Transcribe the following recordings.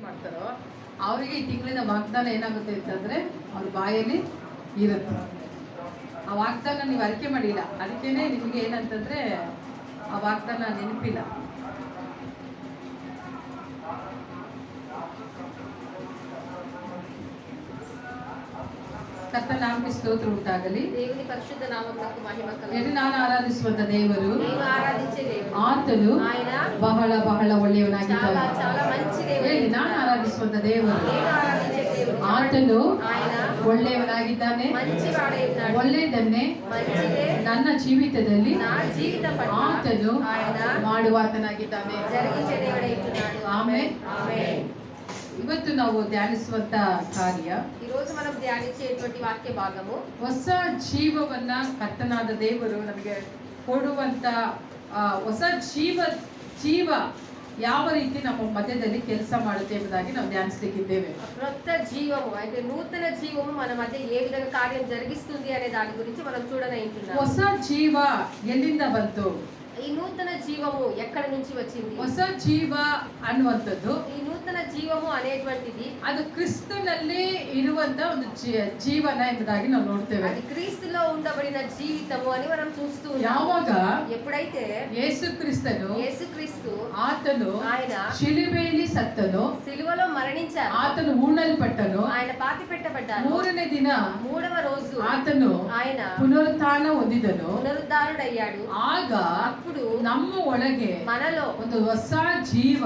ಮಾಡ್ತಾರೋ ಅವರಿಗೆ ಈ ತಿಂಗಳಿನ ವಾಗ್ದಾನ ಏನಾಗುತ್ತೆ ಅಂತಂದರೆ ಅವ್ರ ಬಾಯಲ್ಲಿ ಇರುತ್ತೆ. ಆ ವಾಗ್ದಾನ ನೀವು ಅರಿಕೆ ಮಾಡಿಲ್ಲ, ಅದಕ್ಕೇನೆ ನಿಮಗೆ ಏನಂತಂದರೆ ಆ ವಾಗ್ದಾನ ನೆನಪಿಲ್ಲ. ಕರ್ತನ ನಾಮಕ್ಕೆ ಸ್ತೋತ್ರ ಉಂಟಾಗಲಿ. దేవుని పరిశుద్ధ నామమునకు మహిమ కలుగును. ನಾನು ಆರಾಧಿಸುವಂತ ದೇವರು, నేను ఆరాధించే దేవుడు, ಆತನು ఆయన ಬಹಳ ಬಹಳ ಒಳ್ಳೆಯವನಾಗಿದ್ದಾನೆ. చాలా చాలా మంచి దేవుడు. ನಾನು ಆರಾಧಿಸುವಂತ ದೇವರು, నేను ఆరాధించే దేవుడు, ಆತನು ఆయన ಒಳ್ಳೆಯವನಾಗಿದ್ದಾನೆ. మంచివాడై ఉన్నాడు. ಒಳ್ಳೆಯದನ್ನೇ మంచిదే ನನ್ನ ಜೀವಿತದಲ್ಲಿ నా జీవితం పట్ల ಆತನು ఆయన ಮಾಡುವಾತನಾಗಿದ್ದಾನೆ. జరిగించే దేవుడై ఉంటున్నాడు. ಆಮೆನ್. ఆమేన్. ಇವತ್ತು ನಾವು ಧ್ಯಾನಿಸುವಂತ ಕಾರ್ಯ, ఈ రోజు మనం ధ్యానించేటువంటి వాక్య భాగము ಹೊಸ ಜೀವವನ್ನ ಕರ್ತನಾದ ದೇವರು ನಮಗೆ ಕೊಡುವಂತ ಹೊಸ ಜೀವ ಯಾವ ರೀತಿ ನಮ್ಮ ಮಧ್ಯದಲ್ಲಿ ಕೆಲಸ ಮಾಡುತ್ತೆ ಎಂಬುದಾಗಿ ನಾವು ಧ್ಯಾನಿಸಲಿಕ್ಕಿದ್ದೇವೆ. క్రొత్త జీవము అంటే నూతన జీవము మన మధ్య ఏ విధంగా కార్యం జరిగిస్తుంది అనే దాని గురించి మనం చూడనైంటున్నాం. ಹೊಸ ಜೀವ ಎಲ್ಲಿಂದ ಬಂತು? ఈ నూతన జీవము ఎక్కడ నుంచి వచ్చింది? ಹೊಸ ಜೀವ ಅನ್ನುವಂಥದ್ದು ఈ నూతన జీవము అనేటువంటిది ಅದು ಕ್ರಿಸ್ತನಲ್ಲಿ ಇರುವಂತ ಒಂದು ಜೀವನ ಎಂಬುದಾಗಿ ನಾವು ನೋಡ್ತೇವೆ. అది క్రీస్తులో ఉండబడిన జీవితము అని మనం చూస్తూ ఉన్నాం. ಯಾವಾಗ ఎప్పుడైతే ಯೇಸು ಕ್ರಿಸ್ತನು యేసుక్రీస్తు ಆತನು ఆయన ಶಿಲುಬೆಯಲ್ಲಿ ಸತ್ತನು, సిలువలో మరణించారు, ಆತನು ಹೂಣಲ್ಪಟ್ಟನು, ఆయన పాతి పెట్టబడ్డారు. ಮೂರನೇ ದಿನ మూడవ రోజు ಆತನು ఆయన ಪುನರುತ್ಥಾನ ಹೊಂದಿದನು. పునరుద్ధారుడయ్యాడు. ಆಗ అప్పుడు ನಮ್ಮ ಒಳಗೆ మనలో ಒಂದು ಹೊಸ ಜೀವ,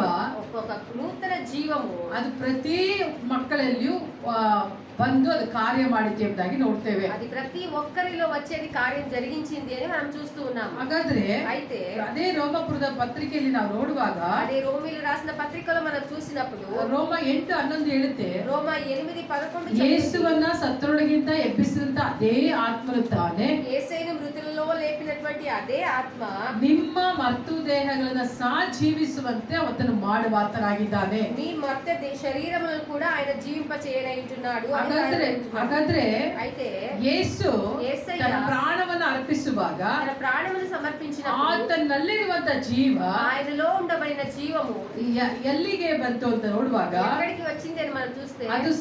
ఒక నూతన జీవము ಅದು ಪ್ರತಿ ಮಕ್ಕಳಲ್ಲಿಯೂ ಬಂದು ಅದು ಕಾರ್ಯ ಮಾಡಿತು ಎಂಬುದಾಗಿ ನೋಡ್ತೇವೆ. అది ప్రతి ఒక్కరిలో వచ్చేది కార్యం జరిగించింది అని మనం చూస్తూ ఉన్నాం. ಹಾಗಾದ್ರೆ అయితే ಅದೇ ರೋಮಪುರದ ಪತ್ರಿಕೆಯಲ್ಲಿ ನಾವು ನೋಡುವಾಗ అదే రోమీలు రాసిన పత్రికలో మనం చూసినప్పుడు ರೋಮ 8:11 ಹೇಳುತ್ತೆ, రోమ 8:11 ಯೇಸುವನ್ನ ಸತ್ತರೊಳಗಿಂತ ಎಬ್ಬಿಸಿದಂತ ಅದೇ ಆತ್ಮನು ತಾನೇ యేసయ్యను మృతులలో లేపినటువంటి అదే ఆత్మ ನಿಮ್ಮ ಮರ್ತು ದೇಹಗಳನ್ನ ಜೀವಿಸುವಂತೆ ಅವತನು ಮಾಡುವಾತನಾಗಿದ್ದಾನೆ. మీ మర్త శరీరములను కూడా ఆయన జీవింప చేయనైంటున్నాడు. ಹಾಗಾದ್ರೆ అయితే ಯೇಸು ತನ್ನ ಪ್ರಾಣವನ್ನು ಅರ್ಪಿಸುವಾಗ తన ప్రాణమును సమర్పించిన ಆತನಲ್ಲಿರುವಂತ ಜೀವ ఆయనలో ఉండబడిన జీవము ಎಲ್ಲಿಗೆ ಬಂತು ಅಂತ ನೋಡುವಾಗ ఎక్కడికి వచ్చింది అని మనం చూస్తే ಅದು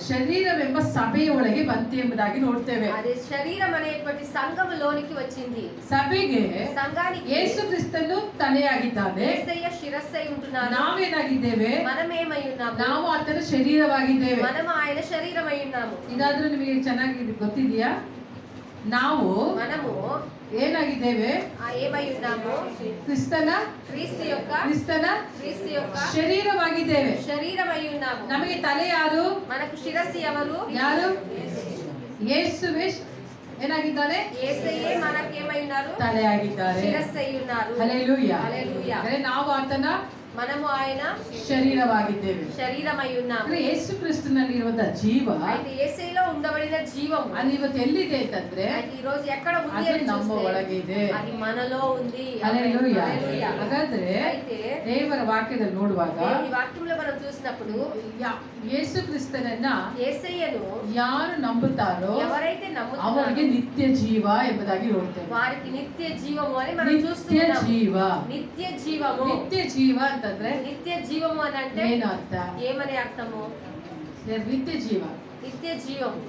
ಶರೀರವೆಂಬ ಸಭೆಯ ಒಳಗೆ ಬಂತು ಎಂಬುದಾಗಿ ನೋಡ್ತೇವೆ. అదే శరీరం అనేటువంటి సంఘములోనికి వచ్చింది. ಸಭೆಗೆ సంఘానికి ಯೇಸು ಕ್ರಿಸ್ತನು ತಲೆಯಾಗಿದ್ದಾನೆ, యేసయ్య శిరస్సై ఉంటున్నాడు. ನಾವೇನಾಗಿದ್ದೇವೆ? మనమేమై ఉన్నాము? ನಾವು ಆತನ ಶರೀರವಾಗಿದ್ದೇವೆ. మనం ఆయన శరీరమై ఉన్నాము. ಇದಾದ್ರೂ ನಿಮಗೆ ಚೆನ್ನಾಗಿ ಗೊತ್ತಿದೆಯಾ? ನಾವು మనము ಏನಾಗಿದ್ದೇವೆ? ఏమై ఉన్నాము? ಕ್ರಿಸ್ತನ క్రీస్తు యొక్క ಶರೀರವಾಗಿದ್ದೇವೆ. శరీరమై ఉన్నాము. ನಮಗೆ ತಲೆ ಯಾರು? మనకు శిరస్సు ఎవరు? ಯಾರು? ಯೇಸುವೇ ಏನಾಗಿದ್ದಾನೆ? యేసయ్యే మనకేమై ఉన్నారు? ತಲೆಯಾಗಿದ್ದಾರೆ. శిరస్సై ఉన్నారు. ಹಲ್ಲೆಲೂಯಾ. హల్లెలూయా. ಅಂದ್ರೆ ನಾವು ಆತನ మనము ఆయన ಶರೀರವಾಗಿದ್ದೇವೆ. శరీరమై ఉన్నాము. ಅಂದ್ರೆ ಯೇಸು ಕ್ರಿಸ್ತನಲ್ಲಿ ಇರುವಂತಹ ಜೀವ అయితే యేసయ్యలో ఉండబడిన జీవము ಅದು ಇವತ್ತು ಎಲ್ಲಿದೆ ಅಂತಂದ್ರೆ అయితే ಈ రోజు ఎక్కడ ఉంది ಅದು అని ನಮ್ಮ చూస్తే ಒಳಗೆ ಇದೆ. అది మనలో ఉంది. ಹಲ್ಲೆಲೂಯಾ. హల్లెలూయా. ಹಾಗಾದ್ರೆ అయితే ದೇವರ ವಾಕ್ಯದಲ್ಲಿ ನೋಡುವಾಗ ఈ వాక్యంలో మనం చూసినప్పుడు ಯೇಸು ಕ್ರಿಸ್ತನನ್ನ యేసయ్యను ಯಾರು ನಂಬುತ್ತಾರೋ ఎవరైతే ಅವರಿಗೆ నమ్ముతారో ನಿತ್ಯ ಜೀವ ಎಂಬುದಾಗಿ ನೋಡ್ತೇವೆ. వారికి నిత్య జీవము అని మనం ನಿತ್ಯ చూస్తున్నాం. ಜೀವ. నిత్య జీవము. ನಿತ್ಯ ಜೀವ ಅಂತಂದ್ರೆ నిత్య జీవము అని అంటే ಏನು ಅರ್ಥ? ఏమని అర్థము? ನಿತ್ಯ ಜೀವ. నిత్య జీవము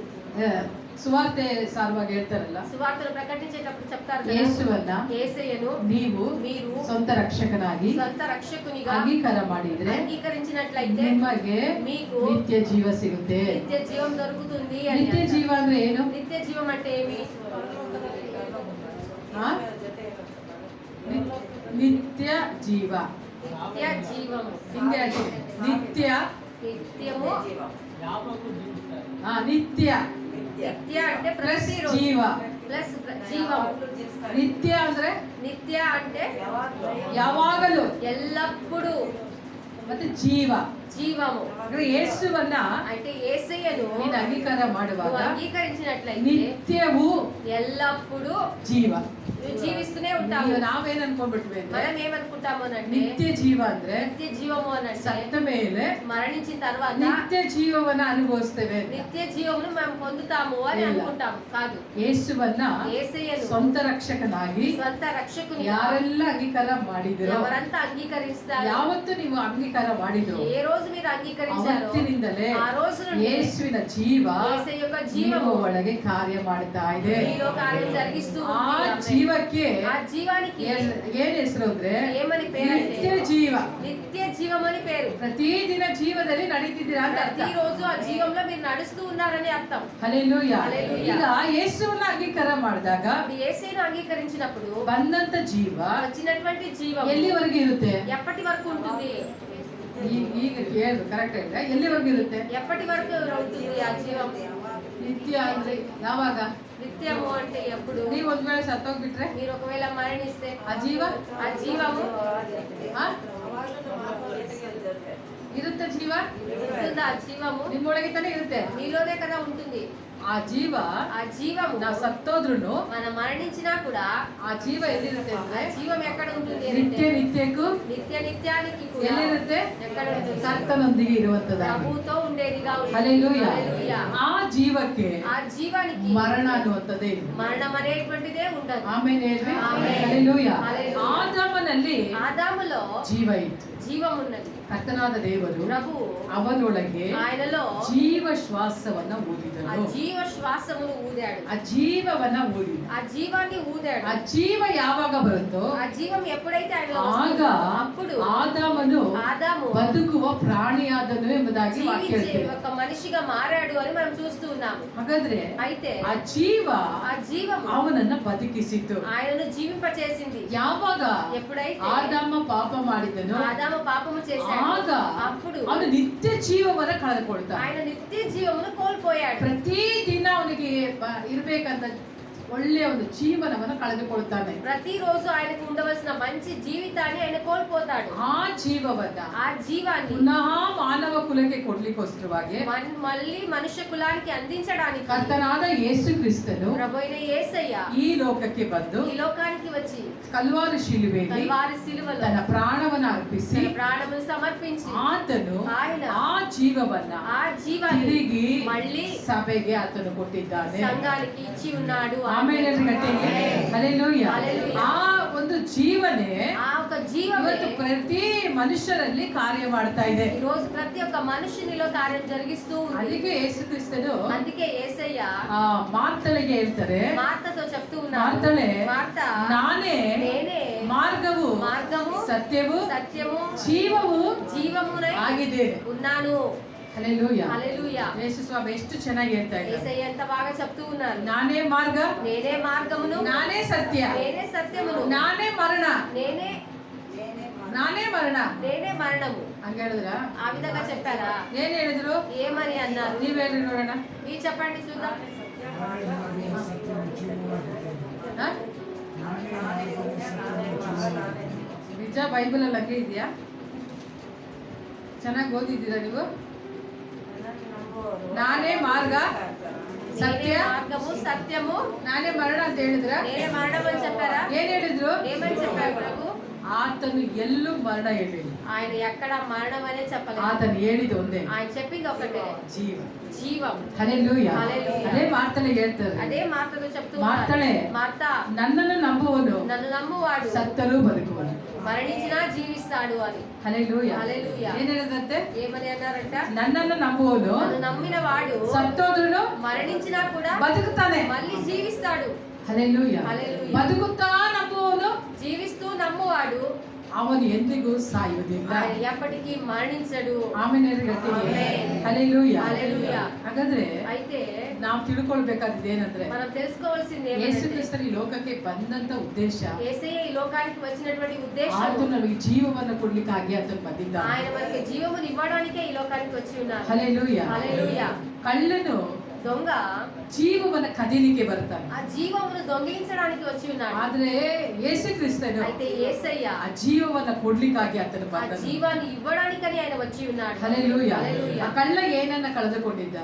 ಸುವಾರ್ತೆ ಸಾರುವಾಗ ಹೇಳ್ತಾರಲ್ಲ, సువార్తను ప్రకటించేటప్పుడు చెప్తారు కదా, ಯೇಸುವನ್ನ యేసయ్యను ನೀವು మీరు ಸ್ವಂತ ರಕ್ಷಕನಾಗಿ స్వంత రక్షకునిగా ಅಂಗೀಕಾರ ಮಾಡಿದ್ರೆ అంగీకరించినట్లయితే ನಿಮಗೆ మీకు ನಿತ್ಯ ಜೀವ ಸಿಗುತ್ತೆ. నిత్య జీవం దొరుకుతుంది అని ನಿತ್ಯ అంటారు. ಜೀವ ಅಂದ್ರೆ ಏನು? నిత్య జీవం అంటే ఏమి? ನಿತ್ಯ ಜೀವ. నిత్య జీవము. ಹಿಂಗೆ ಹೇಳ್ತೀವಿ, ನಿತ್ಯ నిత్యము. ನಿತ್ಯ నిత్య అంటే ಪ್ಲಸ್ ప్రతిరోజు ಜೀವ. ప్లస్ జీవము. ನಿತ್ಯ ಅಂದ್ರೆ నిత్య అంటే ಯಾವಾಗಲೂ, ఎల్లప్పుడూ. ಮತ್ತೆ ಜೀವ. జీవము ಅಂದ್ರೆ ಯೇಸುವನ್ನ అంటే యేసయ్యను ನೀನು ಅಂಗೀಕಾರ ಮಾಡುವಾಗ నువ్వు అంగీకరించినట్లయితే ನಿತ್ಯವೂ ఎల్లప్పుడూ ಜೀವ. నువ్వు జీవిస్తూనే ఉంటావు. ನಾವೇನ್ ಅನ್ಕೊಂಡ್ಬಿಟ್ವಿ ಅಂದ್ರೆ మనం ఏమనుకుంటాము అనంటే ನಿತ್ಯ ಜೀವ ಅಂದ್ರೆ నిత్య జీవము అని అంటే ಸತ್ತ ಮೇಲೆ మరణించిన తర్వాత ನಿತ್ಯ ಜೀವವನ್ನ ಅನುಭವಿಸ್ತೇವೆ. నిత్య జీవమును మనం పొందుతాము అని ಇಲ್ಲ. అనుకుంటాము. కాదు, ಯೇಸುವನ್ನ యేసయ్యను ಸ್ವಂತ ರಕ್ಷಕನಾಗಿ స్వంత రక్షకుని ಯಾರೆಲ್ಲ ಅಂಗೀಕಾರ ಮಾಡಿದ್ರು, ఎవరంతా అంగీకరిస్తారు, ಯಾವತ್ತು ನೀವು ಅಂಗೀಕಾರ ಮಾಡಿದ್ರು ఏ రోజు రోజు మీరు అంగీకరించారో ಅವತ್ತಿನಿಂದಲೇ ఆ రోజు నుండి ಯೇಸುವಿನ ಜೀವ యేసయ్య యొక్క ನಿಮ್ಮ జీవము ಒಳಗೆ ಕಾರ್ಯ ಮಾಡುತ್ತಾ ಇದೆ. మీలో కార్యం జరిగిస్తూ ಆ ఉంది. ఆమేన్. ಜೀವಕ್ಕೆ ఆ జీవానికి ಏನ್ ಹೆಸರು ಅಂದ್ರೆ ఏమని పేరు ನಿತ್ಯ అంటే ಜೀವ. నిత్య జీవం అని పేరు. ಪ್ರತಿದಿನ ಜೀವದಲ್ಲಿ ನಡೀತಿದ್ದೀರಾ ಅಂತ ಅರ್ಥ. ప్రతిరోజు ఆ జీవంలో మీరు నడుస్తూ ఉన్నారని అర్థం. ಹಲ್ಲೆಲೂಯ. ಹಲ್ಲೆಲೂಯ. ಈಗ ಯೇಸುವನ್ನ ಅಂಗೀಕಾರ ಮಾಡಿದಾಗ ఇప్పుడు యేసయ్యను అంగీకరించినప్పుడు ಬಂದಂತ ಜೀವ వచ్చినటువంటి జీవం ಎಲ್ಲಿವರೆಗೆ ಇರುತ್ತೆ? ఎప్పటి వరకు ఉంటుంది? ಈಗ ಕೇಳು ಕರೆಕ್ಟ್ ಇಲ್ಲ, ಎಲ್ಲಿವರೆಗೆ ಇರುತ್ತೆ? ఎప్పటి వరకు ఉంటుంది ఆ జీవం? ನಿತ್ಯ ಅಂದ್ರೆ ಯಾವಾಗ? నిత్యము అంటే ఎప్పుడు? ನೀವು ಒಂದ್ ವೇಳೆ ಸತ್ತೋಗ್ಬಿಟ್ರೆ మీరు ఒకవేళ మరణిస్తే ಆ ಜೀವ ఆ జీవము ಆ? ಇರುತ್ತೆ ಜೀವ ఉంటుందా? ఆ జీవము ನಿಮ್ಮೊಳಗೆ ತಾನೇ ಇರುತ್ತೆ. మీలోనే కదా ఉంటుంది. ಆ ಜೀವ ఆ జీవము ನಾವು ಸತ್ತೋದ್ರುನು మనం మరణించినా కూడా ಆ ಜೀವ ಎಲ್ಲಿರುತ್ತೆ ఆ ಅಂದ್ರೆ జీవం ఎక్కడ ఉంటుంది ನಿತ್ಯ అంటే ನಿತ್ಯಕ್ಕೂ నిత్య నిత్యానికి కూడా ಎಲ್ಲಿರುತ್ತೆ? ఎక్కడ ఉంటుంది? ಕರ್ತನೊಂದಿಗೆ ಇರುವಂತದಾಗಿ. ప్రభుతో ఉండేదిగా ఉంటుంది. ಹಲ್ಲೆಲೂಯ. హల్లెలూయా. ಆ ಜೀವಕ್ಕೆ ఆ జీవానికి ಮರಣ ಅನ್ನುವಂಥದ್ದೇ ಇಲ್ಲ. మరణం అనేటువంటిదే ఉండదు. ಆಮೇಲೆ ಹೇಳ್ರಿ ಆಮೆನ್. ಹಲ್ಲೆಲೂಯ. ಹಲ್ಲೆಲೂಯಾ. ಆದಾಮನಲ್ಲಿ ఆదాములో ಜೀವ ಇತ್ತು. జీవం ఉన్నది. ಕರ್ತನಾದ ದೇವರು ప్రభు ಅವನೊಳಗೆ ఆయనలో ಜೀವ ಶ್ವಾಸವನ್ನ ఆ ಊದಿದನು. జీవ శ్వాసమును ఊదాడు. ಆ ಜೀವವನ್ನ ಊದಿದ. ఆ జీవాన్ని ఊదాడు. ಆ ಜೀವ ಯಾವಾಗ ಬರುತ್ತೋ ఆ జీవం ఎప్పుడైతే ఆయనలో ಆಗ వస్తుందో అప్పుడు ಆದಾಮನು ఆదాము ಬದುಕುವ ಪ್ರಾಣಿಯಾದನು ಎಂಬುದಾಗಿ ವಾಕ್ಯ జీవించే ಹೇಳ್ತೇವೆ. ఒక మనిషిగా మారాడు అని మనం చూస్తూ ఉన్నాము. ಹಾಗಾದ್ರೆ అయితే ಆ ಜೀವ ఆ జీవం ಅವನನ್ನ ಬದುಕಿಸಿತು. ఆయనను జీవింపచేసింది. ಯಾವಾಗ ఎప్పుడైతే ಆದಾಮ ಪಾಪ ಮಾಡಿದನು ఆదాము పాపము చేశాడు ಆಗ అప్పుడు ಅವನು ನಿತ್ಯ ಜೀವವನ್ನ ಕಳೆದುಕೊಳ್ತಾನೆ. ఆయన నిత్య జీవమును కోల్పోయాడు. ಪ್ರತಿ ದಿನ ಅವನಿಗೆ ಇರ್ಬೇಕಂತ ಒಳ್ಳೆಯ ಒಂದು ಜೀವನವನ್ನು ಕಳೆದುಕೊಳ್ತಾನೆ. ప్రతిరోజు ఆయనకు ఉండవలసిన మంచి జీవితాన్ని ఆయన కోల్పోతాడు. ಆ ಜೀವವನ್ನ ఆ జీవాన్ని ಪುನಃ ಮಾನವ ಕುಲಕ್ಕೆ ಕೊಡ್ಲಿಕ್ಕೋಸ್ಕರವಾಗಿ మళ్ళీ మనుష్య కులానికి అందించడానికి ಕರ್ತನಾದ ಯೇಸು ಕ್ರಿಸ್ತನು ప్రభువైన యేసయ్య ಈ ಲೋಕಕ್ಕೆ ಬಂದು ఈ లోకానికి వచ్చి ಕಲ್ವಾರಿ ಶಿಲುಬೆಯಲ್ಲಿ కల్వారి సిలువలో ತನ್ನ ಪ್ರಾಣವನ್ನು ಅರ್ಪಿಸಿ తన ప్రాణమును సమర్పించి ಆತನು ఆయన ಆ ಜೀವವನ್ನ ఆ జీవాన్ని ತಿರುಗಿ మళ్ళీ ಸಭೆಗೆ ಆತನು ಕೊಟ್ಟಿದ್ದಾನೆ. సంఘానికి ఇచ్చి ఉన్నాడు. ಆಮೇಲೆ ಗಟ್ಟಿಗೆ ಹಲ್ಲೆಲೂಯ. ಹಲ್ಲೆಲೂಯ. ಆ ಒಂದು ಜೀವನೆ ఆ ఒక జీవమే ಇವತ್ತು ಪ್ರತಿ ಮನುಷ್ಯರಲ್ಲಿ ಕಾರ್ಯ ಮಾಡ್ತಾ ಇದೆ. ఈ రోజు ప్రతి ఒక్క మనుషునిలో కార్యం జరిగిస్తూ ఉంది. ಅದಕ್ಕೆ ಯೇಸು ಕ್ರಿಸ್ತನು అందుకే యేసయ్య ಮಾರ್ತಳಿಗೆ ಹೇಳ್ತಾರೆ, మార్తతో చెప్తూ ఉన్నాడు, ಮಾರ್ತಳೆ మార్త ನಾನೇ నేనే ಮಾರ್ಗವು మార్గము ಸತ್ಯವು సత్యము ಜೀವವು జీవమునై ಆಗಿದ್ದೇನೆ. ఉన్నాను. ಹಲ್ಲೆಲೂಯ. హల్లెలూయా. ಯೇಸು ಸ್ವಾಮಿ ಎಷ್ಟು ಚೆನ್ನಾಗಿ ಹೇಳ್ತಾ ಇದ್ದಾರೆ. యేసయ్య ఎంత బాగా చెప్తూ ఉన్నారు. ನಾನೇ ಮಾರ್ಗ, నేనే మార్గమును, ನಾನೇ ಸತ್ಯ, నేనే సత్యమును, ನಾನೇ ಮರಣ, నేనే ನಾನೇ ಮರಣ నేనే మరణము. ಹಂಗ ಹೇಳಿದ್ರ? ఆ విధంగా చెప్పారా? ಏನ್ ಹೇಳಿದ್ರು? ఏమని అన్నారు? ನೀವ್ ಹೇಳ್ರಿ ನೋಡೋಣ. మీరు చెప్పండి చూద్దాం. ಹ? ನಿಜ ಬೈಬಲ್ ಅಲ್ಲಿ ಹಂಗೆ ಇದೆಯಾ? ಚೆನ್ನಾಗಿ ಓದಿದ್ದೀರಾ ನೀವು? ನಾನೇ ಮಾರ್ಗ, నేనే ಸತ್ಯ, మార్గము సత్యము, ನಾನೇ ಮರಣ ಅಂತ ಹೇಳಿದ್ರ? నేనే మరణం అని చెప్పారా? ಏನ್ ಹೇಳಿದ್ರು? ఏమని చెప్పారు ప్రభు? ಆತನು ಎಲ್ಲೂ ಮರಣ ಹೇಳಿಲ್ಲ. ఆయన ఎక్కడ మరణం అనే చెప్పలేదు. ಆತನು ಹೇಳಿದ ಒಂದೇ, ఆయన చెప్పింది ఒకటే, ಜೀವ. జీవం. ಹಲ್ಲೆಲೂಯ. ಹಲ್ಲೆಲೂಯ. ಅದೇ ಮಾರ್ತಲೆ ಹೇಳ್ತಾರೆ, అదే మార్తతో చెప్తూ మార్తలే, మార్త ನನ್ನನ್ನು ನಂಬುವನು నన్ను నమ్మువాడు ಸತ್ತರೂ ಬದುಕುವನು. మరణించినా జీవిస్తాడు అని. ಹಲ್ಲೆಲೂಯ. హల్లెలూయ. ಏನ್ ಹೇಳಿದಂತೆ? ఏమని అన్నారంట? ನನ್ನನ್ನು ನಂಬುವನು నన్ను నమ్మిన వాడు ಸತ್ತೋದ್ರೂ మరణించినా కూడా ಬದುಕುತ್ತಾನೆ. మళ్ళీ జీవిస్తాడు. ಹಲ್ಲೆಲೂಯ. ಹಲ್ಲೆಲೂಯ. ಬದುಕುತ್ತಾ ನಂಬುವನು జీవిస్తూ నమ్మువాడు ಅವನು ಎಂದಿಗೂ ಸಾಯುವುದಿಲ್ಲ. ఆయన ఎప్పటికీ మరణించడు. ಆಮೇಲೆ ಗಟ್ಟಿಗೆ ಆಮೆನ್. ಹಲ್ಲೆಲೂಯ. హల్లెలూయ. ಹಾಗಾದ್ರೆ అయితే ನಾವು ತಿಳ್ಕೊಳ್ಬೇಕಾದ್ದು ಏನಂದ್ರೆ, మనం తెలుసుకోవాల్సింది ಯೇಸು ఏమంటే ಕ್ರಿಸ್ತನ ಈ ಲೋಕಕ್ಕೆ ಬಂದಂತ ಉದ್ದೇಶ, యేసయ్య ఈ లోకానికి వచ్చినటువంటి ఉద్దేశం ಆತನು ನಮಗೆ ಜೀವವನ್ನು ಕೊಡ್ಲಿಕ್ಕಾಗಿ ಆತನು ಬಂದಿದ್ದಾನೆ. ఆయన మనకి జీవమును ఇవ్వడానికే ఈ లోకానికి వచ్చి ఉన్నారు. ಹಲ್ಲೆಲೂಯ. హల్లెలూయ. ಕಳ್ಳನು దొంగ ಜೀವವನ್ನ ಕದಿಲಿಕ್ಕೆ ಬರ್ತಾನೆ. ఆ జీవమును దొంగిలించడానికి వచ్చి ఉన్నాడు. ಆದ್ರೆ ಯೇಸು ಕ್ರಿಸ್ತನು అయితే యేసయ్య ಆ ಜೀವವನ್ನ ಕೊಡ್ಲಿಕ್ಕಾಗಿ ಆತನು ఆ ಬಂದನು. జీవాన్ని ఇవ్వడానికని ఆయన వచ్చి ఉన్నాడు. ಹಲ್ಲೆಲೂಯ. హల్లెలూయ. ಆ ಕಳ್ಳ ಏನನ್ನ ಕಳೆದುಕೊಂಡಿದ್ದ?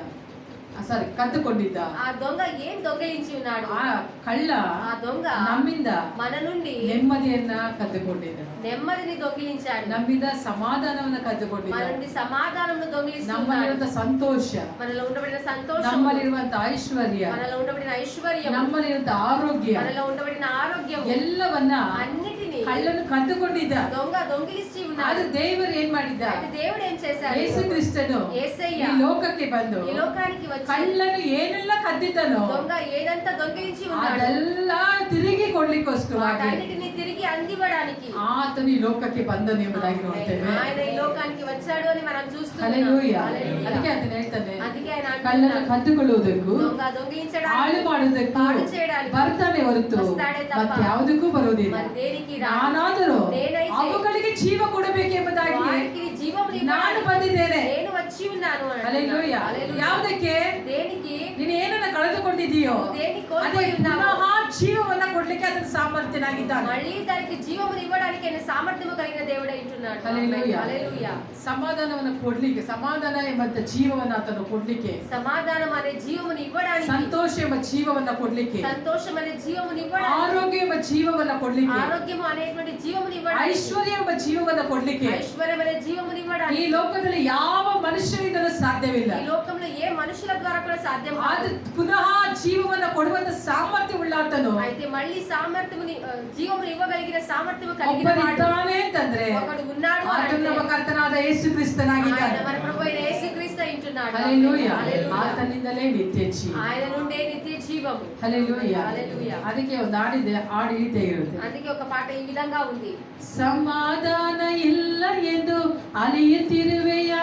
ಸಾರಿ, ಕದ್ದುಕೊಂಡಿದ್ದ. ఆ దొంగ ఏం దొంగిలించి ఉన్నాడు? ಆ ಕಳ್ಳ ఆ దొంగ ನಮ್ಮಿಂದ మన నుండి ನೆಮ್ಮದಿಯನ್ನ ಕದ್ದುಕೊಂಡಿದ್ದ, నెమ్మదిని దొంగిలించాడు. ನಮ್ಮಿಂದ ಸಮಾಧಾನವನ್ನ మన ಕದ್ದುಕೊಂಡಿದ್ದ, నుండి సమాధానమును దొంగిలిస్తున్నాడు. ನಮ್ಮಲ್ಲಿರುವಂತ ಸಂತೋಷ, మనలో ఉండబడిన సంతోషం, ನಮ್ಮಲ್ಲಿರುವಂತ ಐಶ್ವರ್ಯ, మనలో ఉండబడిన ఐశ్వర్యం, ನಮ್ಮಲ್ಲಿರುವಂತ ಆರೋಗ್ಯ మనలో ఉండబడిన ఆరోగ్యం ಎಲ್ಲವನ್ನ అన్నిటిని కళ్ళను కద్దుಕೊಂಡಿದ್ದ. దొంగ దొంగిలించి ಆದ್ರೆ ఉన్నాడు. ದೇವರು ಏನ್ ಮಾಡಿದ್ದ? అయితే దేవుడు ఏం చేశాడు? ಯೇಸು ಕ್ರಿಸ್ತನು యేసయ్య ಈ ಲೋಕಕ್ಕೆ ಬಂದು ఈ లోకానికి వచ్చి ಕಳ್ಳನು ಏನೆಲ್ಲ ಕದ್ದಿದ್ದನೋ దొంగ ఏదంతా దొంగిలించి ఉన్నాడు ಅದೆಲ್ಲ ತಿರುಗಿ ಕೊಡ್ಲಿಕ್ಕೋಸ್ಕರವಾಗಿ వాటన్నిటిని తిరిగి అందివ్వడానికి ಆತನು ಈ ಲೋಕಕ್ಕೆ ಬಂದನು ಎಂಬುದಾಗಿ ನೋಡ್ತೇವೆ. ఆయన ఈ లోకానికి వచ్చాడు అని మనం చూస్తున్నాం. ಹಲ್ಲೆಲೂಯಾ. హల్లెలూయా. ಅದಕ್ಕೆ ಆತನು ಹೇಳ್ತಾನೆ, అందుకే ఆయన ಕಳ್ಳನ అంటున్నాడు, ಕದ್ದುಕೊಳ್ಳುವುದಕ್ಕೂ దొంగ దొంగిలించడానికి ಹಾಳು ಮಾಡುವುದಕ್ಕೂ పాడు చేయడానికి ಬರ್ತಾನೆ ಹೊರತು ವಸ್ತಾಡೆ ತಪ್ಪ ಮತ್ಯಾವುದಕ್ಕೂ ಬರುವುದಿಲ್ಲ. మరి దేనికి రాడు. ನಾನಾದರೂ నేనైతే ಅವುಗಳಿಗೆ ಜೀವ ಕೊಡಬೇಕೆಂಬುದಾಗಿ వారికి జీవమును ನಾನು ఇవ్వడానికి ಬಂದಿದ್ದೇನೆ. నేను వచ్చి ఉన్నాను అని ಹಲ್ಲೆಲೂಯಾ. అంటున్నాడు. హల్లెలూయా. ಯಾವುದಕ್ಕೆ? దేనికి? ನೀನು ಏನನ್ನ ಕಳೆದುಕೊಂಡಿದೀಯೋ నువ్వు దేన్ని ಅದೇ కోల్పోయి ఉన్నావో ಪುನಃ ಜೀವವನ್ನ ಕೊಡ್ಲಿಕ್ಕೆ ಅದನ್ನು ಸಾಮರ್ಥ್ಯನಾಗಿದ್ದಾನೆ. మళ్ళీ దానికి జీవమును ఇవ్వడానికి ఆయన సామర్థ్యము కలిగిన దేవుడై ఉంటున్నాడు. హల్లెలూయా. హల్లెలూయా. ಸಮಾಧಾನವನ್ನು ಕೊಡ್ಲಿಕ್ಕೆ, ಸಮಾಧಾನ ಎಂಬಂತ ಜೀವವನ್ನ ಆತನು ಕೊಡ್ಲಿಕ್ಕೆ, సమాధానం అనే జీవమును ఇవ్వడానికి, ಸಂತೋಷ ಎಂಬ ಜೀವವನ್ನ ಕೊಡ್ಲಿಕ್ಕೆ, సంతోషం అనే జీవమును ఇవ్వడానికి, ಆರೋಗ್ಯ ಎಂಬ ಜೀವವನ್ನ ಕೊಡ್ಲಿಕ್ಕೆ, ఆరోగ్యము అనేటువంటి జీవమును ఇవ్వడానికి, ಐಶ್ವರ್ಯ ಎಂಬ ಜೀವವನ್ನ ಕೊಡ್ಲಿಕ್ಕೆ ఐశ్వర్యం అనే జీవమును ಈ ఇవ్వడానికి ಲೋಕದಲ್ಲಿ ಯಾವ ಮನುಷ್ಯರಿಂದಲೂ ಸಾಧ್ಯವಿಲ್ಲ. ఈ లోకంలో ఏ మనుషుల ద్వారా కూడా సాధ్యం ಅದು కాదు. ಪುನಃ ಜೀವವನ್ನ ಕೊಡುವಂತ ಸಾಮರ್ಥ್ಯ ಉಳ್ಳಾತನು అయితే మళ్ళీ సామర్థ్యముని జీవమును ఇవ్వగలిగిన సామర్థ్యము కలిగిన వాడు ಒಬ್ಬನಿದ್ದಾನೆ ಅಂತಂದ್ರೆ ఒకడు ఉన్నాడు ಆತನು అంటే ನಮ್ಮ ಕರ್ತನಾದ ಯೇಸು ಕ್ರಿಸ್ತನಾಗಿದ್ದಾನೆ. ఆయన మన ప్రభు అయిన యేసుక్రీస్తు అయి ఉంటున్నాడు. ಹಲ್ಲೆಲೂಯಾ. హల్లెలూయా. ಆತನಿಂದಲೇ ನಿತ್ಯ ಜೀವ. ఆయన నుండే నిత్య జీవము. ಹಲ್ಲೆಲೂಯಾ. హల్లెలూయా. ಅದಕ್ಕೆ ಒಂದು ಹಾಡಿದೆ, ಹಾಡು ಈ ರೀತಿ ಇರುತ್ತೆ. అందుకే ఒక పాట ఈ విధంగా ఉంది. ಸಮಾಧಾನ ಇಲ್ಲ ಎಂದು ಅಲೆಯುತ್ತಿರುವೆಯ,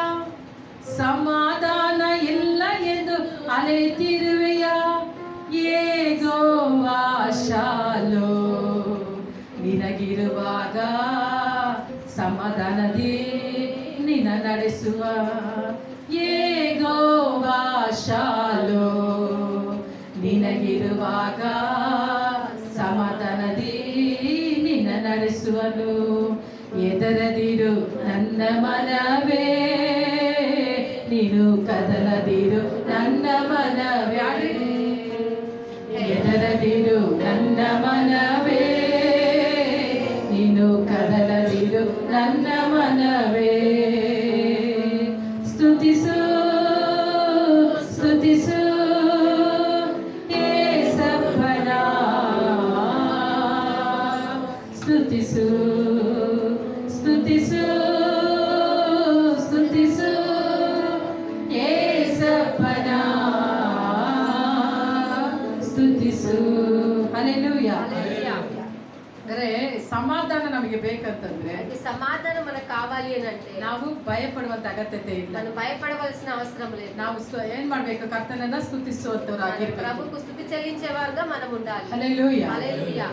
ಸಮಾಧಾನ ಇಲ್ಲ ಎಂದು ಅಲೆಯುತ್ತಿರುವೆಯ, ಯೆಹೋವಾ ಶಾಲೋ ನಿನಗಿರುವಾಗ ಸಮಾಧಾನದಿ ನಿನ್ನ ನಡೆಸುವ, ಯೆಹೋವಾ ಶಾಲೋ ನಿನಗಿರುವಾಗ ಸಮಾಧಾನದಿ ನಿನ್ನ ನಡೆಸುವನು. ಎದರದಿರು ನನ್ನ ಮನವೇ, ನೀನು ಕದಲದಿರು ನನ್ನ ಮನವೇ, ಎದರದಿರು ನನ್ನ ಮನವೇ, ನೀನು ಕದಲದಿರು ನನ್ನ ಮನವೇ. ಸ್ತುತಿಸು ಸ್ತುತಿಸು ಯೇಸಪ್ಪನ, ಸ್ತುತಿಸು ಸ್ತುತಿಸು ಸ್ತುತಿಸು ಯೇಸಪ್ಪನ, ಸ್ತುತಿಸು. ಹಲ್ಲೆಲೂಯಾ. హల్లెలూయా. ಅಂದ್ರೆ ಸಮಾಧಾನ ನಮಗೆ ಬೇಕಂತಂದ್ರೆ అయితే సమాధానం మనకు కావాలి అని అంటే ನಾವು ಭಯಪಡುವಂತ ಅಗತ್ಯತೆ ಇಲ್ಲ. మనం భయపడవలసిన అవసరం లేదు. ನಾವು ಏನ್ ಮಾಡ್ಬೇಕು? ಕರ್ತನನ್ನ ಸ್ತುತಿಸುವಂತವರಾಗಿರ್ಬೇಕು. ప్రభుకు స్తుతి చెల్లించేవారుగా మనం ఉండాలి. ಹಲ್ಲೆಲೂಯಾ. హల్లెలూయా.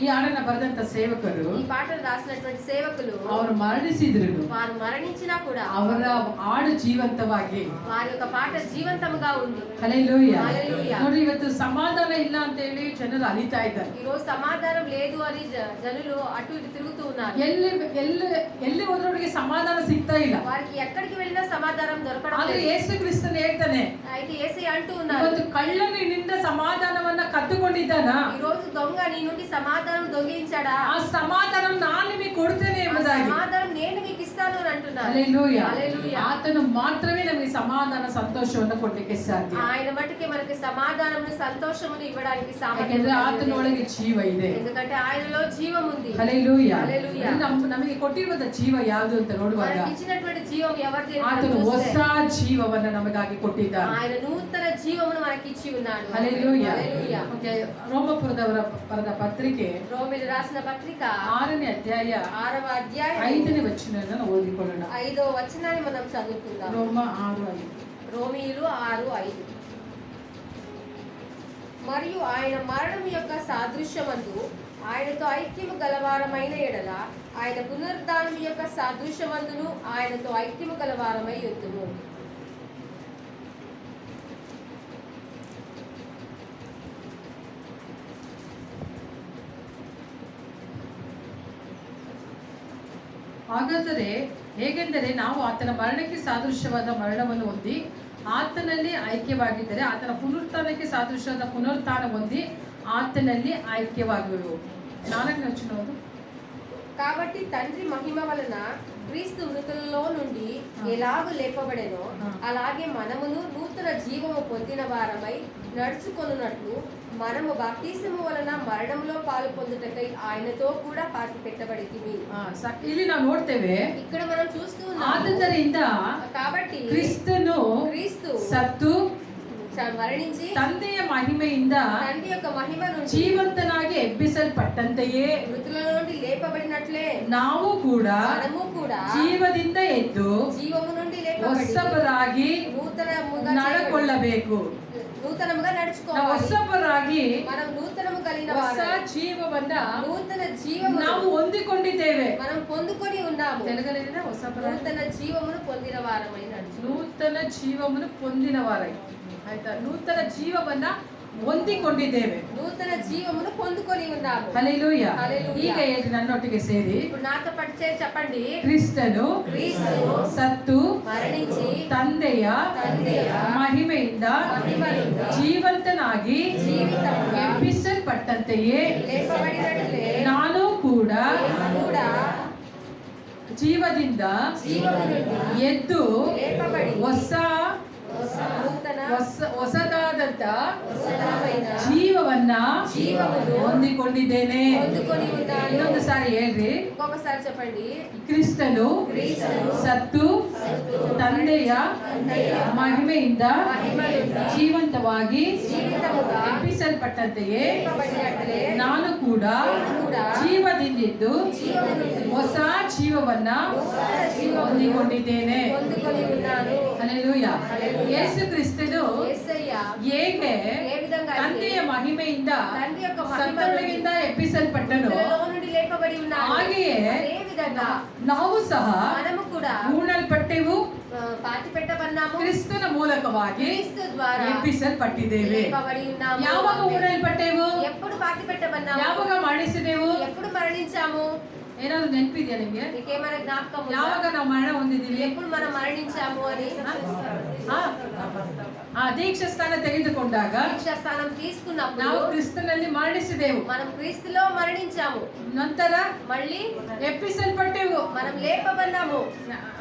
ಈ ಹಾಡನ್ನ ಬರೆದಂತ ಸೇವಕರು ఈ పాటలు రాసినటువంటి సేవకులు ಅವರು ಮರಣಿಸಿದ್ರು, వారు మరణించినా కూడా ಅವರ ಹಾಡು ಜೀವಂತವಾಗಿ. వారి యొక్క పాట జీవంతముగా ఉంది. ಹಲ್ಲೆಲೂಯಾ. హల్లెలూయా. ನೋಡಿ, ಇವತ್ತು ಸಮಾಧಾನ ಇಲ್ಲ ಅಂತ ಹೇಳಿ ಜನರು ಅಲಿತಾ ಇದ್ದಾರೆ. ఈ రోజు సమాధానం లేదు అని జనులు అటు ఇటు తిరుగుతూ ఉన్నారు. ಎಲ್ಲಿ ಎಲ್ಲಿ ಎಲ್ಲಿ ಹೋದ್ರವರಿಗೆ ಸಮಾಧಾನ ಸಿಗ್ತಾ ಇಲ್ಲ. వారికి ఎక్కడికి వెళ్ళినా సమాధానం దొరకడం ಆದ್ರೆ లేదు. ಯೇಸು ಕ್ರಿಸ್ತನು ಹೇಳ್ತಾನೆ, అయితే యేసయ్య అంటూ ఉన్నారు, ಇವತ್ತು ಕಳ್ಳನು ನಿನ್ನಿಂದ ಸಮಾಧಾನವನ್ನ ಕದ್ದುಕೊಂಡಿದ್ದಾನ, ఈ రోజు దొంగ నీ నుండి సమాధానం దొంగిలించాడా, ಆ ಸಮಾಧಾನ ನಾನು ನಿಮಗೆ ಕೊಡ್ತೇನೆ ఆ ಎಂಬುದಾಗಿ. సమాధానం నేను మీకు ఇస్తాను అని అంటున్నారు. ಹಲ್ಲೆಲೂಯಾ. హల్లెలూయా. ಆತನು ಮಾತ್ರವೇ ನಮಗೆ ಸಮಾಧಾನ ಸಂತೋಷವನ್ನು ಕೊಡ್ಲಿಕ್ಕೆ ಸಾಧ್ಯ. ఆయన మట్టుకే మనకి సమాధానమును సంతోషమును ఇవ్వడానికి ಯಾಕೆಂದ್ರೆ ಆತನ సామర్థ్యం ಒಳಗೆ ಜೀವ ಇದೆ. ఎందుకంటే ఆయనలో జీవం ఉంది. ಹಲ್ಲೆಲೂಯಾ. హల్లెలూయా. ನಮಗೆ ಕೊಟ್ಟಿರುವಂತ ಜೀವ ಯಾವುದು ಅಂತ ನೋಡುವಾಗ మనకి ఇచ్చినటువంటి జీవం ఎవరిది అని ಆತನು మనం ಹೊಸ చూస్తే ಜೀವವನ್ನ ನಮಗಾಗಿ ಕೊಟ್ಟಿದ್ದಾನೆ. ఆయన నూతన జీవమును మనకి ఇచ్చి ఉన్నాడు. ಹಲ್ಲೆಲೂಯಾ. హల్లెలూయా. ಓಕೆ, ರೋಮಪುರದವರ ಬರೆದ ಪತ್ರಿಕೆ రోమీయులు రాసిన పత్రిక 6ನೇ ಅಧ್ಯಾಯ 6వ అధ్యాయం 5ನೇ ವಚನವನ್ನು ಓದಿಕೊಳ್ಳೋಣ. 5వ వచనాన్ని మనం చదువుకుందాం. ರೋಮ 6:5. రోమీయులు 6:5. మరియు ఆయన మరణం యొక్క సాదృశ్యమందు ఆయనతో ఐక్యము గలవారమైన ఎడల ఆయన పునరుద్ధానం యొక్క సాదృశ్యమందును ఆయనతో ఐక్యము గలవారమై యుద్ధము. ಹಾಗಾದರೆ ಹೇಗೆಂದರೆ ನಾವು ಆತನ ಮರಣಕ್ಕೆ ಸಾದೃಶ್ಯವಾದ ಮರಣವನ್ನು ಹೊಂದಿ ಆತನಲ್ಲಿ ಐಕ್ಯವಾಗಿದ್ದರೆ ಆತನ ಪುನರುತ್ಥಾನಕ್ಕೆ ಸಾದೃಶ್ಯವಾದ ಪುನರುತ್ಥಾನ ಹೊಂದಿ ಆತನಲ್ಲಿ ಐಕ್ಯವಾಗುವೆವು. 4ನೇ ವಚನ ಓದು. కాబట్టి తండ్రి మహిమ వలన క్రీస్తు మృతులలో నుండి ఎలాగూ లేపబడెనో అలాగే మనమును నూతన జీవము పొందిన వారమై నడుచుకొనున్నట్లు మనము బాప్తిసము వలన మరణంలో పాలు పొందుటకై ఆయనతో కూడా పాతి పెట్టబడితిమి. ಇಲ್ಲಿ ನಾವು ನೋಡ್ತೇವೆ, ఇక్కడ మనం చూస్తూ ఉన్నాము. ಆದುದರಿಂದ కాబట్టి ಕ್ರಿಸ್ತು ಸತ್ತು ಮರಣಿಸಿ ತಂದೆಯ ಮಹಿಮೆಯಿಂದ తండ్రి యొక్క మహిమ నుండి ಜೀವಂತನಾಗಿ ಎಬ್ಬಿಸಲ್ಪಟ್ಟಂತೆಯೇ మృతుల నుండి లేపబడినట్లే ನಾವು ಕೂಡ మనము కూడా ಜೀವದಿಂದ ಎದ್ದು జీవము నుండి లేపబడి ಹೊಸಬರಾಗಿ నూతనముగా ನಡ್ಕೊಳ್ಳಬೇಕು. నూతనముగా ನಾವು నడుచుకోవాలి. ಹೊಸಬರಾಗಿ మనం నూతనము కలిగిన ಹೊಸ వారమై ಜೀವವನ್ನ నూతన జీవము ನಾವು ಹೊಂದಿಕೊಂಡಿದ್ದೇವೆ. మనం పొందుకొని ఉన్నాము. తెలుగులో ಹೊಸಬರಾಗಿ నూతన జీవమును పొందిన వారమై నడుచు. ನೂತನ ಜೀವವನ್ನು పొందినవారై ಆಯ್ತಾ, ನೂತನ ಜೀವವನ್ನ ಹೊಂದಿಕೊಂಡಿದ್ದೇವೆ. నూతన జీవమును పొందుకొని ఉన్నాము. ಹಲ್ಲೆಲೂಯಾ. ಹಲ್ಲೆಲೂಯಾ. ಈಗ ಹೇಳಿ ನನ್ನೊಟ್ಟಿಗೆ ಸೇರಿ, ఇప్పుడు నాతో పరిచయం చెప్పండి. ಕ್ರಿಸ್ತನು ಸತ್ತು మరణించి ತಂದೆಯ ಮಹಿಮೆಯಿಂದ ಜೀವಂತನಾಗಿ ಎಬ್ಬಿಸಲ್ಪಟ್ಟಂತೆಯೇ లేపబడినట్లే ನಾನು ಕೂಡ కూడా ಜೀವದಿಂದ జీవము నుండి ಎದ್ದು లేపబడి నూతన ಹೊಸದಾದಂತ ಹೊಸದಾమైన ಜೀವವನ್ನ జీవమును ಹೊಂದಿಕೊಂಡಿದ್ದೇನೆ. పొందుకొని ఉన్నాను. ಇನ್ನೊಂದು ಸಾರಿ ಹೇಳ್ರಿ, ఇంకొకసారి చెప్పండి. ಕ್ರಿಸ್ತನು ಸತ್ತು ತಂದೆಯ ಮಹಿಮೆಯಿಂದ ಜೀವಂತವಾಗಿ జీవితముగా ಎಬ್ಬಿಸಲ್ಪಟ್ಟಂತೆಯೇ లేపబడినట్లే ನಾನು ಕೂಡ ಜೀವದಿಂದಿದ್ದು జీవము నుండి ಹೊಸ ಜೀವವನ್ನ నూతన జీవమును ಹೊಂದಿಕೊಂಡಿದ್ದೇನೆ. పొందుకొని ఉన్నాను. ಹಲ್ಲೆಲೂಯಾ. ಹಲ್ಲೆಲೂಯಾ. ಯೇಸು ಕ್ರಿಸ್ತನು యేసయ్య ಹೇಗೆ ఏ విధంగా అయితే ತಂದೆಯ ಮಹಿಮೆಯಿಂದ తండ్రి యొక్క మహిమ ಸತ್ತೊಳಗಿಂದ ಎಬ್ಬಿಸಲ್ಪಟ್ಟನು, మృతులలో నుండి లేపబడి ఉన్నాడు. ಹಾಗೆಯೇ అదే విధంగా ನಾವು ಸಹ మనము కూడా ಹೂಣಲ್ಪಟ್ಟೆವು, పాతి పెట్టబడినాము. ಕ್ರಿಸ್ತನ ಮೂಲಕವಾಗಿ క్రీస్తు ద్వారా ಎಬ್ಬಿಸಲ್ಪಟ್ಟಿದ್ದೇವೆ. లేపబడి ఉన్నాము. ಯಾವಾಗ ಹೂಣಲ್ಪಟ್ಟೆವು? ఎప్పుడు పాతి పెట్టబడినాము? ಯಾವಾಗ ಮಾಡಿಸಿದೆವು? ఎప్పుడు మరణించాము? ಏನಾದ್ರು ನೆನಪಿದೆಯಾ ನಿಮ್ಗೆ? నీకేమైనా జ్ఞాపకం ఉందా? ಯಾವಾಗ ನಾವು ಮರಣ ಹೊಂದಿದ್ದೀವಿ? ఎప్పుడు మనం మరణించాము అని? ದೀಕ್ಷಾ ಸ್ಥಾನ ತೆಗೆದುಕೊಂಡಾಗ దీక్షా స్థానం తీసుకున్నప్పుడు ನಾವು ಕ್ರಿಸ್ತನಲ್ಲಿ ಮರಣಿಸಿದೆವು, మనం క్రీస్తులో మరణించాము. ನಂತರ మళ్ళీ ಎಬ್ಬಿಸಲ್ಪಟ್ಟೆವು. మనం లేపబడినాము.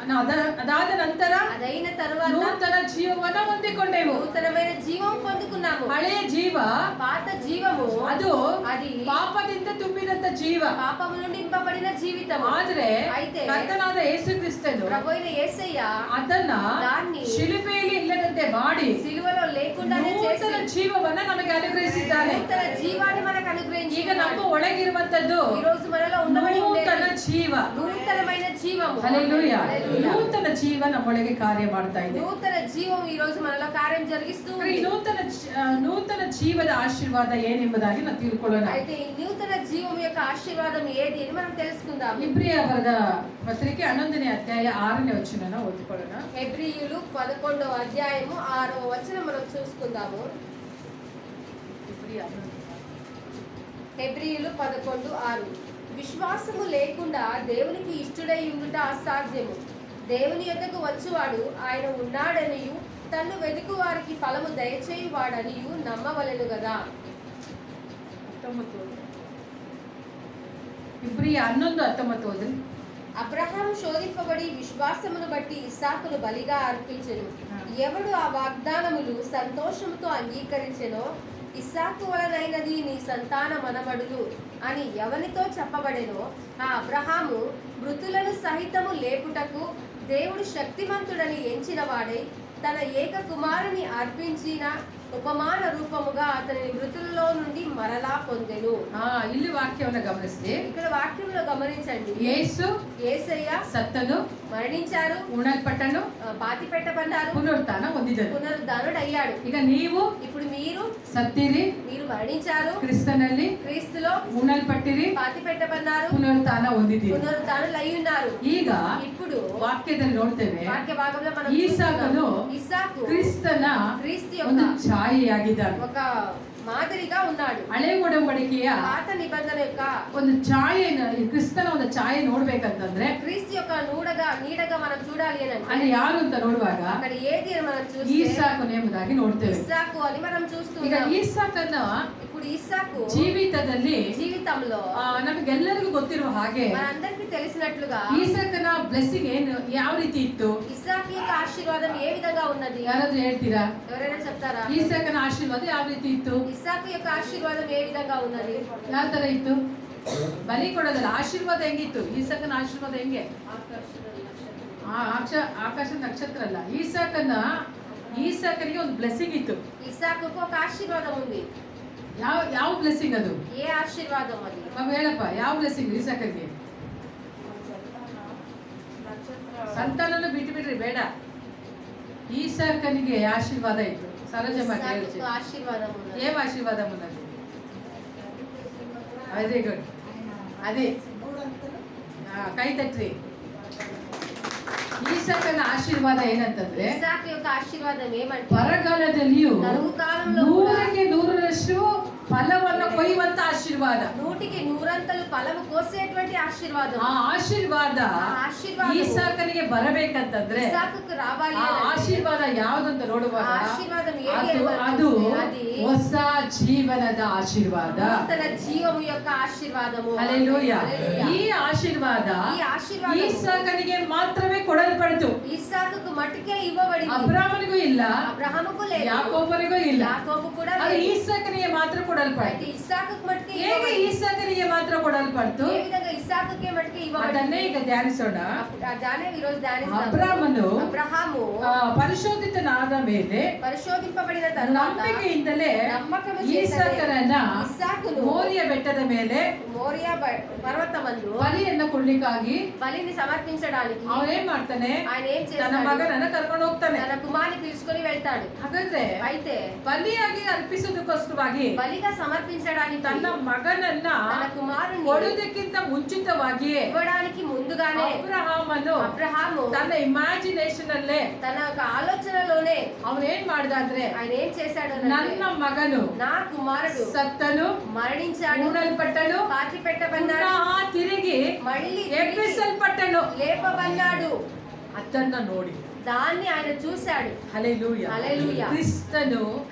ಅದಾದ ನಂತರ అదైన తరువాత ನೂತನ ಜೀವವನ್ನ ಹೊಂದಿಕೊಂಡೆವು. నూతనమైన జీవం పొందుకున్నాము. ಹಳೆಯ ಜೀವ పాత జీవము ಅದು అది ಪಾಪದಿಂದ ತುಂಬಿದಂತ ಜೀವ. పాపము నుండి నింపబడిన జీవితం. ಆದ್ರೆ అయితే ಕರ್ತನಾದ ಯೇಸು ಕ್ರಿಸ್ತನು ప్రభువైన యేసయ్య ಅದನ್ನ దాన్ని ಶಿಲುಬೆಯಲ್ಲಿ ಇಲ್ಲದಂತೆ ಮಾಡಿ సిలువలో లేకుండానే చేసి ನೂತನ ಜೀವವನ್ನ ನಮಗೆ ಅನುಗ್ರಹಿಸಿದ್ದಾನೆ. నూతన జీవాన్ని మనకు అనుగ్రహించి ಈಗ ನಮ್ಮ ಒಳಗಿರುವಂತದ್ದು ఈ రోజు మనలో ఉండబడి ನೂತನ ఉండేది ಜೀವ. నూతనమైన జీవము. ಹಲ್ಲೆಲೂಯಾ. హల్లెలూయా. ನೂತನ ಜೀವ ನಮ್ಮೊಳಗೆ ಕಾರ್ಯ ಮಾಡ್ತಾ ಇದೆ. నూతన జీవం ఈ రోజు మనలో కార్యం జరిగిస్తూ ಈ ఉంది. ನೂತನ ಜೀವದ ಆಶೀರ್ವಾದ ಏನೆಂಬುದಾಗಿ ನಾವು ತಿಳ್ಕೊಳ್ಳೋಣ. అయితే ఈ నూతన జీవం యొక్క ఆశీర్వాదం ఏది అని మనం తెలుసుకుందాం. ಇಬ್ರಿಯ ಬರೆದ ಪತ್ರಿಕೆ 11ನೇ ಅಧ್ಯಾಯ 6ನೇ ವಚನ ಓದಿಕೊಳ್ಳೋಣ. హెబ్రీయులు 11వ అధ్యాయము 6వ వచనం మనం చూసుకుందాము. హెబ్రీయులు 11:6. విశ్వాసము లేకుండా దేవునికి ఇష్టుడై ఉండుట అసాధ్యము. దేవుని యొద్దకు వచ్చువాడు ఆయన ఉన్నాడనియు తన్ను వెతుకు వారికి ఫలము దయచేయువాడనియు నమ్మవలెను గదా. ಇಬ್ರಿಯ 11:19 ಓದಿ. అబ్రహాము శోధింపబడి విశ్వాసమును బట్టి ఇస్సాకును బలిగా అర్పించెను. ఎవడు ఆ వాగ్దానములు సంతోషముతో అంగీకరించెనో ఇస్సాకు వలనైనది నీ సంతాన మనమడులు అని ఎవనితో చెప్పబడెనో ఆ అబ్రహాము మృతులను సహితము లేపుటకు దేవుడు శక్తిమంతుడని ఎంచిన వాడై తన ఏక కుమారుని అర్పించిన ఉపమాన రూపముగా అతని మృతులలో నుండి మరలా పొందెను. ಇಲ್ಲಿ ವಾಕ್ಯವನ್ನು ಗಮನಿಸಿ. ఇక్కడ వాక్యంలో గమనించండి. యేసయ్య ಸತ್ತನು, మరణించారు, ಉಣಲ್ಪಟ್ಟನು, పాతి పెట్టబడ్డారు, ಪುನರುತ್ಥಾನ ಹೊಂದಿದನು. పునరుద్ధానుడు అయ్యాడు. ಈಗ ನೀವು ఇప్పుడు మీరు ಸತ್ತಿರಿ, మరణించారు, ಕ್ರಿಸ್ತನಲ್ಲಿ క్రీస్తులో ಉಣಲ್ಪಟ್ಟಿರಿ, పాతి పెట్టబడ్డారు, ಪುನರುತ್ಥಾನ ಹೊಂದಿದ್ದೀರಿ. పునరుద్ధానులు అయి ఉన్నారు. ಈಗ ఇప్పుడు ವಾಕ್ಯದಲ್ಲಿ ನೋಡ್ತೇವೆ, వాక్య భాగంలో మనం ಇಸಾಕನು ఇస్సాకు ಕ್ರಿಸ್ತನ క్రీస్తు ಒಂದು యొక్క ಛಾಯೆಯಾಗಿದ್ದಾನೆ. ఒక మాదిరిగా ఉన్నాడు. ಹಳೆ ಒಡಂಬಡಿಕೆಯ పాత నిబంధన యొక్క ಒಂದು ಛಾಯೆನ, ಕ್ರಿಸ್ತನ ಒಂದು ಛಾಯೆ ನೋಡ್ಬೇಕಂತಂದ್ರೆ క్రీస్తు యొక్క నీడగా మనం చూడాలి అని అంటే ಅಲ್ಲಿ ಯಾರು ಅಂತ ನೋಡುವಾಗ అక్కడ ఏది అని మనం చూస్తే ಈಸಾಕನು ಎಂಬುದಾಗಿ ನೋಡ್ತೇವೆ. ఇస్సాకు అని మనం ಈಗ చూస్తున్నాం. ಈಸಾಕನ ఇప్పుడు ఇస్సాకు జీవితంలో నమಗೆಲ್ಲರಿಗೂ ಗೊತ್ತಿರುವ ಹಾಗೆ మనందరికీ తెలిసినట్లుగా ಈಸಾಕನ ಬ್ಲೆಸ್ಸಿಂಗ್ ಏನು ಯಾವ ರೀತಿ ಇತ್ತು? ఇస్సాకు యొక్క ఆశీర్వాదం ఏ విధంగా ఉన్నది? ಯಾರಾದ್ರೂ ಹೇಳ್ತೀರಾ? ఎవరైనా చెప్తారా? ಈಸಾಕನ ಆಶೀರ್ವಾದ ಯಾವ ರೀತಿ ಇತ್ತು? ఇస్సాకు యొక్క ఆశీర్వాదం ఏ విధంగా ఉన్నది? ಯಾವ ತರ ಇತ್ತು? ಬಲಿ ಕೊಡೋದಲ್ಲ, ಆಶೀರ್ವಾದ ಹೆಂಗಿತ್ತು? ಈಸಾಕನ ಆಶೀರ್ವಾದ ಹೆಂಗೆ? ಆಕಾಶ ನಕ್ಷತ್ರ ಅಲ್ಲ, ಈಸಾಕನಿಗೆ ಒಂದು ಬ್ಲೆಸ್ಸಿಂಗ್ ಇತ್ತು. ఇస్సాకుకు ఒక ఆశీర్వాదం ఉంది. ಯಾವ ಬ್ಲೆಸ್ಸಿಂಗ್ ಅದು? ఏ ఆశీర్వాదం అది? ನಾವು ಹೇಳಪ್ಪ, ಯಾವ ಬ್ಲೆಸ್ಸಿಂಗ್ ಈಸಾಕನಿಗೆ? ಸಂತಾನನ ಬಿಟ್ಬಿಡ್ರಿ ಬೇಡ, ಈಸಾಕನಿಗೆ ಆಶೀರ್ವಾದ ಇತ್ತು. ಸರೋಜಮ್ಮ ఇస్సాకుకు ఆశీర్వాదం ఉన్నది. ఏం ఆశీర్వాదం ఉన్నది? వెరీ గుడ్, అదే ಕೈ ತಟ್ರಿ. ಈಸಾಕನ ಆಶೀರ್ವಾದ ಏನಂತಂದ್ರೆ, ఇస్సాకు యొక్క ఆశీర్వాదం ఏమంటే ಬರಗಾಲದಲ್ಲಿಯೂ కరువు కాలంలో 100ಕ್ಕೆ 100ರಷ್ಟು ಫಲವನ್ನು ಕೊಯ್ಯುವಂತ ಆಶೀರ್ವಾದ, 100కి 100 ఫలము కోసేటువంటి ఆశీర్వాదం. ಆ ಆಶೀರ್ವಾದ ಈಸಾಕನಿಗೆ ಬರಬೇಕಂತಂದ್ರೆ ఇస్సాకుకు రావాలి. ಆ ಆಶೀರ್ವಾದ ಯಾವ್ದಂತ ನೋಡುವಾಗ ఆశీర్వాదం ಅದು ಹೊಸ ಜೀವನದ ಆಶೀರ್ವಾದ. నూతన జీవము యొక్క ఆశీర్వాదము. హల్లెలూయా. ಈ ಆಶೀರ್ವಾದ ಈಸಾಕನಿಗೆ ಮಾತ್ರವೇ ಕೊಡಲ್ಪಡ್ತು. ఇస్సాకుకు మట్టుకే ఇవ్వబడింది. ಅಬ್ರಾಮನಿಗೂ ಇಲ್ಲ, అబ్రహాముకు లేదు, ಯಾಕೋಬನಿಗೂ ಇಲ್ಲ, యాకోబు కూడా ಅದು లేదు. ಈಸಾಕನಿಗೆ ಮಾತ್ರ ಕೊಡಲ್ಪಡ್ತು. ఇస్సాకుకు మట్టుకే ಹೇಗೆ ఇవ్వబడింది. ಈಸಾಕನಿಗೆ ಮಾತ್ರ ಕೊಡಲ್ಪಡ್ತು? ఏ విధంగా ఇస్సాకుకే మట్టుకే ఇవ్వబడింది? ಅದನ್ನೇ ಈಗ ಧ್ಯಾನಿಸೋಣ. దానే ఈ రోజు ధ్యానిస్తాము. అబ్రహాము ಪರಿಶೋಧಿತನಾದ ಮೇಲೆ పరిశోధింపబడిన తరువాత ನಂಬಿಕೆಯಿಂದಲೇ నమ్మకము ಈಸಾಕನನ್ನ ఇస్సాకును ಮೋರಿಯ ಬೆಟ್ಟದ ಮೇಲೆ మోరియా పర్వతమందు ಬಲಿಯನ್ನ ಕೊಡ್ಲಿಕ್ಕಾಗಿ బలిని సమర్పించడానికి ಅವನೇನ್ ಮಾಡ್ತಾನೆ? ఆయన ఏం ತನ್ನ చేస్తాడు? ಮಗನನ್ನ ಕರ್ಕೊಂಡು ಹೋಗ್ತಾನೆ. తన కుమారుని పిలుచుకొని వెళ్తాడు. ಹಾಗಾದ್ರೆ అయితే ಬಲಿಯಾಗಿ ಅರ್ಪಿಸೋದಕ್ಕೋಸ್ಕರವಾಗಿ బలిగా సమర్పించడానికి ತನ್ನ ಮಗನನ್ನ తన కుమారుని ಕೊಡುವುದಕ್ಕಿಂತ ಮುಂಚಿತವಾಗಿಯೇ ఇవ్వడానికి ముందుగానే అబ్రహాము ತನ್ನ ಇಮ್ಯಾಜಿನೇಷನ್ ಅಲ್ಲೇ, తన యొక్క ఆలోచనలోనే ಅವನೇನ್ ಮಾಡ್ದ ಅಂದ್ರೆ, ఆయన ఏం చేశాడు? ನನ್ನ ಮಗನು నా కుమారుడు ಸತ್ತನು, మరణించాడు, ಊರಲ್ಪಟ್ಟನು, పాతి పెట్టబడ్డాడు, ಪುನಃ ತಿರುಗಿ మళ్ళీ ಎಬ್ಬಿಸಲ್ಪಟ್ಟನು. లేపబడ్డాడు. ಅದನ್ನ ನೋಡಿ దాన్ని ఆయన చూశాడు. ಹಲ್ಲೆಲೂಯಾ. హల్లెలూయా.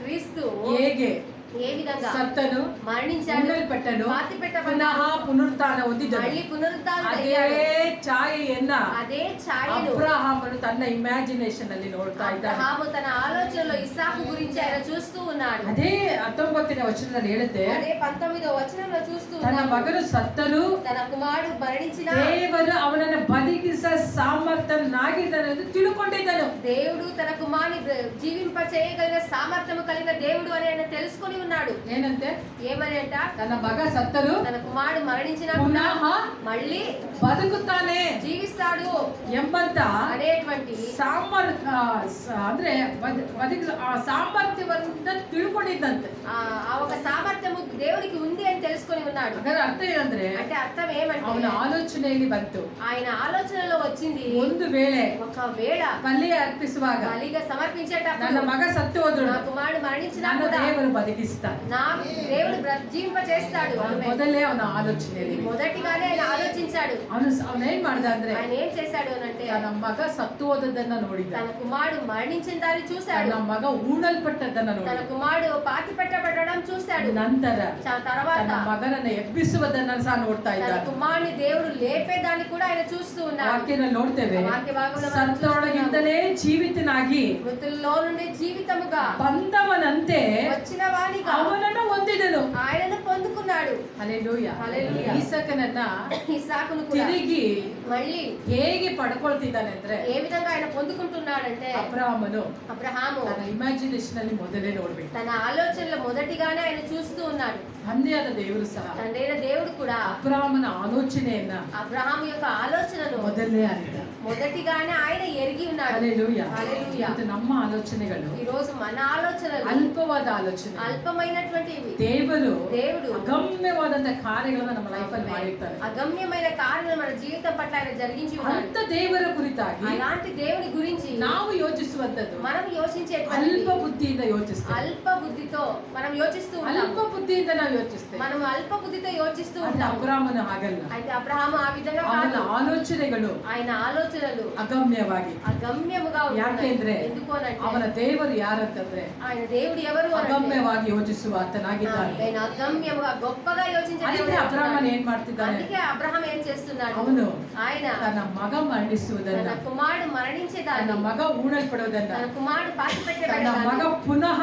క్రీస్తు ಹೇಗೆ ఏ విధంగా ಸತ್ತನು, మరణించాడు, ಊರಲ್ಪಟ್ಟನು, పాతి ಪುನಃ పెట్టబడ్డాడు, ಪುನರುತ್ಥಾನ ಹೊಂದಿದನು. మళ్ళీ పునరుత్థానం ಅದೇ అయ్యాడు. ಛಾಯೆಯನ್ನ అదే ఛాయను ಅಬ್ರಹಾಮನು ತನ್ನ ಇಮ್ಯಾಜಿನೇಷನ್ ಅಲ್ಲಿ ನೋಡ್ತಾ ಇದ್ದಾನೆ. అబ్రహాము తన ఆలోచనలో ఇస్సాకు గురించి ఆయన చూస్తూ ఉన్నాడు. ಅದೇ 19ನೇ ವಚನದಲ್ಲಿ ಹೇಳುತ್ತೆ, అదే 19వ వచనంలో చూస్తూ ತನ್ನ ఉన్నాడు. ಮಗನು ಸತ್ತನು, తన కుమారుడు మరణించిన ದೇವರು ಅವನನ್ನು ಬದುಕಿಸ ಸಾಮರ್ಥ್ಯನಾಗಿದ್ದಾನೆಂದು ತಿಳ್ಕೊಂಡಿದ್ದನು. దేవుడు తన కుమారుని జీవింప చేయగలిగిన సామర్థ్యము కలిగిన దేవుడు అని ఆయన తెలుసుకొని ఉన్నాడు. ಏನಂತೆ? ఏమని అంట? ತನ್ನ ಮಗ ಸತ್ತನು, తన కుమారుడు మరణించిన ಪುನಃ మళ్ళీ ಬದುಕುತ್ತಾನೆ జీవిస్తాడు ಎಂಬಂತ అనేటువంటి ಅಂದ್ರೆ ಆ ಸಾಮರ್ಥ್ಯವನ್ನ ತಿಳ್ಕೊಂಡಿದ್ದಂತೆ. ఆ ఒక సామర్థ్యము దేవుడికి ఉంది అని తెలుసుకొని ఉన్నాడు. ಅದರ ಅರ್ಥ ಏನಂದ್ರೆ, అంటే అర్థం ఏమంటే ಅವನ ಆಲೋಚನೆಯಲ್ಲಿ ಬಂತು, ఆయన ఆలోచనలో వచ్చింది, ಒಂದು ವೇಳೆ ఒకవేళ ಬಲಿ ಅರ್ಪಿಸುವಾಗ బలిగా సమర్పించేటప్పుడు ನನ್ನ మಗ ಸತ್ತು ಹೋದ್ರು, నా కుమారుడు మరణించినా ನನ್ನ కూడా ದೇವರು ಬದುಕಿಸ್ತಾನೆ. నా దేవుడు జీవింప చేస్తాడు. ಅದು ಮೊದಲೇ ಅವನ ಆಲೋಚನೆಯಲ್ಲಿ మొదటిగానే ఆయన ఆలోచించాడు. ಅವನೇನ್ ಮಾಡ್ದ ಅಂದ್ರೆ, ఆయన ఏం చేశాడు అనంటే ತನ್ನ ಮಗ ಸತ್ತು ಹೋದದ್ದನ್ನ ನೋಡಿದ, తన కుమారుడు మరణించిన దాన్ని చూశాడు, ತನ್ನ ಮಗ ಊಣಲ್ಪಟ್ಟದ್ದನ್ನ తన ನೋಡಿದ, కుమారుడు పాతి పెట్టబడడం చూశాడు, ನಂತರ తర్వాత ತನ್ನ ಮಗನನ್ನ ಎಬ್ಬಿಸುವುದನ್ನ ಸಹ ನೋಡ್ತಾ తన ಇದ್ದಾನೆ. కుమారుని దేవుడు లేపేదాన్ని కూడా ఆయన చూస్తూ ఉన్నాడు. ವಾಕ್ಯದಲ್ಲಿ ನೋಡ್ತೇವೆ, వాక్య భాగంలో మనం ಸತ್ತೊಳಗಿಂದಲೇ ಜೀವಿತನಾಗಿ మృతుల్లో నుండి జీవితముగా ಬಂದವನಂತೆ వచ్చిన వానిగా ಅವನನ್ನು ಹೊಂದಿದನು. ఆయనను పొందుకున్నాడు. ಹಲ್ಲೆಲೂಯಾ. హల్లెలూయా. ಈಸಾಕನನ್ನ ఇస్సాకును కూడా ತಿರುಗಿ మళ్ళీ ಹೇಗೆ ಪಡ್ಕೊಳ್ತಿದ್ದಾನೆ ಅಂದ್ರೆ, ఏ విధంగా ఆయన పొందుకుంటున్నాడంటే ಅಬ್ರಹಾಮನು అబ్రహాము ತನ್ನ ಇಮ್ಯಾಜಿನೇಷನ್ ಅಲ್ಲಿ ಮೊದಲೇ ನೋಡ್ಬೇಕು. తన ఆలోచనలో మొదటిగానే ఆయన చూస్తూ ఉన్నాడు. ತಂದೆಯಾದ ದೇವರು ಸಹ తండ్రైన దేవుడు కూడా ಅಬ್ರಹಾಮನ ಆಲೋಚನೆಯನ್ನ అబ్రహాము యొక్క ఆలోచనను ಮೊದಲೇ ಅರಿತ. మొదటిగానే ఆయన ఎరిగి ఉన్నాడు. ಹಲ್ಲೆಲೂಯಾ. హల్లెలూయా. ಇವತ್ತು ನಮ್ಮ ಆಲೋಚನೆಗಳು ఈ రోజు మన ఆలోచనలు ಅಲ್ಪವಾದ ಆಲೋಚನೆ. అల్పమైనటువంటివి. ದೇವರು దేవుడు ಅಗಮ್ಯವಾದಂತ ಕಾರ್ಯಗಳನ್ನ ನಮ್ಮ ಲೈಫ್ ಅಲ್ಲಿ ಮಾಡಿರ್ತಾರೆ. అగమ్యమైన కార్యాలను మన జీవితం పట్ల ఆయన జరిగించి ఉన్నాడు. ಅಂತ ದೇವರ ಕುರಿತಾಗಿ అలాంటి దేవుని గురించి ನಾವು ಯೋಚಿಸುವಂತದ್ದು మనం యోచించేటువంటి ಅಲ್ಪ ಬುದ್ಧಿಯಿಂದ ಯೋಚಿಸ್ತೇವೆ. అల్ప బుద్ధితో మనం యోచిస్తూ ఉంటాం. ಅಲ್ಪ ಬುದ್ಧಿಯಿಂದ ನಾವು ಯೋಚಿಸ್ತೇವೆ. మనం అల్ప బుద్ధితో యోచిస్తూ ಆದ್ರೆ ఉంటాం. ಅಬ್ರಹಾಮನ ಹಾಗಲ್ಲ. అయితే అబ్రహాము ఆ విధంగా ಅವನ కాదు. ಆಲೋಚನೆಗಳು ఆయన ఆలోచనలు ಅಗಮ್ಯವಾಗಿ. అగమ్యముగా ఉన్నాయి. ಯಾಕೆಂದ್ರೆ ఎందుకు అనంటే ಅವನ ದೇವರು ಯಾರಂತಂದ್ರೆ ఆయన దేవుడు ఎవరు అనంటే ಅಗಮ್ಯವಾಗಿ ಯೋಚಿಸುವ ಆತನಾಗಿದ್ದಾನೆ. ఆమేన్. అగమ్యముగా గొప్పగా యోచించే ಅದಕ್ಕೆ దేవుడు ಅಬ್ರಹಾಮನು ఉన్నాడు. ಏನ್ ಮಾಡ್ತಿದ್ದಾನೆ? అందుకే అబ్రహాం ఏం చేస్తున్నాడు? ಅವನು ఆయన ತನ್ನ ಮಗ ಮರಣಿಸುವುದನ್ನ, తన కుమారుడు ತನ್ನ మరణించేదాన్ని, ಮಗ ಊಣಲ್ಪಡುವುದನ್ನ, తన కుమారుడు ತನ್ನ పాతిపెట్టబడేదాన్ని, ಮಗ ಪುನಃ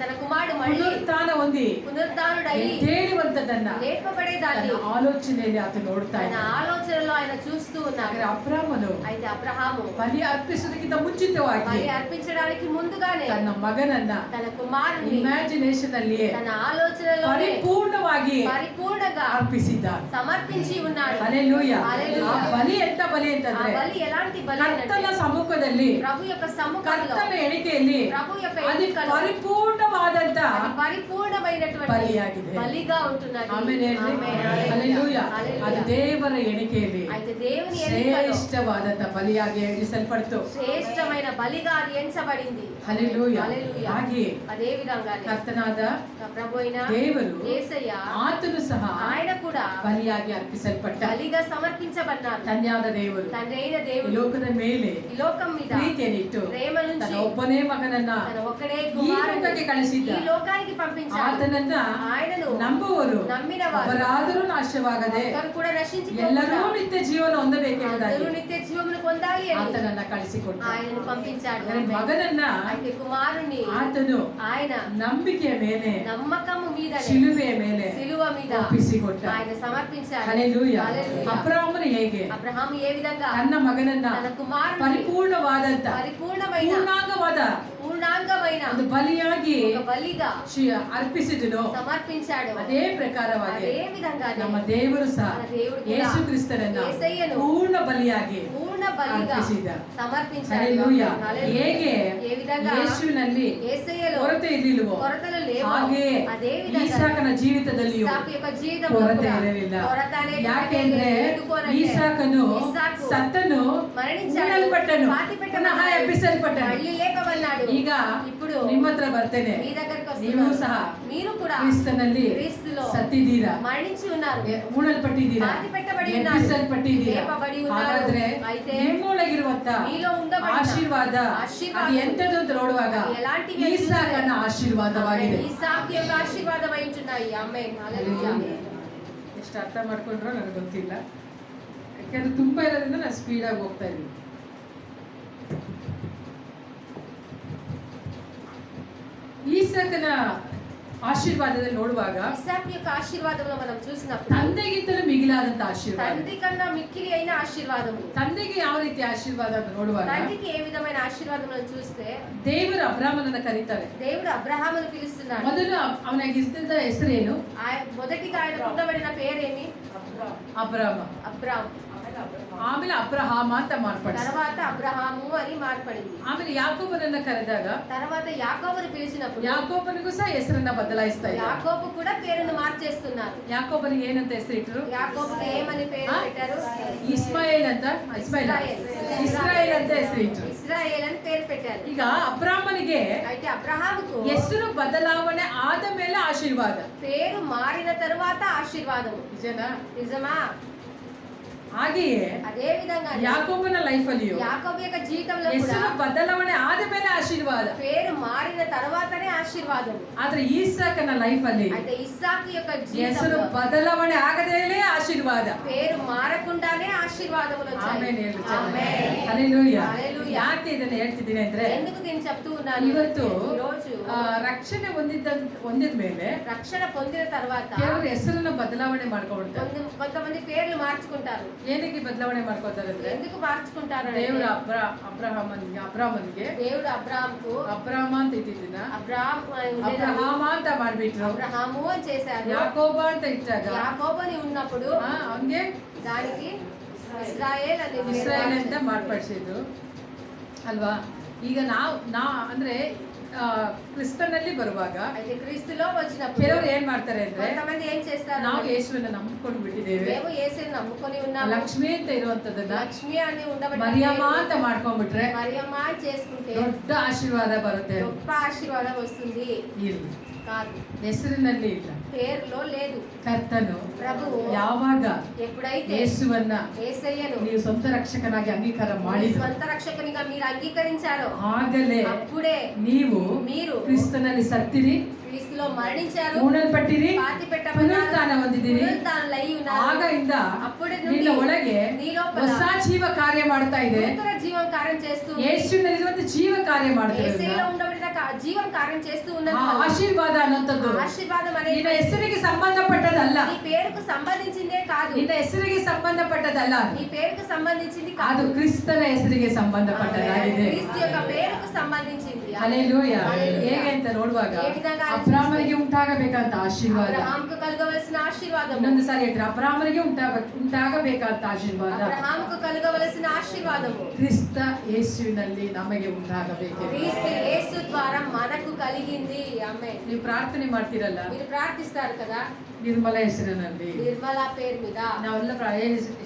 తన కుమారుడు మళ్ళీ ಪುನರುತ್ಥಾನ ಹೊಂದಿ పునరుద్ధానుడై ಎದ್ದೇಳುವಂತದನ್ನ లేపబడేదాన్ని ತನ್ನ ಆಲೋಚನೆಯಲ್ಲಿ ಆತ ನೋಡ್ತಾ ఆయన ಇದ್ದಾನೆ. ఆలోచనలో ఆయన చూస్తూ ఉన్నాడు. ಹಾಗಾದ್ರೆ ಅಬ್ರಹಾಮನು అయితే అబ్రహాము ಬಲಿ ಅರ್ಪಿಸುವುದಕ್ಕಿಂತ ಮುಂಚಿತವಾಗಿ బలి అర్పించడానికి ముందుగానే ತನ್ನ ಮಗನನ್ನ తన కుమారుని ಇಮ್ಯಾಜಿನೇಷನ್ ಅಲ್ಲಿಯೇ తన ఆలోచనలో ಪರಿಪೂರ್ಣವಾಗಿ పరిపూర్ణంగా ಅರ್ಪಿಸಿದ್ದ. సమర్పించి ఉన్నాడు. ಹಲ್ಲೆಲೂಯಾ. హల్లెలూయా. ಆ ಬಲಿ ಎಂತ ಬಲಿ ఆ ಅಂತಂದ್ರೆ బలి ఎలాంటి బలి ಕರ್ತನ అంటే ಸಮ್ಮುಖದಲ್ಲಿ, ప్రభు యొక్క సమ్ముఖంలో, ಕರ್ತನ ಎಣಿಕೆಯಲ್ಲಿ ప్రభు యొక్క ಅದು ఎన్నికలో ಪರಿಪೂರ್ಣವಾದಂತ అది పరిపూర్ణమైనటువంటి బలియాಗಿದೆ. బలిగా ఉంటున్నది. ಆಮೇಲೆ ఆమేన్. ಹಲ್ಲೆಲೂಯಾ. హల్లెలూయా. ಅದು ದೇವರ ಎಣಿಕೆಯಲ್ಲಿ అయితే దేవుని ఎన్నికలో ಶ್ರೇಷ್ಠವಾದಂತ ಬಲಿಯಾಗಿ ಎಣಿಸಲ್ಪಡ್ತು. శ్రేష్టమైన బలిగా అది ఎంచబడింది. ಹಲ್ಲೆಲೂಯಾ. హల్లెలూయా. ಹಾಗೆ అదే విధంగానే ಕರ್ತನಾದ ప్రభు అయిన ದೇವರು యేసయ్య ಆತನು ಸಹ ఆయన కూడా ಬಲಿಯಾಗಿ ಅರ್ಪಿಸಲ್ಪಟ್ಟ బలిగా సమర్పించబడ్డారు. ತಂದೆಯಾದ ದೇವರು తండ్రి అయిన ಈ దేవుడు ಲೋಕದ ಮೇಲೆ ఈ లోకం మీద ಪ್ರೀತಿಯನ್ನಿಟ್ಟು ప్రేమ ತನ್ನ నుంచి ಒಬ್ಬನೇ ಮಗನನ್ನ తన ఒక్కడే ಈ కుమారుని ಲೋಕಕ್ಕೆ ಕಳಿಸಿದ್ದ. ఈ లోకానికి పంపించాడు. ಆತನನ್ನ ఆయనను ನಂಬುವರು నమ్మిన వారు ಅವರಾದರೂ ನಾಶವಾಗದೆ ఒక్కరు కూడా ಎಲ್ಲರೂ నశించిపోకుండా ನಿತ್ಯ ಜೀವನ ಹೊಂದಬೇಕೆಂಬುದಾಗಿ అందరూ నిత్య జీవమును పొందాలి అని ಆತನನ್ನ ಕಳಿಸಿಕೊಟ್ಟ. ఆయనను పంపించాడు. ಅಂದರೆ ಮಗನನ್ನ అయితే కుమారుని ಆತನು ఆయన ನಂಬಿಕೆಯ ಮೇಲೆ, నమ్మకము మీద ಶಿಲುಬೆಯ ಮೇಲೆ సిలువ మీద ಒಪ್ಪಿಸಿಕೊಟ್ಟ. ఆయన సమర్పించాడు. ಹಲ್ಲೆಲೂಯಾ. హల్లెలూయా. ಅಬ್ರಹಾಮನು ಹೇಗೆ అబ్రహాము ఏ విధంగా ತನ್ನ ಮಗನನ್ನ తన కుమారుని ಪರಿಪೂರ್ಣವಾದಂತ పరిపూర్ణమైన ಪೂರ್ಣಾಂಗವಾದ పూర్ణాంగమైన ಒಂದು ಬಲಿಯಾಗಿ ఒక బలిగా ಅರ್ಪಿಸಿದನು. సమర్పించాడు. ಅದೇ ಪ್ರಕಾರವಾಗಿ అదే విధంగా ನಮ್ಮ ದೇವರು ಸಹ మన దేవుడు కూడా ಯೇಸು ಕ್ರಿಸ್ತನನ್ನ యేసయ్యను ಪೂರ್ಣ ಬಲಿಯಾಗಿ పూర్ణ బలిగా ಅರ್ಪಿಸಿದ. సమర్పించాడు. ಹಲ್ಲೆಲೂಯಾ. హల్లెలూయా. ಹೇಗೆ ఏ విధంగా ಯೇಸುವಿನಲ್ಲಿ యేసయ్యలో ಕೊರತೆ ಇರಲಿಲ್ವೋ కొరతలు లేవు, ಹಾಗೆ అదే విధంగా ಈಸಾಕನ ಜೀವಿತದಲ್ಲಿಯೂ ಇಸಾಕು యొక్క జీవితంలో ಕೊರತೆ కూడా ಇರಲಿಲ್ಲ. కొరత అనేటువంటిది ಯಾಕೆಂದ್ರೆ ఎందుకోనంటే ಈಸಾಕನು ఇస్సాకు ಸತ್ತನು, మరణించాడు, ಉಣ್ಣಲ್ಪಟ್ಟನು, పాతిపెట్టబడ్డాడు, ಪುನಃ ಎಬ್ಬಿಸಲ್ಪಟ್ಟನು. మళ్ళీ లేపబడ్డాడు. ಈಗ ఇప్పుడు ನಿಮ್ಮ ಹತ್ರ ಬರ್ತೇನೆ. మీ దగ్గరికి ನೀವು వస్తున్నాను. ಸಹ మీరు కూడా ಕ್ರಿಸ್ತನಲ್ಲಿ క్రీస్తులో ಸತ್ತಿದ್ದೀರಾ, మరణించి ఉన్నారు, ಉಣಲ್ಪಟ್ಟಿದ್ದೀರಾ, పాతిపెట్టబడి ఉన్నారు, ಎಬ್ಬಿಸಲ್ಪಟ್ಟಿದ್ದೀರಾ. లేపబడి ఉన్నారు. ಹಾಗಾದ್ರೆ అయితే ನಿಮ್ಮೊಳಗಿರುವಂತ మీలో ఉండబడిన ಆಶೀರ್ವಾದ ಅದು ಎಂತದ್ದು ಅಂತ ನೋಡುವಾಗ అది ఎలాంటివి అని ಈಸಾಕನ ಆಶೀರ್ವಾದವಾಗಿದೆ. ఇస్సాకు యొక్క ఆశీర్వాదం అయి ఉంటున్నాయి. ఆమేన్. హల్లెలూయా. ಎಷ್ಟು ಅರ್ಥ ಮಾಡ್ಕೊಂಡ್ರೋ ನನಗೆ ಗೊತ್ತಿಲ್ಲ, ಯಾಕಂದ್ರೆ ತುಂಬಾ ಇರೋದ್ರಿಂದ ನಾನು ಸ್ಪೀಡಾಗಿ ಹೋಗ್ತಾ ಇದ್ದೀನಿ. ಈಸಾಕನ ಆಶೀರ್ವಾದದಲ್ಲಿ ನೋಡುವಾಗ ఇస్సాకు యొక్క ఆశీర్వాదంలో మనం చూసినప్పుడు ತಂದೆಗಿಂತಲೂ ಮಿಗಿಲಾದಂತ ಆಶೀರ್ವಾದ. తండ్రి కన్నా మిక్కిలి అయిన ఆశీర్వాదము. ತಂದೆಗೆ ಯಾವ ರೀತಿ ಆಶೀರ್ವಾದ ಅಂತ ನೋಡುವಾಗ తండ్రికి ఏ విధమైన ఆశీర్వాదములను చూస్తే ದೇವರು ಅಬ್ರಾಮನನ್ನ ಕರೀತಾರೆ. దేవుడు అబ్రహామును పిలుస్తున్నాడు. ಮೊದಲು ಅವನಿಗೆ ಇದ್ದ ಹೆಸರೇನು? మొదటిగా ఆయన ఉండబడిన పేరేమి? ಅಬ್ರಾಮ. అబ్రామ్. ಆಮೇಲೆ ಅಬ್ರಹಾಮ ಅಂತ ಮಾರ್ಪಡಿಸ. తర్వాత ಅಬ್ರಹಾము అని మార్పడింది. ಆಮೇಲೆ ಯಾಕೋಬನನ್ನ ಕರೆದಾಗ తర్వాత యాకోబును పిలిచినప్పుడు ಯಾಕೋಬನಿಗೂ ಸಹ ಹೆಸರನ್ನ ಬದಲಾಯಿಸ್ತಾ ಇದ್ದಾರೆ. యాకోబు కూడా పేరును మార్చేస్తున్నారు. ಯಾಕೋಬನಿಗೆ ಏನಂತ ಹೆಸರಿಟ್ಟರು? యాకోబుకు ఏమని పేరు పెట్టారు? ಇಸ್ಮಾಯೇಲ್ ಅಂತ. ಇಸ್ರಾಯೇಲ್ ಅಂತ ಹೆಸರಿಟ್ಟರು. ఇశ్రాయేల్ అని పేరు పెట్టారు. ಈಗ ಅಬ್ರಾಮನಿಗೆ అయితే అబ్రహాముకు ಹೆಸರು ಬದಲಾವಣೆ ಆದ ಮೇಲೆ ಆಶೀರ್ವಾದ. పేరు మారిన తరువాత ఆశీర్వాదము. ನಿಜನಾ? నిజమా? ಹಾಗೆಯೇ అదే విధంగా ಯಾಕೋಬನ ಲೈಫ್ ಅಲ್ಲಿಯೂ యాకోబు యొక్క జీవితంలో కూడా ಹೆಸರು ಬದಲಾವಣೆ ಆದ ಮೇಲೆ ಆಶೀರ್ವಾದ. పేరు మారిన తర్వాతనే ఆశీర్వాదం. ಆದ್ರೆ ಈಸಾಕನ ಲೈಫ್ ಅಲ್ಲಿ అయితే ఇస్సాకు యొక్క ಹೆಸರು జీవితంలో ಬದಲಾವಣೆ ಆಗದೇನೆ ಆಶೀರ್ವಾದ. పేరు మారకుండానే ఆశీర్వాదములు వచ్చాయి. ಆಮೇಲೆ ಹೇಳು. ఆమేన్. ಹಲ್ಲೆಲೂಯಾ. హల్లెలూయా. ಯಾಕೆ ಇದನ್ನ ಹೇಳ್ತಿದ್ದೀನಿ ಅಂದ್ರೆ ఎందుకు దీన్ని చెప్తూ ఉన్నాను? ಇವತ್ತು ఈ రోజు ರಕ್ಷಣೆ ಹೊಂದಿದ ಮೇಲೆ రక్షణ పొందిన తర్వాత ಕೆಲವರು ಹೆಸರನ್ನ ಬದಲಾವಣೆ ಮಾಡ್ಕೊಬಿಡ್ತಾರೆ. కొంతమంది పేర్లు మార్చుకుంటారు. ಏನಕ್ಕೆ ಬದಲಾವಣೆ ಮಾಡ್ಕೋತಾರೆ ಅಂದ್ರೆ ఎందుకు మార్చుకుంటారు అంటే ದೇವರು ಅಬ್ರಾಮನಿಗೆ దేవుడు అబ్రాహాముకు ಅಬ್ರಾಮ ಅಂತ ಇದ್ದಿದ್ದನ್ನ ಅಬ್ರಹಾಮ ಅಂತ ಮಾಡ್ಬಿಟ್ರು. అబ్రహాము అని చేశారు. ಯಾಕೋಬ ಅಂತ ಇಟ್ಟಾಗ యాకోబు అని ఉన్నప్పుడు ಹಂಗೆ దానికి ఇశ్రాయేల్ అని ಇಸ್ರಾಯೇಲ್ ಅಂತ ಮಾರ್ಪಡಿಸಿದ್ರು ಅಲ್ವಾ. ಈಗ ನಾ ಅಂದ್ರೆ ಕ್ರಿಸ್ತನಲ್ಲಿ ಬರುವಾಗ అయితే క్రీస్తులో వచ్చినప్పుడు ಕೆಲವರು ಏನ್ ಮಾಡ್ತಾರೆ ಅಂದ್ರೆ కొంతమంది ఏం చేస్తారు? ನಾವು ಯೇಸುವನ್ನ ನಂಬಿಕೊಂಡು ಬಿಟ್ಟಿದ್ದೇವೆ, మేము యేసుని నమ్ముకొని ఉన్నాము, ಲಕ್ಷ್ಮಿ ಅಂತ ಇರುವಂತದನ್ನ లక్ష్మి అని ఉండబట్టి ಮರಿಯಮ್ಮ ಅಂತ ಮಾಡ್ಕೊಂಡ್ಬಿಟ್ರೆ మరియమ్మ అని చేసుకుంటే ದೊಡ್ಡ ಆಶೀರ್ವಾದ ಬರುತ್ತೆ. గొప్ప ఆశీర్వాదం వస్తుంది. ಇಲ್ಲ, కాదు, ಹೆಸರಿನಲ್ಲಿ ಇಲ್ಲ. పేరులో లేదు. ಕರ್ತನು ప్రభువు ಯಾವಾಗ ఎప్పుడైతే ಯೇಸುವನ್ನ యేసయ్యను ನೀವು ಸ್ವಂತ ರಕ್ಷಕನಾಗಿ ಅಂಗೀಕಾರ మీ ಮಾಡಿದ್ರು, స్వంత రక్షకునిగా మీరు అంగీకరించారో ಆಗಲೇ అప్పుడే ನೀವು మీరు ಕ್ರಿಸ್ತನಲ್ಲಿ ಸತ್ತಿರಿ, క్రీస్తులో అందులో మరణించారు, ಹೂಣಲ್ಪಟ್ಟಿರಿ, పాతి పెట్టబడ్డారు, ಪುನರುತ್ಥಾನ ಹೊಂದಿದಿರಿ. పునరుత్థానలై ఉన్నారు. ಆಗಿಂದ అప్పటి ನಿನ್ನ నుండి ಒಳಗೆ నీ లోపల ಹೊಸ ಜೀವ ಕಾರ್ಯ ಮಾಡ್ತಾ ಇದೆ. నూతన జీవం కార్యం చేస్తూ ಯೇಸುವಿನಲ್ಲಿರುವಂತ ಜೀವ ಕಾರ್ಯ ಮಾಡ್ತಾ యేసులో ಇದೆ. ఉండబడిన జీవం కార్యం చేస్తూ ಆ ఉన్నది. ಆಶೀರ್ವಾದ ಅನ್ನೋಂಥದ್ದು ఆశీర్వాదం ನಿನ್ನ అనేది ಹೆಸರಿಗೆ ಸಂಬಂಧಪಟ್ಟದಲ್ಲ, నీ పేరుకు సంబంధించిందే కాదు, ನಿನ್ನ ಹೆಸರಿಗೆ ಸಂಬಂಧಪಟ್ಟದಲ್ಲ, నీ పేరుకు సంబంధించింది ಅದು కాదు, ಕ್ರಿಸ್ತನ ಹೆಸರಿಗೆ ಸಂಬಂಧಪಟ್ಟದಾಗಿದೆ. క్రీస్తు యొక్క పేరుకు సంబంధించింది. ಹಲ್ಲೆಲೂಯ. ಹಲ್ಲೆಲೂಯ. ಹೇಗೆ ಅಂತ ನೋಡುವಾಗ ఏ విధంగా ಅಬ್ರಾಮನಿಗೆ ಉಂಟಾಗಬೇಕಂತ ಆಶೀರ್ವಾದ, అబ్రహాముకు కలగవలసిన ఆశీర్వాదం, ಇನ್ನೊಂದು ಸಾರಿ ಹೇಳ್ತಾರೆ, ಅಬ್ರಾಮನಿಗೆ ಉಂಟಾಗಬೇಕಂತ ಆಶೀರ್ವಾದ అబ్రహాముకు కలగవలసిన ఆశీర్వాదము ಕ್ರಿಸ್ತ ಯೇಸುವಿನಲ್ಲಿ ನಮಗೆ ಉಂಟಾಗಬೇಕು. క్రీస్తు యేసు ద్వారా మనకు కలిగింది. ఆమేన్. ನೀವು ಪ್ರಾರ್ಥನೆ ಮಾಡ್ತೀರಲ್ಲ, మీరు ప్రార్థిస్తారు కదా, ನಿರ್ಮಲ ಹೆಸರಿನಲ್ಲಿ, నిర్మల పేరు మీద, ನಾವೆಲ್ಲ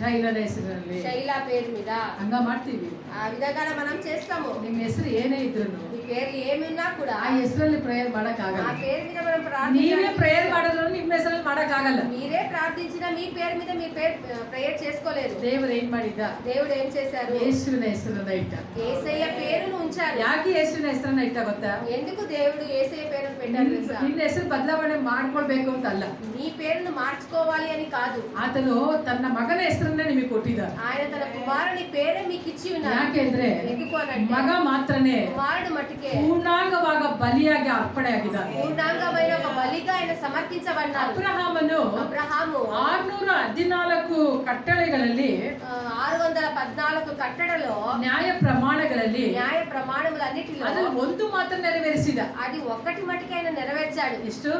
ಶೈಲನ ಹೆಸರಿನಲ್ಲಿ శైల పేరు మీద ಹಂಗ ಮಾಡ್ತೀವಿ. ఆ విధంగా మనం చేస్తాము. ನಿಮ್ಮ ಹೆಸರು ಏನೇ ಇದ್ರು మీ పేర్లు ఏమున్నా కూడా ಆ ಹೆಸರಲ್ಲಿ ಪ್ರೇಯರ್ ಮಾಡಕ್ ఆ ಆಗಲ್ಲ. పేరు మీద మనం ನೀವೇ ప్రార్థించాలి. ಪ್ರೇಯರ್ ಮಾಡಿದ್ರು ನಿಮ್ಮ ಹೆಸರಲ್ಲಿ ಮಾಡಕ್ ಆಗಲ್ಲ. మీరే ప్రార్థించినా మీ పేరు మీద మీ పేరు ప్రేయర్ చేసుకోలేరు. ದೇವರು ಏನ್ ಮಾಡಿದ್ದ? దేవుడు ఏం చేశారు? ಯೇಸುವಿನ ಹೆಸರನ್ನ ಇಟ್ಟ. యేసయ్య పేరును ఉంచారు. ಯಾಕೆ ಯೇಸುವಿನ ಹೆಸರನ್ನ ಇಟ್ಟ ಗೊತ್ತಾ? ఎందుకు దేవుడు యేసయ్య పేరును పెట్టారు తెలుసా? ನಿನ್ನ ಹೆಸರು ಬದಲಾವಣೆ ಮಾಡ್ಕೊಳ್ಬೇಕು ಅಂತ ಅಲ್ಲ, నీ పేరును మార్చుకోవాలి అని కాదు, ಆತನು ತನ್ನ ಮಗನ ಹೆಸರನ್ನ ನಿಮಗೆ ಕೊಟ್ಟಿದ್ದ. ఆయన తన కుమారుని పేరే మీకు ఇచ్చి ఉన్నారు. ಯಾಕೆಂದ್ರೆ ఎందుకు అనంటే ಮಗ ಮಾತ್ರನೇ కుమారుడు మట్టుకే ಪೂರ್ಣಾಂಗವಾಗ ಬಲಿಯಾಗಿ ಅರ್ಪಣೆ ಆಗಿದ್ದಾನೆ. పూర్ణాంగమైన ఒక బలిగా ఆయన సమర్పించబడ్డారు. ಅಬ್ರಹಾಮನು అబ్రహాము 614 ಕಟ್ಟಳೆಗಳಲ್ಲಿ 614 కట్టడలో ನ್ಯಾಯ ಪ್ರಮಾಣಗಳಲ್ಲಿ న్యాయ ప్రమాణములన్నిటిలో ಅದನ್ನು ಒಂದು ಮಾತ್ರ ನೆರವೇರಿಸಿದ. అది ఒక్కటి మట్టుకే ఆయన నెరవేర్చాడు. ಎಷ್ಟು?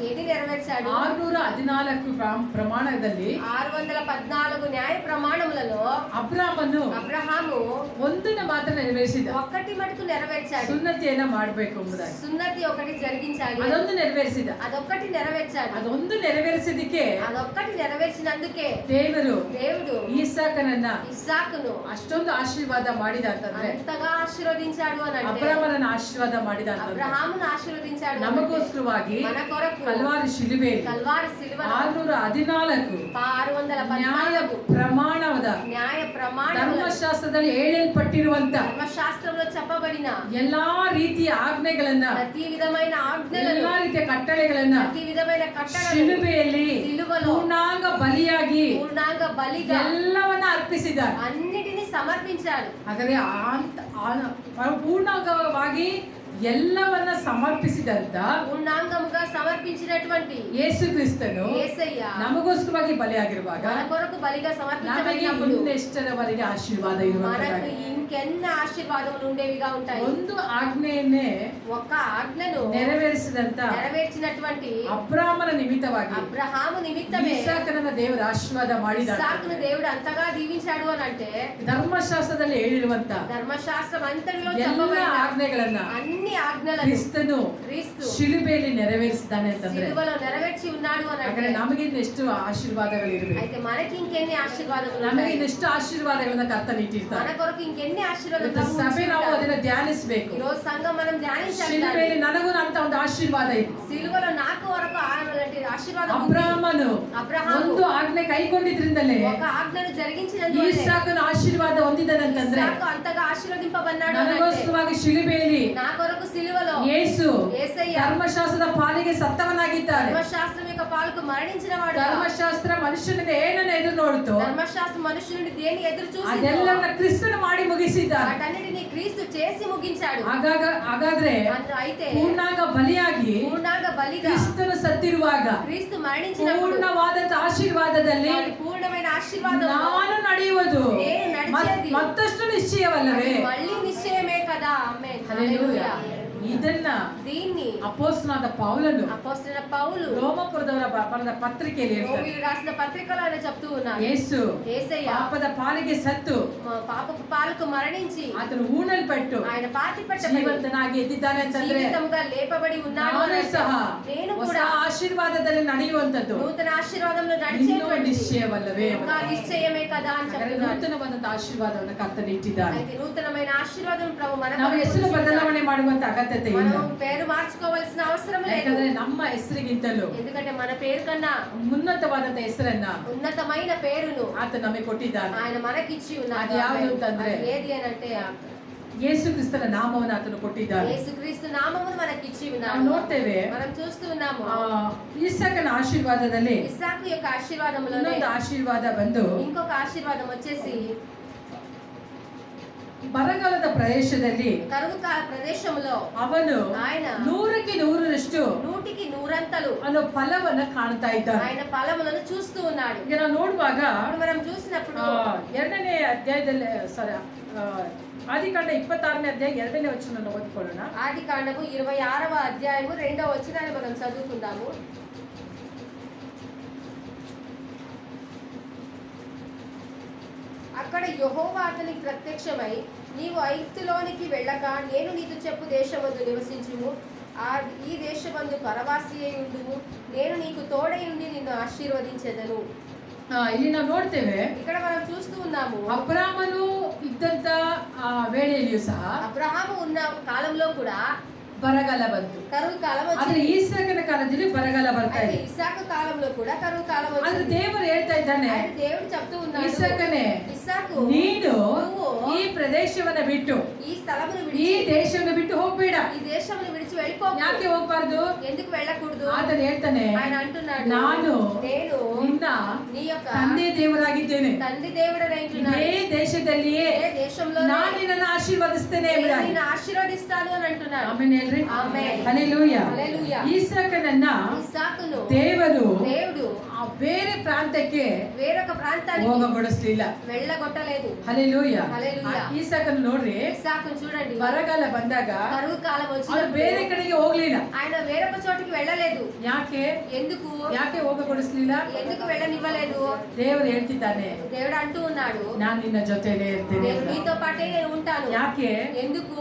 ఏది నెరవేర్చాడు? 614 ಪ್ರಮಾಣದಲ್ಲಿ 614 న్యాయ ప్రమాణములలో ಅಬ್ರಾಮನು అబ్రహాము ಒಂದನ್ನು ಮಾತ್ರ ನೆರವೇರಿಸಿದ. ఒక్కటి మటుకు నెరవేర్చాడు. ಸುನ್ನತಿಯನ್ನ ಮಾಡಬೇಕು ಎಂಬುದಾಗಿ సున్నతి ఒకటి జరిగించాలి, ಅದೊಂದು ನೆರವೇರಿಸಿದ. అదొక్కటి నెరవేర్చాడు. ಅದೊಂದು ನೆರವೇರಿಸಿದಕ್ಕೆ అదొక్కటి నెరవేర్చినందుకే ದೇವರು దేవుడు ಈಸಾಕನನ್ನ ఇస్సాకును ಅಷ್ಟೊಂದು ಆಶೀರ್ವಾದ ಮಾಡಿದ ಅಂತಂದ್ರೆ, అంతగా ఆశీర్వదించాడు అని అంటే ಅಬ್ರಾಮನನ್ನ ಆಶೀರ್ವಾದ ಮಾಡಿದ ಅಂತಂದ್ರೆ, అబ్రహామును ఆశీర్వదించాడు అని అంటే ನಮಗೋಸ್ಕರವಾಗಿ మన కొరకు ಹಲವಾರು ಶಿಲುಬೆಯಲ್ಲಿ కల్వారి సిలువలో 614 ನ್ಯಾಯ 614 ಪ್ರಮಾಣದ న్యాయ ప్రమాణములను ಧರ್ಮಶಾಸ್ತ್ರದಲ್ಲಿ ಹೇಳಲ್ಪಟ್ಟಿರುವಂತ ధర్మశాస్త్రంలో చెప్పబడిన ಎಲ್ಲಾ ರೀತಿಯ ಆಜ್ಞೆಗಳನ್ನ, ప్రతి విధమైన ఆజ్ఞలను, ಎಲ್ಲಾ ರೀತಿಯ ಕಟ್ಟಳೆಗಳನ್ನ ప్రతి ವಿಧమైన కట్టడలను ಶಿಲುಬೆಯಲ್ಲಿ సిలువలో ಪೂರ್ಣಾಂಗ ಬಲಿಯಾಗಿ పూర్ణాంగ బలిగా ಎಲ್ಲವನ್ನ ಅರ್ಪಿಸಿದ್ದಾರೆ. అన్నిటిని సమర్పించాడు. ಹಾಗಾದ್ರೆ ಪೂರ್ಣಾಂಗವಾಗಿ ಎಲ್ಲವನ್ನ ಸಮರ್ಪಿಸಿದಂತ పూర్ణాంగముగా సమర్పించినటువంటి ಯೇಸು ಕ್ರಿಸ್ತನು యేసయ్య ನಮಗೋಸ್ಕರವಾಗಿ ಬಲಿಯಾಗಿರುವಾಗ మన కొరకు బలిగా ನಮಗೆ సమర్పించబడినప్పుడు ಇನ್ನೆಷ್ಟರವರೆಗೆ ಆಶೀರ್ವಾದ మనకు ಇರುವಂತದ್ದಾಗಿದೆ. ఇంకెన్ని ఆశీర్వాదములు ఉండేవిగా ఉంటాయి. ಒಂದು ಆಜ್ಞೆಯನ್ನೇ ఒక ఆజ్ఞను ನೆರವೇರಿಸಿದಂತ నెరవేర్చినటువంటి ಅಬ್ರಾಮನ ನಿಮಿತ್ತವಾಗಿ అబ్రహాము నిమిత్తమే ಇಸಾಕನನ್ನ ದೇವರ ಆಶೀರ್ವಾದ ಮಾಡಿದ. ఇస్సాకును దేవుడు అంతగా దీవించాడు అని అంటే ಧರ್ಮಶಾಸ್ತ್ರದಲ್ಲಿ ಹೇಳಿರುವಂತ ధర్మశాస్త్రం అంతటిలో ಎಲ್ಲ చెప్పబడిన ಆಜ್ಞೆಗಳನ್ನ అన్ని ఆజ్ఞలను ಕ್ರಿಸ್ತನು క్రీస్తు ಶಿಲುಬೆಯಲ್ಲಿ ನೆರವೇರಿಸಿದ್ದಾನೆ ಅಂತಂದ್ರೆ, సిలువలో నెరవేర్చి ఉన్నాడు అని ಹಾಗಾದ್ರೆ అంటే ನಮಗೆ ಇನ್ನೆಷ್ಟು ಆಶೀರ್ವಾದಗಳು ಇರಬೇಕು? అయితే మనకి ఇంకెన్ని ఆశీర్వాదములు ನಮಗೆ ఉన్నాయి? ಇನ್ನೆಷ್ಟು ಆಶೀರ್ವಾದಗಳನ್ನ ಕರ್ತನು మన ಇಟ್ಟಿರ್ತಾನೆ. కొరకు ఇంకెన్ని ఆశీర్వాదాలు ಇವತ್ತು ప్రభు ಸಭೆ ನಾವು ఉంచుతాడు. ಅದನ್ನ ಧ್ಯಾನಿಸಬೇಕು. ఈ రోజు సంఘం మనం ధ్యానించాలి. ಶಿಲುಬೆಯಲ್ಲಿ ನನಗೂ ಅಂತ ಒಂದು ಆಶೀರ್ವಾದ ಇದೆ. సిలువలో నాకు వరకు అలాంటి ఆశీర్వాదం ఉంది. ಅಬ್ರಾಮನು అబ్రహాము ಒಂದು ಆಜ್ಞೆ ಕೈಗೊಂಡಿದ್ರಿಂದಲೇ ఒక ఆజ్ఞను జరిగించినందువల్లే ಈಸಾಕನ ಆಶೀರ್ವಾದ ಹೊಂದಿದನಂತಂದ್ರೆ, ఇస్సాకు అంతగా ఆశీర్వదింపబడ్డాడు అని అంటే ನನಗೋಸ್ಕರವಾಗಿ ಶಿಲುಬೆಯಲ್ಲಿ నా కొరకు సిలువలో ಯೇಸು యేసయ్య ಧರ್ಮಶಾಸ್ತ್ರದ ಪಾಲಿಗೆ ಸತ್ತವನಾಗಿದ್ದಾರೆ. ధర్మశాస్త్రం యొక్క పాలకు మరణించిన వాడు. ಧರ್ಮಶಾಸ್ತ್ರ ಮನುಷ್ಯನಿಂದ ಏನನ್ನ ಎದುರು ನೋಡುತ್ತೋ ధర్మశాస్త్రం మనుషుల నుండి దేని ఎదురు చూసిందో ಅದೆಲ್ಲವನ್ನ ಕ್ರಿಸ್ತನು ಮಾಡಿ ಮುಗಿಸಿದ್ದಾನೆ. వాటన్నిటిని క్రీస్తు చేసి ముగించాడు. ಹಾಗಾದ್ರೆ అయితే ಪೂರ್ಣಾಂಗ ಬಲಿಯಾಗಿ పూర్ణాంగ బలిగా ಕ್ರಿಸ್ತನು ಸತ್ತಿರುವಾಗ క్రీస్తు మరణించినప్పుడు ಪೂರ್ಣವಾದಂತ ಆಶೀರ್ವಾದದಲ್ಲಿ వారి పూర్ణమైన ఆశీర్వాదం ನಾನು ನಡೆಯುವುದು నేను నడిచేది ಮತ್ತಷ್ಟು ನಿಶ್ಚಯವಲ್ಲವೇ? మళ్ళీ నిశ్చయమే కదా. ఆమేన్. ಹಲ್ಲೆಲೂಯಾ. హల్లెలూయా. ಇದನ್ನ దీన్ని ಅಪೊಸ್ತಲನಾದ ಪೌಲನು అపోస్తలుడైన పౌలు ರೋಮಪುರದವರ ಬರೆದ ಪತ್ರಿಕೆಯಲ್ಲಿ ಹೇಳ್ತಾರೆ, రోమీయులు రాసిన పత్రికలో ఆయన చెప్తూ ఉన్నారు. ಯೇಸು యేసయ్య ಪಾಪದ ಪಾಲಿಗೆ ಸತ್ತು పాపపు పాలకు మరణించి ಆತನು ಹೂಣಲ್ಪಟ್ಟು ఆయన పాతి పెట్టబడి ಜೀವಂತನಾಗಿ ಎದ್ದಿದ್ದಾನೆ ಅಂತಂದ್ರೆ, జీవితముగా లేపబడి ఉన్నాడు ನಾನು అని ಸಹ నేను ಹೊಸ కూడా ಆಶೀರ್ವಾದದಲ್ಲಿ ನಡೆಯುವಂತದ್ದು నూతన ఆశీర్వాదంలో ಇನ್ನೂ నడిచేటువంటి ನಿಶ್ಚಯವಲ್ಲವೇ? ఇంకా నిశ్చయమే కదా అని ಹಾಗಾದ್ರೆ చెప్తున్నారు. ನೂತನವಾದಂತ ಆಶೀರ್ವಾದವನ್ನು ಕರ್ತನು ಇಟ್ಟಿದ್ದಾನೆ. అయితే నూతనమైన ఆశీర్వాదం ప్రభు మన ನಾವು కొరకు ಹೆಸರು ఉంచిದ್ದಾడు. ಬದಲಾವಣೆ ಮಾಡುವಂತ ಅಗತ್ಯತೆ ಇಲ್ಲ. మనం పేరు మార్చుకోవాల్సిన అవసరం లేదు. ಯಾಕಂದ್ರೆ ನಮ್ಮ ಹೆಸರಿಗಿಂತಲೂ ఎందుకంటే మన పేరు కన్నా ಉನ್ನತವಾದಂತ ಹೆಸರನ್ನ ఉన్నతమైన పేరును ಆತ ನಮಗೆ ಕೊಟ್ಟಿದ್ದಾನೆ. ఆయన మనకిచ్చి ఉన్నారు. అది ಯಾವುದು ಅಂತಂದ್ರೆ, అది ఏది అని అంటే ಯೇಸು ಕ್ರಿಸ್ತನ ನಾಮವನ್ನು ಆತನು ಕೊಟ್ಟಿದ್ದಾನೆ. యేసుక్రీస్తు నామమును మనకి ఇచ్చి ನಾವು ఉన్నాడు. ನೋಡ್ತೇವೆ మనం చూస్తూ ఉన్నాము ಇಸಾಕನ ಆಶೀರ್ವಾದದಲ್ಲಿ ఇస్సాకు యొక్క ఆశీర్వాదములోనే ಇನ್ನೊಂದು ಆಶೀರ್ವಾದ ಬಂದು ఇంకొక ఆశీర్వాదం వచ్చేసి ಬರಗಾಲದ ಪ್ರದೇಶದಲ್ಲಿ కరువు ప్రదేశంలో ಅವನು ఆయన 100% నూటికి నూరంతలు ಅನ್ನೋ ಫಲವನ್ನ ಕಾಣ್ತಾ ಇದ್ದಾನೆ. ఆయన ఫలములను చూస్తూ ఉన్నాడు. ಈಗ ನಾವು ನೋಡುವಾಗ ఇప్పుడు మనం చూసినప్పుడు 2ನೇ ಅಧ್ಯಾಯದಲ್ಲಿ ಆದಿಕಾಂಡ 26ನೇ ಅಧ್ಯಾಯ 2ನೇ ವಚನವನ್ನು ಓದಿಕೊಳ್ಳೋಣ. ఆది కాండము 26వ అధ్యాయము 2వ వచనాన్ని మనం చదువుకుందాము. అక్కడ యెహోవా అతనికి ప్రత్యక్షమై నీవు ఐగుప్తులోనికి వెళ్ళక నేను నీకు చెప్పు దేశమందు నివసించుము ఈ దేశమందు పరవాసి అయి ఉండుము నేను నీకు తోడై ఉండి నిన్ను ఆశీర్వదించెదను. ಇಲ್ಲಿ ನಾವು ನೋಡ್ತೇವೆ ఇక్కడ మనం చూస్తూ ఉన్నాము ಅಬ್ರಾಮನು ಇದ್ದಂತ ವೇಳೆಯಲ್ಲಿಯೂ ಸಹ అబ్రహాము ఉన్న కాలంలో కూడా ಬರಗಾಲ ಬಂತು. కరువు కాలం ಆದ್ರೆ వచ్చింది. ಈಸಾಕನ ಕಾಲದಲ್ಲಿ ಬರಗಾಲ ಬರ್ತಾ అయితే ಇದೆ. ఇస్సాకు కాలంలో కూడా కరువు కాలం ಆದ್ರೆ వచ్చింది. ದೇವರು ಹೇಳ್ತಾ ಇದ್ದಾನೆ, ఆయన దేవుడు చెప్తూ ఉన్నాడు, ಇಸಾಕನೇ ఇస్సాకు ನೀನು నువ్వు ಈ ಪ್ರದೇಶವನ್ನ ಬಿಟ್ಟು ఈ స్థలమును ಈ విడిచి ದೇಶವನ್ನು ಬಿಟ್ಟು ಹೋಗ್ಬೇಡ. ఈ దేశమును విడిచి వెళ్ళిపో. ಯಾಕೆ ಹೋಗ್ಬಾರ್ದು? ఎందుకు వెళ్ళకూడదు? ಆತನು ಹೇಳ್ತಾನೆ, ఆయన అంటున్నాడు, ನಾನು నేను ನಿನ್ನ నీ యొక్క ತಂದೆ ದೇವರಾಗಿದ್ದೇನೆ. తండ్రి దేవుడని అంటున్నాడు. ಇದೇ ದೇಶದಲ್ಲಿಯೇ ఏ దేశంలో ನಾನು ನಿನ್ನನ್ನು ಆಶೀರ್ವದಿಸ್ತೇನೆ నేను ಎಂಬುದಾಗಿ. నిన్ను ఆశీర్వదిస్తాను అని అంటున్నాడు. ಆಮೆನ್ ಹೇಳ್ರಿ. ಆಮೆನ್. ಹಲ್ಲೆಲೂಯಾ. హల్లెలూయా. ಈಸಾಕನನ್ನ ఇస్సాకును ದೇವರು దేవుడు ಆ ಬೇರೆ ಪ್ರಾಂತಕ್ಕೆ వేరొక ప్రాంతానికి ಹೋಗಗೊಡಿಸ್ಲಿಲ್ಲ. వెళ్ళగొట్టలేదు. ಹಲ್ಲೆಲೂಯಾ. హల్లెలూయా. ಈಸಾಕನ ನೋಡ್ರಿ, ఇస్సాకును చూడండి, ಬರಗಾಲ ಬಂದಾಗ కరువు కాలం ಅವನು వచ్చినప్పుడు ಬೇರೆ ಕಡೆಗೆ ಹೋಗ್ಲಿಲ್ಲ. ఆయన వేరొక చోటికి వెళ్ళలేదు. ಯಾಕೆ ఎందుకు ಯಾಕೆ ಹೋಗಗೊಡಿಸ್ಲಿಲ್ಲ? ఎందుకు వెళ్ళనివ్వలేదు? ದೇವರು ಹೇಳ್ತಿದ್ದಾನೆ, దేవుడు అంటూ ఉన్నాడు, ನಾನು ನಿನ್ನ ಜೊತೆಲೇ ಇರ್ತೇನೆ. నేను నీతో పాటే నేను ఉంటాను. ಯಾಕೆ? ఎందుకు?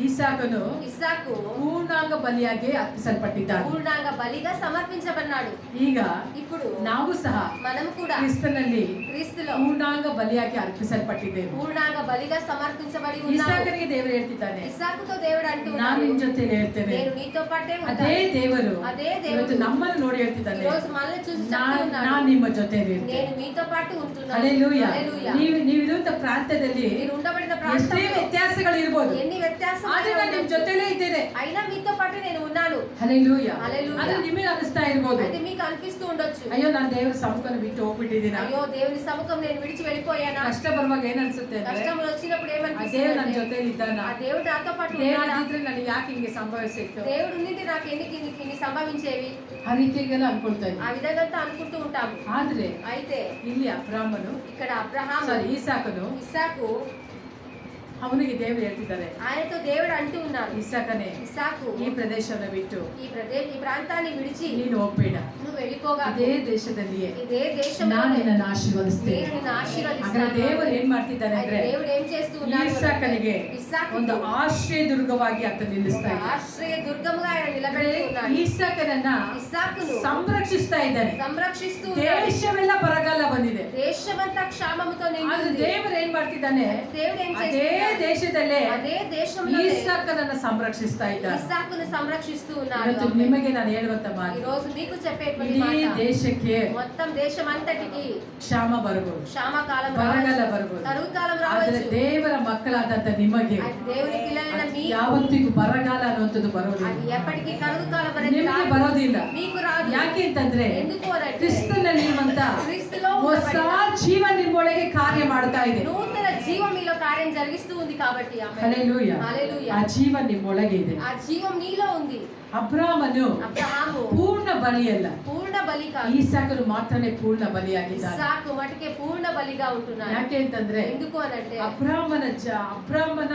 ಈಸಾಕನು ఇస్సాకు ಪೂರ್ಣಾಂಗ ಬಲಿಯಾಗಿ ಅರ್ಪಿಸಲ್ಪಟ್ಟಿದ್ದಾನೆ. పూర్ణాంగ బలిగా సమర్పించబడ్డాడు. ಈಗ ఇప్పుడు ನಾವು ಸಹ మనం కూడా ಕ್ರಿಸ್ತನಲ್ಲಿ క్రీస్తులో ಪೂರ್ಣಾಂಗ ಬಲಿಯಾಗಿ ಅರ್ಪಿಸಲ್ಪಟ್ಟಿದ್ದೇವೆ. పూర్ణాంగ బలిగా సమర్పించబడి ఉన్నాము. ಇಸಾಕನಿಗೆ ದೇವರು ಹೇಳ್ತಿದ್ದಾನೆ, ఇస్సాకుతో దేవుడు అంటూ ನಾನು ఉన్నాడు, ನಿನ್ನ ಜೊತೆಲೇ ಇರ್ತೇನೆ. నేను నీతో పాటే ಅದೇ ఉంటాను. ದೇವರು అదే ಇವತ್ತು దేవుడు ನಮ್ಮನ್ನು ನೋಡಿ ಹೇಳ್ತಿದ್ದಾನೆ, ఈ రోజు మనల్ని చూసి చెప్తూ ఉన్నాడు, ನಾನು ನಿಮ್ಮ ಜೊತೆಲೇ ಇರ್ತೇನೆ. నేను మీతో పాటు ఉంటున్నాను. ಹಲ್ಲೆಲೂಯಾ. హల్లెలూయా. ನೀವಿರುವಂತ ಪ್ರಾಂತ್ಯದಲ್ಲಿ మీరు ఉండబడిన ಎಷ್ಟೇ ప్రాంతంలో ವ್ಯತ್ಯಾಸಗಳು ಇರ್ಬೋದು, ఎన్ని వ్యత్యాసాలు ಆದ್ರೆ ನಾನು ನಿಮ್ ಜೊತೆಲೇ ಇದ್ದೇನೆ. అయినా మీతో పాటు నేను ఉన్నాను. ಹಲ್ಲೆಲೂಯಾ. హల్లెలూయా. ಆದ್ರೆ ನಿಮಗೆ ಅನಿಸ್ತಾ ಇರ್ಬೋದು, అయితే మీకు అనిపిస్తూ ఉండొచ్చు, ಅಯ್ಯೋ ನಾನು ದೇವರ ಸಮ್ಮುಖವನ್ನು ಬಿಟ್ಟು ಹೋಗ್ಬಿಟ್ಟಿದ್ದೀನ. అయ్యో దేవుని సముఖం నేను విడిచి వెళ్ళిపోయానా? ಕಷ್ಟ ಬರುವಾಗ ಏನ್ ಅನ್ಸುತ್ತೆ ಅಂದ್ರೆ, కష్టములు వచ్చినప్పుడు ಆ ఏమనిపిస్తుంది ದೇವ್ರು ನನ್ನ అంటే, ಜೊತೆಲಿ ಇದ್ದಾನ, ఆ దేవుడు నాతో పాటు ದೇವ್ರು ఉన్నాడా? ಇದ್ದಿದ್ರೆ ನನಗೆ ಯಾಕೆ ಹಿಂಗೆ ಸಂಭವಿಸಿತ್ತು, దేవుడు ఉండింటే నాకు ఎందుకు ఇన్ని సంభవించేవి? ಆ ರೀತಿಗೆಲ್ಲ ಅನ್ಕೊಳ್ತಾ ಇದ್ದೆ. ఆ విధంగా అంతా అనుకుంటూ ఉంటాము. ಆದ್ರೆ అయితే ಇಲ್ಲಿ ಅಬ್ರಾಮನು ఇక్కడ అబ్రహాము, ಈಸಾಕನು ఇస్సాకు, ಅವನಿಗೆ ದೇವರು ಹೇಳ್ತಿದ್ದಾರೆ, ఆయనతో దేవుడు అంటూ ఉన్నారు, ಇಸಾಕನೇ ఇస్సాకు ಈ ಪ್ರದೇಶವನ್ನು ಬಿಟ್ಟು ఈ ప్రాంతాన్ని విడిచి ನೀನು ಹೋಗ್ಬೇಡ. నువ్వు వెళ్ళిపోగా ಅದೇ ದೇಶದಲ್ಲಿಯೇ ఇదే దేశంలో ನಾನು ನಿನ್ನನ್ನು ಆಶೀರ್ವದಿಸ್ತೇನೆ. నేను నిన్ను ಹಾಗಾದ್ರೆ ఆశీర్వదిస్తాను. ದೇವರು ಏನ್ ಮಾಡ್ತಿದ್ದಾನೆ అయితే ಅಂದ್ರೆ, దేవుడు ఏం చేస్తూ ఉన్నాడు? ಈಸಾಕನಿಗೆ ఇస్సాకుకు ಒಂದು ಆಶ್ರಯ ದುರ್ಗವಾಗಿ ಆತ ನಿಲ್ಲಿಸ್ತಾ ఒక ಇದ್ದಾನೆ. ఆశ్రయ దుర్గముగా ఆయన నిలబెడుతూ ఉన్నాడు. ಈಸಾಕನನ್ನ ఇస్సాకును ಸಂರಕ್ಷಿಸ್ತಾ ಇದ್ದಾನೆ. సంరక్షిస్తూ ఉన్నాడు. ದೇಶವೆಲ್ಲ ಬರಗಾಲ ಬಂದಿದೆ, దేశమంతా క్షామముతో ಆದ್ರೆ నిండింది. ದೇವರು ಏನ್ ಮಾಡ್ತಿದ್ದಾನೆ, దేవుడు ఏం ಅದೇ చేస్తున్నాడు? ದೇಶದಲ್ಲೇ అదే దేశంలో ಈಸಾಕನನ್ನ ಸಂರಕ್ಷಿಸ್ತಾ ಇದ್ದಾನೆ. ఇస్సాకును సంరక్షిస్తూ ఉన్నాడు. ಇವತ್ತು ನಿಮಗೆ ನಾನು ಹೇಳುವಂತ ఈ ಮಾತು, రోజు మీకు చెప్పేటువంటి ಇಡೀ మాట, ದೇಶಕ್ಕೆ మొత్తం దేశం అంతటికి ಕ್ಷಾಮ ಬರಬಹುದು, క్షామకాలం ಬರಗಾಲ రావచ్చు, ಬರಬಹುದು. కరువు కాలం ಆದ್ರೆ రావచ్చు. ದೇವರ ಮಕ್ಕಳಾದಂತ ನಿಮಗೆ అది దేవుని పిల్లలైన మీకు ಯಾವತ್ತಿಗೂ ಬರಗಾಲ ಅನ್ನುವಂಥದ್ದು ಬರೋದಿಲ್ಲ, అది ఎప్పటికీ కరువు కాలం అనేది ನಿಮಗೆ రాదు. ಬರೋದಿಲ್ಲ. మీకు రాదు. ಯಾಕೆ ಅಂತಂದ್ರೆ ఎందుకు అనంటే ಕ್ರಿಸ್ತನಲ್ಲಿ ಇರುವಂತ క్రీస్తులో ಹೊಸ ఉండబడిన ಜೀವ ನಿಮ್ಮೊಳಗೆ ಕಾರ್ಯ ಮಾಡ್ತಾ ಇದೆ. నూతన జీవం మీలో కార్యం జరిగిస్తూ ఉంది కాబట్టి ఆమేన్. ಹಲ್ಲೆಲೂಯಾ. హల్లెలూయా. ಆ ಜೀವ ನಿಮ್ಮೊಳಗೆ ಇದೆ. ఆ జీవం నీలో ఉంది. ಅಬ್ರಾಮನು అబ్రహాము ಪೂರ್ಣ ಬಲಿಯಲ್ಲ, పూర్ణ బలి కాదు, ಈಸಾಕನು ಮಾತ್ರನೇ ಪೂರ್ಣ ಬಲಿಯಾಗಿದ್ದಾನೆ. ఇస్సాకు మటుకే పూర్ణ బలిగా ఉంటున్నాడు. ಯಾಕೆ ಅಂತಂದ್ರೆ ఎందుకు అనంటే ಅಬ್ರಾಮನ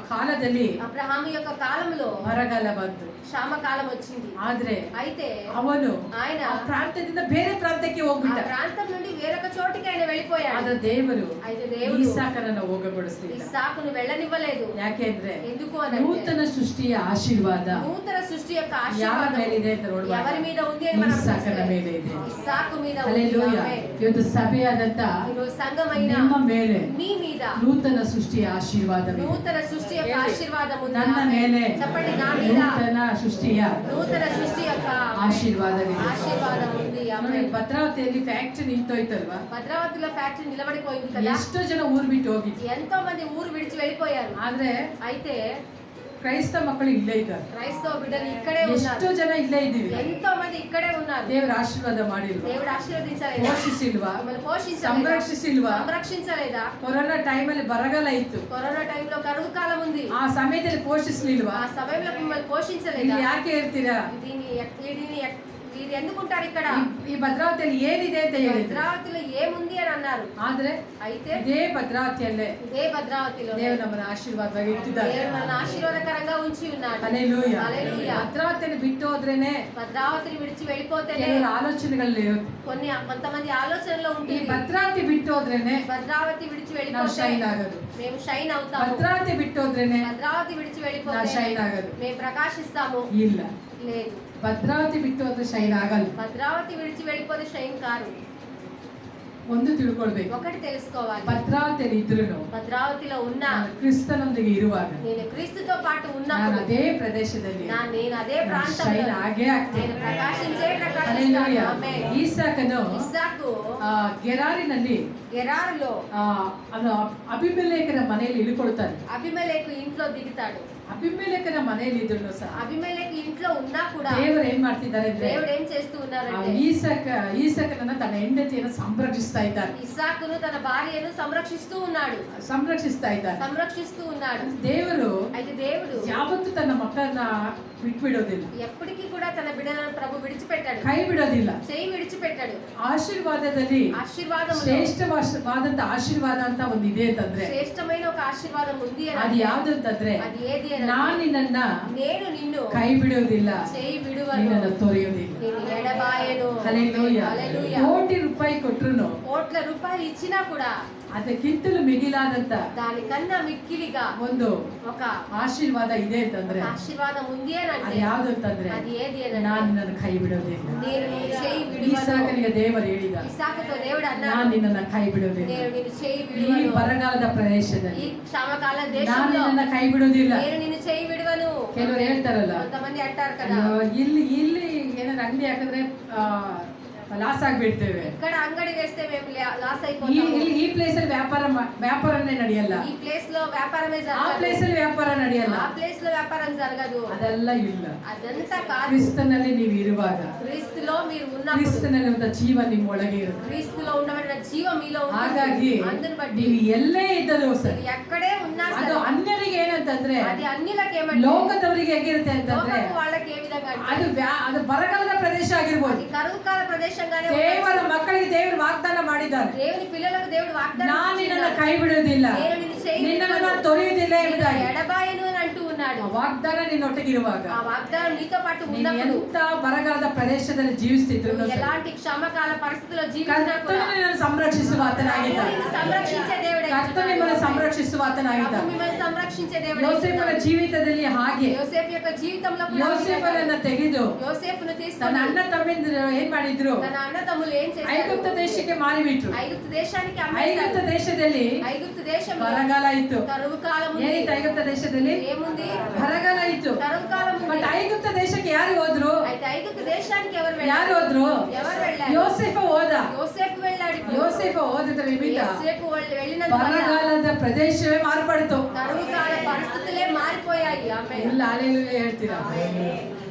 ಕಾಲದಲ್ಲಿ అబ్రహాము యొక్క కాలంలో ಬರಗಾಲ ಬಂತು, క్షామకాలం వచ్చింది. ಆದ್ರೆ అయితే ಅವನು ఆయన ಆ ಪ್ರಾಂತ್ಯದಿಂದ ಬೇರೆ ಪ್ರಾಂತ್ಯಕ್ಕೆ ఆ ಹೋಗ್ಬಿಟ್ಟ. ప్రాంతం నుండి వేరొక చోటికి ఆయన వెళ్ళిపోయాడు. ಆದ್ರೆ ದೇವರು అయితే దేవుడు ಈಸಾಕನನ್ನ ಹೋಗಗೊಡಿಸಲಿಲ್ಲ. ఇస్సాకును వెళ్ళనివ్వలేదు. ಯಾಕೆ ಅಂದ್ರೆ ఎందుకు అనంటే ನೂತನ ಸೃಷ್ಟಿಯ ಆಶೀರ್ವಾದ నూతన సృష్టి యొక్క ಯಾರ ఆశీర్వాదం ಮೇಲಿದೆ ಅಂತ ನೋಡುವಾಗ ఎవరి మీద ఉంది అని మనం ಈಸಾಕನ చూస్తే ಮೇಲೆ ಇದೆ. ఇస్సాకు మీద ఉంది. ಹಲ್ಲೆಲೂಯಾ. ఆమేన్. ಇವತ್ತು ಸಭೆಯಾದಂತ ఈరోజు సంఘమైన ನಿಮ್ಮ ಮೇಲೆ మీ మీద ನೂತನ ಸೃಷ್ಟಿಯ ಆಶೀರ್ವಾದವಿದೆ. నూతన సృష్టి యొక్క ఆశీర్వాదం ఉంది. ನನ್ನ ಮೇಲೆ చెప్పండి, నా మీద ನೂತನ ಸೃಷ್ಟಿಯ నూతన సృష్టి యొక్క ಆಶೀರ್ವಾದವಿದೆ. ఆశీర్వాదం ఉంది. ನೋಡಿ, ಭದ್ರಾವತಿಯಲ್ಲಿ ಫ್ಯಾಕ್ಟರಿ ನಿಂತೋಯ್ತಲ್ವಾ, భద్రావతిలో ఫ్యాక్టరీ నిలబడిపోయింది కదా. ಎಷ್ಟೋ ಜನ ಊರು ಬಿಟ್ಟು ಹೋಗಿದ್ರು. ఎంతో మంది ఊరు విడిచి వెళ్ళిపోయారు. ಆದ್ರೆ అయితే ಕ್ರೈಸ್ತ ಮಕ್ಕಳು ಇಲ್ಲೇ ಇದ್ದಾರೆ. క్రైస్తవ బిడ్డలు ఇక్కడే ಎಷ್ಟೋ ఉన్నారు. ಜನ ಇಲ್ಲೇ ಇದ್ದೀವಿ. ఎంతో మంది ఇక్కడే ఉన్నారు. ದೇವರ ಆಶೀರ್ವಾದ ಮಾಡಿಲ್ವಾ, దేవుడు ఆశీర్వదించలేదా, ಪೋಷಿಸಿಲ್ವಾ, మిమ్మల్ని పోషించలేదా, ಸಂರಕ್ಷಿಸಿಲ್ವಾ? సంరక్షించలేదా? ಕೊರೋನಾ ಟೈಮಲ್ಲಿ ಬರಗಾಲ ಇತ್ತು, కరోనా టైంలో కరువు కాలం ఉంది. ಆ ಸಮಯದಲ್ಲಿ ಪೋಷಿಸ್ಲಿಲ್ವಾ? ఆ సమయంలో మిమ్మల్ని ಇಲ್ಲಿ పోషించలేదా? ಯಾಕೆ ಇರ್ತೀರಾ? మీరు ఎందుకుంటారు ఇక్కడ? ಈ ಭದ್ರಾವತಿಯಲ್ಲಿ ಏನಿದೆ ಅಂತ ಹೇಳಿದ್ರು. భద్రావతిలో ఏముంది అని అన్నారు. ಆದ್ರೆ అయితే ಇದೇ ಭದ್ರಾವತಿಯಲ್ಲೇ ఇదే భద్రావతిలో ದೇವರು ನಮ್ಮನ್ನ ಆಶೀರ್ವಾದವಾಗಿ ಇಟ್ಟಿದ್ದಾರೆ. దేవుడు మనల్ని ఆశీర్వాదకరంగా ఉంచి ఉన్నాడు. ಹಲ್ಲೆಲೂಯಾ. హల్లెలూయా. ಭದ್ರಾವತಿಯನ್ನು ಬಿಟ್ಟು ಹೋದ್ರೇನೆ భద్రావతిని విడిచి వెళ్ళిపోతేనే ಕೆಲವರ ಆಲೋಚನೆಗಳು ಇರುತ್ತೆ. కొంతమంది ఆలోచనలో ಈ ఉంటుంది. ಭದ್ರಾವತಿ ಬಿಟ್ಟು ಹೋದ್ರೇನೆ భద్రావతి విడిచి ನಾವು వెళ్ళిపోతే ಶೈನ್ ಆಗೋದು. మేము షైన్ అవుతాము. ಭದ್ರಾವತಿ ಬಿಟ್ಟು ಹೋದ್ರೇನೆ భద్రావతి విడిచి ನಾವು వెళ్ళిపోతే ಶೈನ್ ಆಗೋದು. మేము ప్రకాశిస్తాము. ಇಲ್ಲ, లేదు, ಭದ್ರಾವತಿ ಬಿಟ್ಟು ಹೋದ್ರೆ ಶೈನ್ ಆಗಲ್ಲ. భద్రావతి విడిచి వెళ్ళిపోతే షైన్ కారు. ಒಂದು ತಿಳ್ಕೊಳ್ಬೇಕು, ఒకటి తెలుసుకోవాలి, ಭದ್ರಾವತಿಯಲ್ಲಿ ಇದ್ರು భద్రావతిలో ఉన్నా ನಾನು ಕ್ರಿಸ್ತನೊಂದಿಗೆ ಇರುವಾಗ నేను క్రీస్తుతో పాటు ನಾನು ఉన్నప్పుడు ಅದೇ ಪ್ರದೇಶದಲ್ಲಿ నేను అదే ప్రాంతంలో ಶೈನ್ ಆಗೇ ಆಗ್ತೇನೆ. నేను ప్రకాశించే ಹಲ್ಲೆಲೂಯಾ. ప్రకాశిస్తాను. ఆమేన్. ಈಸಾಕನು ఇస్సాకు ಗೆರಾರಿನಲ್ಲಿ గెరారులో ಅದು ಅಭಿಮೆಲೆಕನ ಮನೆಯಲ್ಲಿ ಇಳಿಕೊಳ್ತಾನೆ. అబిమెలెకు ఇంట్లో దిగుతాడు. ಅಭಿಮೆಲೆಕನ ಮನೆಯಲ್ಲಿ ಇದ್ರು ಸಹ అబిమెలెకు ఇంట్లో ఉన్నా కూడా ದೇವರು ಏನ್ ಮಾಡ್ತಿದ್ದಾರೆ ಅಂದ್ರೆ దేవుడు ఏం చేస్తూ ఉన్నారంటే ಈಸಕನನ್ನ ತನ್ನ ಹೆಂಡತಿಯನ್ನು ಸಂರಕ್ಷಿಸ್ತಾ ಇದ್ದಾರೆ. ఇస్సాకును తన భార్యను సంరక్షిస్తూ ఉన్నాడు. సంరక్షిస్తూ ఉన్నాడు. ದೇವರು అయితే దేవుడు ಯಾವತ್ತೂ ತನ್ನ ಮಕ್ಕಳನ್ನ ಬಿಟ್ಬಿಡೋದಿಲ್ಲ, ఎప్పటికీ కూడా తన బిడ్డలను ప్రభు విడిచిపెట్టాడు, ಕೈ ಬಿಡೋದಿಲ್ಲ. చేయి విడిచిపెట్టాడు. ಆಶೀರ್ವಾದದಲ್ಲಿ ఆశీర్వాదం ಶ್ರೇಷ್ಠವಾದಂತ ಆಶೀರ್ವಾದ ಅಂತ ಒಂದು ಇದೆ ಅಂತಂದ್ರೆ శ్రేష్టమైన ఒక ఆశీర్వాదం ఉంది అని ಅದು ಯಾವ್ದು ಅಂತಂದ್ರೆ, అది ఏది అని ನಾನು ನಿನ್ನನ್ನ నేను నిన్ను ಕೈ ಬಿಡೋದಿಲ್ಲ, చేయి విడువను, ನಿನ್ನನ್ನು ತೊರೆಯೋದಿಲ್ಲ. నేను ఎడబాయను. ಹಲ್ಲೆಲೂಯಾ. హల్లెలూయా. ಕೋಟಿ ರೂಪಾಯಿ ಕೊಟ್ರು కోట్ల రూపాయలు ఇచ్చినా కూడా ಅದಕ್ಕಿಂತಲೂ ಮಿಗಿಲಾದಂತ దానికన్నా మిక్కిలిగా ಒಂದು ఒక ಆಶೀರ್ವಾದ ಇದೆ ಅಂತಂದ್ರೆ ఆశీర్వాదం ఉంది అని ಅದು అంటే ಯಾವ್ದು ಅಂತಂದ್ರೆ, అది ఏది అని ನಾನು అంటే ನಿನ್ನನ್ನು ಕೈ ಬಿಡೋದಿಲ್ಲ. నేను నిన్ను చేయి విడువను. ಈಸಾಕನಿಗೆ ದೇವರು ಹೇಳಿದ, ఇస్సాకుతో దేవుడు ನಾನು అన్నాడు, ನಿನ್ನನ್ನು ಕೈ ಬಿಡೋದಿಲ್ಲ. నేను నిన్ను చేయి ಈ విడువను. ಬರಗಾಲದ ఈ ಪ್ರದೇಶದಲ್ಲಿ క్షామకాల ನಾನು దేశంలో ನಿನ್ನ ಕೈ ಬಿಡೋದಿಲ್ಲ. నేను నిన్ను చేయి విడువను. ಕೆಲವರು ಹೇಳ್ತಾರಲ್ಲ, కొంతమంది అంటారు కదా, ಅಯ್ಯೋ, ಇಲ್ಲಿ ಇಲ್ಲಿ ಏನಾದ್ರು ಅಂಗಡಿ ಹಾಕಿದ್ರೆ ಲಾಸ್ ಆಗ್ಬಿಡ್ತೇವೆ, ఇక్కడ అంగడి వేస్తే మేము లాస్ ಈ అయిపోతాము, ಇಲ್ಲಿ ಈ ಪ್ಲೇಸ್ ಅಲ್ಲಿ ವ್ಯಾಪಾರನೇ ನಡೆಯಲ್ಲ, ఈ ప్లేస్ లో వ్యాపారమే ಆ జరగదు, ಪ್ಲೇಸ್ ಅಲ್ಲಿ ವ್ಯಾಪಾರ ನಡೆಯಲ್ಲ. ఆ ప్లేస్ లో వ్యాపారం జరగదు. ಅದೆಲ್ಲ ಇಲ್ಲ. అదంతా కాదు. ಕ್ರಿಸ್ತನಲ್ಲಿ ನೀವು ಇರುವಾಗ, క్రీస్తులో మీరు ఉన్నప్పుడు, ಕ್ರಿಸ್ತನಲ್ಲಿ ಒಂದು ಜೀವ ನಿಮ್ಮ ಒಳಗೆ ಇರುತ್ತೆ. క్రీస్తులో ఉండబడిన జీవం మీలో ಹಾಗಾಗಿ ఉంటుంది. అందుని బట్టి ನೀವು ಎಲ್ಲೇ ಇದ್ದರೂ ಸರಿ, మీరు ఎక్కడే ఉన్నా ಅದು సరే, ಅನ್ಯರಿಗೆ ಏನಂತಂದ್ರೆ, అది అన్నిలకి ఏమంటే ಲೋಕದವರಿಗೆ ಹೇಗಿರುತ್ತೆ ಅಂತಂದ್ರೆ, లోకపు వాళ్ళకి ఏ విధంగా అంటే ಅದು ಬರಗಾಲದ ಪ್ರದೇಶ ಆಗಿರ್ಬೋದು. అది కరువు కాల ప్రదేశంగానే ದೇವರ ఉండొచ్చు. ಮಕ್ಕಳಿಗೆ ದೇವರು ವಾಗ್ದಾನ ಮಾಡಿದ್ದಾನೆ, దేవుని పిల్లలకు దేవుడు వాగ్దానం ನಾನು ನಿನ್ನನ್ನು చేస్తున్నాడు. ಕೈ ಬಿಡುವುದಿಲ್ಲ, నేను నిన్ను చేయి ನಿನ್ನನ್ನು విడువను, ನಾನು ತೊರೆಯುವುದಿಲ್ಲ నిన్ను ಎಂಬುದಾಗಿ. ఎడబాయను అని అంటూ ఉన్నాడు. ಆ ವಾಗ್ದಾನ ನಿನ್ನೊಟ್ಟಿಗಿರುವಾಗ ఆ వాగ్దానం నీతో పాటు ನೀವು ఉన్నప్పుడు ಎಂತ ಬರಗಾಲದ ಪ್ರದೇಶದಲ್ಲಿ ಜೀವಿಸ್ತಿದ್ರು నువ్వు ఎలాంటి క్షమకాల పరిస్థితుల్లో జీవించినా కూడా ಕರ್ತನು ನಿನ್ನನ್ನು ಸಂರಕ್ಷಿಸುವ ప్రభు ಆತನಾಗಿದ್ದಾನೆ. నిన్ను సంరక్షించే దేవుడే. ಕರ್ತನು ನಿಮ್ಮನ್ನು ಸಂರಕ್ಷಿಸುವ ప్రభు ಆತನಾಗಿದ್ದಾನೆ. మిమ్మల్ని సంరక్షించే దేవుడే. ಯೋಸೇಫನ ಜೀವಿತದಲ್ಲಿ ಹಾಗೆ యోసేపు యొక్క జీవితంలో కూడా ಯೋಸೇಫನನ್ನ ತೆಗೆದು యోసేపును ತನ್ನ తీసుకొని ಅಣ್ಣ ತಮ್ಮಿಂದ್ರು ಏನ್ ಮಾಡಿದ್ರು, తన అన్నదమ్ములు ఏం ಐಗುಪ್ತ చేశారు? ದೇಶಕ್ಕೆ ಮಾರಿಬಿಟ್ರು. ఐగుప్తు దేశానికి ಐಗುಪ್ತ అమ్మేశారు. ದೇಶದಲ್ಲಿ ఐగుప్తు దేశంలో ಬರಗಾಲ ಇತ್ತು. కరువు కాలం ఉంది. ಏನಿತ್ತು ಐಗುಪ್ತ ದೇಶದಲ್ಲಿ? ఏముంది? ಬರಗಾಲ ಇತ್ತು. కరువు కాలం ఉంది. ಬಟ್ ಐಗುಪ್ತ ದೇಶಕ್ಕೆ ಯಾರು ಹೋದ್ರು? అయితే ఐగుప్తు దేశానికి ఎవరు ಯಾರು వెళ్ళారు? ಹೋದ್ರು? ఎవరు వెళ్ళారు? ಯೋಸೇಫ ಹೋದ. యోసేపు వెళ్ళాడు. ఇప్పుడు ಯೋಸೇಫ ಹೋದಿದ್ರ ನಿಮಿತ್ತ యోసేపు వెళ్ళినందువల్ల ಬರಗಾಲದ ಪ್ರದೇಶವೇ ಮಾರ್ಪಡಿತು. కరువు కాల పరిస్థితులే మారిపోయాయి. ఆమేన్. ಇಲ್ಲ ಅಲೆಲುಯ್ಯ ಹೇಳ್ತೀರಾ?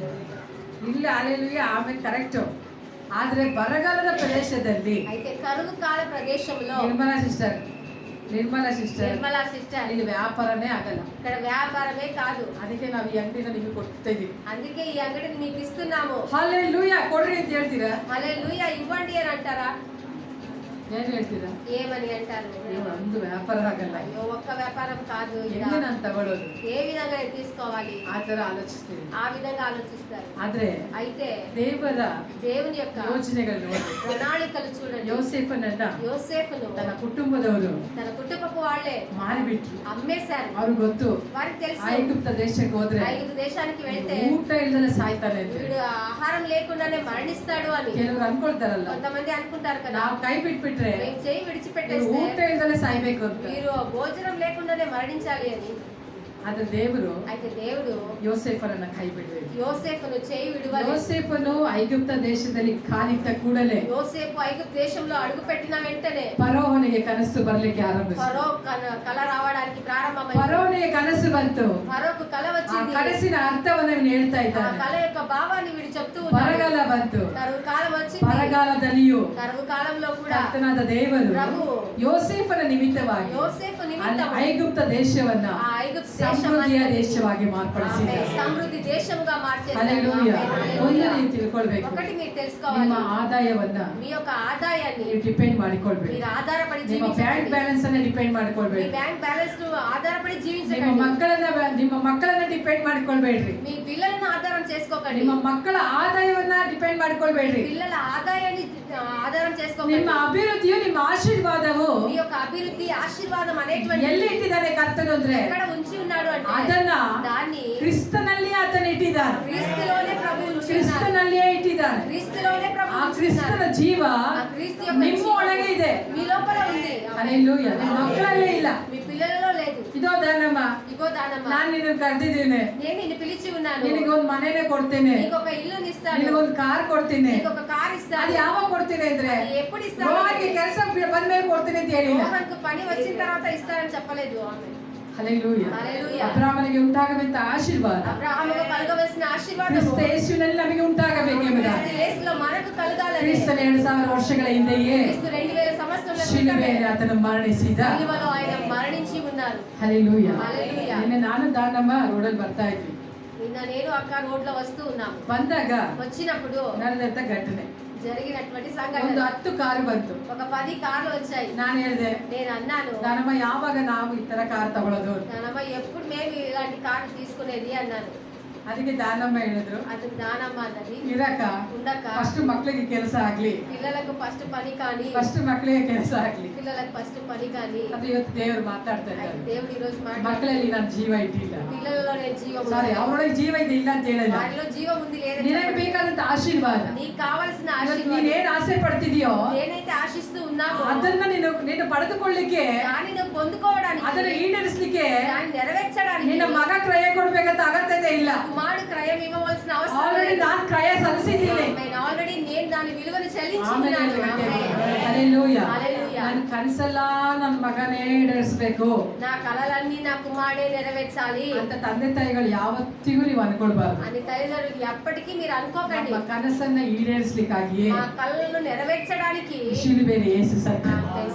ಇಲ್ಲ ಅಲೆಲುಯ್ಯ ಆಮೇಲೆ ಕರೆಕ್ಟ್. ಆದ್ರೆ ಬರಗಾಲದ ಪ್ರದೇಶದಲ್ಲಿ అయితే కరువు కాల ప్రదేశంలో ನಿರ್ಮಲಾ ಸಿಸ್ಟರ್ నిర్మలా సిస్టర్ ಇಲ್ಲಿ ವ್ಯಾಪಾರನೇ ಆಗಲ್ಲ. ఇక్కడ వ్యాపారమే కాదు. ಅದಕ್ಕೆ ನಾವು ಈ ಅಂಗಡಿನ ನಿಮಗೆ ಕೊಡ್ತಾ ಇದೀವಿ. అందుకే ఈ అంగడిని మీకు ఇస్తున్నాము. ಹಲ್ಲೆಲೂಯಾ ಕೊಡ್ರಿ ಅಂತ ಹೇಳ್ತೀರಾ? హల్లెలూయా ఇవ్వండి అని అంటారా? ಏನ್ ಹೇಳ್ತೀರಾ? ఏమని అంటారు? ನೀವು ಒಂದು ವ್ಯಾಪಾರ ಆಗಲ್ಲ. అయ్యో ఒక్క వ్యాపారం కాదు. ఇలా ಹೆಂಗೆ ನಾನು ತಗೊಳ್ಳೋದು? ఏ విధంగా నేను తీసుకోవాలి? ಆ ತರ ಆಲೋಚಿಸ್ತೀವಿ. ఆ విధంగా ఆలోచిస్తారు. ಆದ್ರೆ అయితే ದೇವರ దేవుని యొక్క ಯೋಚನೆಗಳು ನೋಡಿ. ప్రణాళికలు చూడండి. ಯೋಸೇಫನನ್ನ యోసేపును ತನ್ನ ಕುಟುಂಬದವರು తన కుటుంబపు వాళ్ళే ಮಾರಿಬಿಟ್ರು. అమ్మేశారు. ಅವ್ರಿಗೆ ಗೊತ್ತು వారికి తెలుసు ಐಗುಪ್ತ ದೇಶಕ್ಕೆ ಹೋದ್ರೆ ఐగుప్తు దేశానికి వెళ్తే ಊಟ ಇಲ್ಲದೆ ಸಾಯ್ತಾನೆ ಅಂತ. వీడు ఆహారం లేకుండానే మరణిస్తాడు అని ಕೆಲವರು ಅನ್ಕೊಳ್ತಾರಲ್ಲ, కొంతమంది అనుకుంటారు కదా. ನಾವು ಕೈ ಬಿಟ್ಬಿಟ್ರೆ ಬಿಟ್ರೆ మేము చేయి ನೀವು విడిచిపెట్టేస్తే ಊಟ ಇಲ್ದಲೆ ಸಾಯ್ಬೇಕು ಅಂತ. మీరు భోజనం లేకుండానే మరణించాలి అని. ಆದ್ರೆ ದೇವರು అయితే దేవుడు ಯೋಸೇಫರನ್ನ ಕೈ ಬಿಡಬೇಕು. యోసేపును చేయి విడువలేదు. ಯೋಸೇಫನು ಐಗುಪ್ತ ದೇಶದಲ್ಲಿ ಕಾಲಿಟ್ಟ ಕೂಡಲೇ యోసేపు ఐగుప్తు దేశంలో అడుగుపెట్టిన వెంటనే ಫರೋಹನಿಗೆ ಕನಸು ಬರ್ಲಿಕ್ಕೆ ಆರಂಭಿಸಿತು. ఫరో కల రావడానికి ప్రారంభమైంది. ಫರೋಹನಿಗೆ ಕನಸು ಬಂತು. ఫరోకు కల ಆ వచ్చింది. ಕನಸಿನ ಅರ್ಥವನ್ನು ಇವನು ಹೇಳ್ತಾ ఆ ಇದ್ದಾನೆ. కల యొక్క భావాన్ని వీడు చెప్తూ ఉన్నాడు. ಬರಗಾಲ ಬಂತು. కరువు కాలం వచ్చింది. ಬರಗಾಲದಲ್ಲಿಯೂ కరువు కాలంలో కూడా ಕರ್ತನಾದ ದೇವರು ప్రభు ಯೋಸೇಫನ ನಿಮಿತ್ತವಾಗಿ యోసేపు ಅಲ್ಲಿ నిమిత్తమై ಐಗುಪ್ತ ದೇಶವನ್ನ ఆ ఐగుప్తు ಸಮೃದ್ಧಿಯ దేశాన్ని ದೇಶವಾಗಿ ಮಾರ್ಪಡಿಸಿದ್ದಾನೆ. సమృద్ధి దేశముగా మార్చేశాడు. ಹಲ್ಲೆಲೂಯಾ. ಒಂದು ನೀವು ತಿಳ್ಕೊಳ್ಬೇಕು, ఒకటి మీరు ನಿಮ್ಮ తెలుసుకోవాలి, ಆದಾಯವನ್ನ మీ యొక్క ఆదాయాన్ని ನೀವು ಡಿಪೆಂಡ್ ಮಾಡಿಕೊಳ್ಬೇಕು. మీరు ಆಧಾರపడి ನಿಮ್ಮ ಬ್ಯಾಂಕ್ జీవించండి. ಬ್ಯಾಲೆನ್ಸ್ ಅನ್ನ ಡಿಪೆಂಡ್ మీ ಮಾಡಿಕೊಳ್ಬೇಕು. బ్యాంక్ బ్యాలెన్స్ ఆధారపడి ನಿಮ್ಮ జీవించండి. ಮಕ್ಕಳನ್ನ ಡಿಪೆಂಡ್ ಮಾಡ್ಕೊಳ್ಬೇಡ್ರಿ. మీ పిల్లలను ఆధారం చేసుకోకండి. ನಿಮ್ಮ ಮಕ್ಕಳ ಆದಾಯವನ್ನ ಡಿಪೆಂಡ್ ಮಾಡ್ಕೊಳ್ಬೇಡ್ರಿ. పిల్లల ఆదాయాన్ని ఆధారం చేసుకోకండి. ನಿಮ್ಮ ಅಭಿವೃದ್ಧಿಯು ನಿಮ್ಮ ಆಶೀರ್ವಾದವು మీ యొక్క అభివృద్ధి ఆశీర్వాదం అనేటువంటి ಎಲ್ಲಿ ಇಟ್ಟಿದ್ದಾನೆ ಕರ್ತನು ಅಂದ್ರೆ ఎక్కడ ఉంచి ఉన్నాడు అంటే ಅದನ್ನ దాన్ని ಕ್ರಿಸ್ತನಲ್ಲಿ ಆತನ ಇಟ್ಟಿದ್ದಾನೆ. క్రీస్తులోనే ప్రభు ఉంచి ఉన్నాడు. ಕ್ರಿಸ್ತನಲ್ಲಿಯೇ ಇಟ್ಟಿದ್ದಾನೆ. క్రీస్తులోనే ప్రభు ಆ ఉంచి ಕ್ರಿಸ್ತನ ఉన్నాడు. ಜೀವ ఆ క్రీస్తు యొక్క ನಿಮ್ಮ జీవం ಒಳಗೆ ಇದೆ. మీ లోపల ఉంది. ಹಲ್ಲೆಲೂಯಾ. ನಿಮ್ಮ ಮಕ್ಕಳಲ್ಲೇ ಇಲ್ಲ. మీ పిల్లలలో లేదు. ಇದೋ ದಾನಮ್ಮ, ఇగో దానమ్మ, ನಾನು ನಿನ್ನ ಕರೆದಿದ್ದೇನೆ, నేను నిన్ను పిలిచి ఉన్నాను. ನಿನಗೆ ಒಂದು ಮನೆನೇ ಕೊಡ್ತೇನೆ, నీకు ఒక ఇల్లుని ఇస్తాను, ನಿನಗೆ ಒಂದು ಕಾರ್ ಕೊಡ್ತೀನಿ. నీకు ఒక కార్ ಅದು ఇస్తాను. ಯಾವಾಗ ಕೊಡ್ತೀನಿ ಅಂದ್ರೆ అది ఎప్పుడు ఇస్తాను ರೋಹನ್ಗೆ ಕೆಲಸ ಬಂದ್ಮೇಲೆ ಕೊಡ್ತೀನಿ ಅಂತ ಹೇಳಿಲ್ಲ. రోహన్కు పని వచ్చిన తర్వాత ఇస్తానని చెప్పలేదు ఆమె. ಹಲ್ಲೆಲೂಯಾ. హల్లెలూయా. ಅಬ್ರಾಹ್ಮನಿಗೆ ಉಂಟಾಗಬೇಕ ಆಶೀರ್ವಾದ అబ్రహాముకు కలగవలసిన ఆశీర్వాదము ಕ್ರಿಸ್ತ ಯೇಸುವಿನಲ್ಲಿ ನಮಗೆ ಉಂಟಾಗಬೇಕೆಂಬುದಾಗಿ క్రీస్తు యేసులో మనకు కలగాలని. ಕ್ರಿಸ್ತನ 2000 ವರ್ಷಗಳ ಹಿಂದೆಯೇ క్రీస్తు 2000 సంవత్సరాల ಶಿಲುಬೆಯಲ್ಲಿ ಆತನು ಮರಣಿಸಿದ. సిలువలో ఆయన మరణించి ఉన్నారు. ಹಲ್ಲೆಲೂಯಾ. హల్లెలూయా. ನಿನ್ನೆ ನಾನು ದಾನಮ್ಮ ರೋಡಲ್ಲಿ ಬರ್ತಾ ಇದ್ವಿ. నిన్న నేను అక్క రోడ్లో వస్తూ ఉన్నాము. ಬಂದಾಗ వచ్చినప్పుడు ನಡೆದಂತ ಘಟನೆ, జరిగినటువంటి ಒಂದು సంఘటన, 10 ಕಾರು ಬಂತು. ఒక 10 కార్లు వచ్చాయి. ನಾನು ಹೇಳಿದೆ, నేను అన్నాను, ದಾನಮ್ಮ ಯಾವಾಗ ನಾವು ಈ ತರ ಕಾರ್ ತಗೊಳ್ಳೋದು ಅಂತ. నానమ్మ ఎప్పుడు మేము ఇలాంటి కార్లు తీసుకునేది అన్నాను. ಅದಕ್ಕೆ ದಾನಮ್ಮ ಹೇಳಿದ್ರು, అది దానమ్మ అన్నది, ಇರಕ್ಕ ఉండక ಫಸ್ಟ್ ಮಕ್ಕಳಿಗೆ ಕೆಲಸ ಆಗ್ಲಿ, పిల్లలకు ఫస్ట్ పని కానీ, ಫಸ್ಟ್ ಮಕ್ಕಳಿಗೆ ಕೆಲಸ ಆಗ್ಲಿ. పిల్లలకు ఫస్ట్ పని కానీ. ಅದು ಇವತ್ತು ದೇವರು ಮಾತಾಡ್ತಾ అయితే ಇದ್ದಾರೆ. దేవుడు ఈ రోజు మాట్లాడు, ಮಕ್ಕಳಲ್ಲಿ ನಾನು ಜೀವ ಇಟ್ಟಿಲ್ಲ, పిల్లలలో నేను జీవం ಸಾರಿ ఉంది. ಅವರೊಳಗೆ ಜೀವ ಇದೆ ಇಲ್ಲ ಅಂತ ಹೇಳಿಲ್ಲ. వారిలో జీవం ఉంది లేదని ನಿನಗೆ చెప్పలేదు. ಬೇಕಾದಂತ ಆಶೀರ್ವಾದ, నీకు కావాల్సిన ಇವತ್ತು ఆశీర్వాదం, ನೀನೇನ್ ಆಸೆ ಪಡ್ತಿದೀಯೋ నేనైతే ఆశిస్తూ ఉన్నామో ಅದನ್ನ ನೀನು ಪಡೆದುಕೊಳ್ಳಿಕ್ಕೆ, దాన్ని నువ్వు పొందుకోవడానికి, ಅದನ್ನ ಈಡೇರಿಸಲಿಕ್ಕೆ దాన్ని నెరవేర్చడానికి ನಿನ್ನ ಮಗ ಕ್ರಯ ಕೊಡ್ಬೇಕಂತ ಅಗತ್ಯತೆ ಇಲ್ಲ. కుమారుడు క్రయం ఇవ్వవలసిన అవసరం ಆಲ್ರೆಡಿ లేదు. ನಾನು ಕ್ರಯ ಸಲ್ಲಿಸಿದ್ದೀನಿ. ఆల్రెడీ నేను దాని విలువను చెల్లించి ಆಮೇಲೆ ఉన్నాను. ಹಲ್ಲೆಲೂಯಾ. హల్లెలూయా. ನನ್ನ ಕನಸೆಲ್ಲ ನನ್ನ ಮಗನೇ ಈಡೇರಿಸಬೇಕು నా కలలన్నీ నా కుమారుడే నెరవేర్చాలి ಅಂತ ತಂದೆ ತಾಯಿಗಳು ಯಾವತ್ತಿಗೂ ನೀವು ಅನ್ಕೊಳ್ಬಾರ್ದು. అని తల్లిదండ్రులు ఎప్పటికీ మీరు అనుకోకండి. ನಮ್ಮ ಕನಸನ್ನ ಈಡೇರಿಸಲಿಕ್ಕಾಗಿಯೇ మా కలలను నెరవేర్చడానికి ಶಿಲುಬೆಯಲ್ಲಿ ಯೇಸು ಸತ್ತ.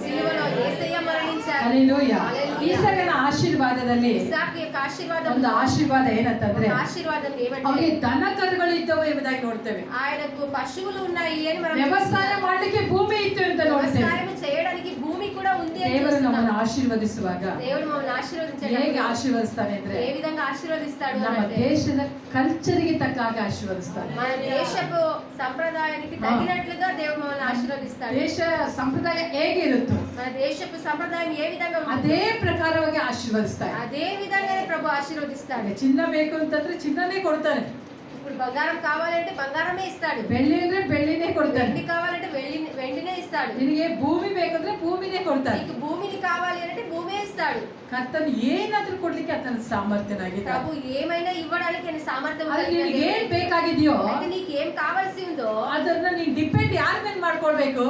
సిలువలో యేసయ్య మరణించారు. ಹಲ್ಲೆಲೂಯಾ. హల్లెలూయా. ಈಸಾಕನ ಆಶೀರ್ವಾದದಲ್ಲಿ ఇస్సాకు యొక్క ఆశీర్వాదం, ಒಂದು ಆಶೀರ್ವಾದ ಏನಂತಂದ್ರೆ ఆశీర్వాదం ఏమంటే ಅವರಿಗೆ ದನ ಕರುಗಳು ಇದ್ದವು ಎಂಬುದಾಗಿ ನೋಡ್ತೇವೆ. ఆయనకు పశువులు ఉన్నాయి అని మనం ವ್ಯವಸಾಯ ಮಾಡ್ಲಿಕ್ಕೆ ಭೂಮಿ ಇತ್ತು ಅಂತ ನೋಡ್ತೇವೆ. వ్యవసాయం చేయడానికి భూమి కూడా ఉంది అని ದೇವರು చూస్తున్నాం. ನಮ್ಮನ್ನು ಆಶೀರ್ವದಿಸುವಾಗ దేవుడు మమ్మల్ని ಹೇಗೆ ఆశీర్వదించడానికి ಆಶೀರ್ವದಿಸ್ತಾನೆ ಅಂದ್ರೆ ఏ విధంగా ఆశీర్వదిస్తాడు ನಮ್ಮ అంటే ದೇಶದ ಕಲ್ಚರ್ಗೆ ತಕ್ಕ ಹಾಗೆ ಆಶೀರ್ವದಿಸ್ತಾನೆ. మన దేశపు సంప్రదాయానికి తగినట్లుగా దేవుడు మమ్మల్ని ఆశీర్వదిస్తాడు. ದೇಶ ಸಂಪ್ರದಾಯ ಹೇಗೆ ಇರುತ್ತೋ మన దేశపు సంప్రదాయం ఏ విధంగా ఉంటుంది ಅದೇ ಪ್ರಕಾರವಾಗಿ ಆಶೀರ್ವದಿಸ್ತಾನೆ. అదే విధంగానే ప్రభు ఆశీర్వదిస్తాడు. ಚಿನ್ನ ಬೇಕು ಅಂತಂದ್ರೆ ಚಿನ್ನನೇ ಕೊಡ್ತಾನೆ. ఇప్పుడు బంగారం కావాలంటే బంగారమే ఇస్తాడు. ಬೆಳ್ಳಿ ಅಂದ್ರೆ ಬೆಳ್ಳಿನೇ ಕೊಡ್ತಾನೆ. వెండి కావాలంటే వెండినే ఇస్తాడు. ನಿನಗೆ ಭೂಮಿ ಬೇಕಂದ್ರೆ ಭೂಮಿನೇ ಕೊಡ್ತಾನೆ. నీకు భూమిని కావాలి అంటే భూమే ఇస్తాడు. ಕರ್ತನು ಏನಾದ್ರೂ ಕೊಡ್ಲಿಕ್ಕೆ ಆತನ ಸಾಮರ್ಥ್ಯನಾಗಿದ್ದಾನೆ. ప్రభు ఏమైనా ఇవ్వడానికి ఆయన సామర్థ్యం ಅದು కలిగిన ನಿನಗೆ ಏನ್ దేవుడు. ಬೇಕಾಗಿದೆಯೋ అయితే నీకు ఏం కావాల్సి ఉందో ಅದನ್ನ ನೀನ್ ಡಿಪೆಂಡ್ ಯಾರ ಮೇಲೆ ಮಾಡ್ಕೊಳ್ಬೇಕು,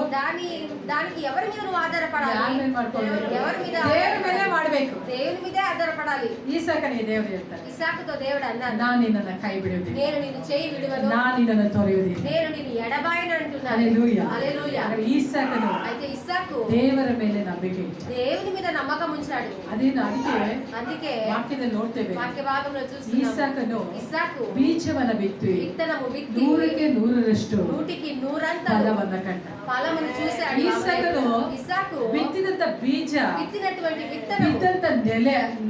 దానికి ఎవరి మీద నువ్వు ఆధారపడాలి, ಯಾರ ಮೇಲೆ ಮಾಡ್ಕೊಳ್ಬೇಕು, ఎవరి మీద ದೇವರ ಮೇಲೆ ಮಾಡ್ಬೇಕು. దేవుని మీదే ఆధారపడాలి. ಈಸಾಕನಿಗೆ ದೇವರು ಹೇಳ್ತಾರೆ, ఇస్సాకుతో దేవుడు అన్నాడు, ನಾನು ನಿನ್ನನ್ನ ಕೈ ಬಿಡುವುದಿಲ್ಲ, నేను నిన్ను చేయి విడువను, ನಾನು ನಿನ್ನನ್ನು ತೊರೆಯುವುದಿಲ್ಲ. నేను నిన్ను ఎడబాయను అంటున్నాను. ಹಲ್ಲೆಲೂಯಾ. హల్లెలూయా. ಈಸಾಕನು అయితే ఇస్సాకు ದೇವರ ಮೇಲೆ ನಂಬಿಕೆ ಇಟ್ಟ. దేవుని మీద నమ్మకం ఉంచాడు. ಅದೇನು ಅದಕ್ಕೆ అందుకే ವಾಕ್ಯದಲ್ಲಿ ನೋಡ್ತೇವೆ, వాక్య భాగంలో చూస్తున్నాము, ಈಸಾಕನು ఇస్సాకు ಬೀಜವನ್ನ ಬಿತ್ತಿ విత్తనము విత్తి 100ಕ್ಕೆ 100ರಷ್ಟು 100కి 100 ಫಲವನ್ನ ಕಂಡ. ఫలమును చూశాడు. ఈసాకును ఇస్సాకు ಬಿತ್ತಿದಂತ ಬೀಜ, విత్తినటువంటి విత్తనము, ಬಿದ್ದಂತ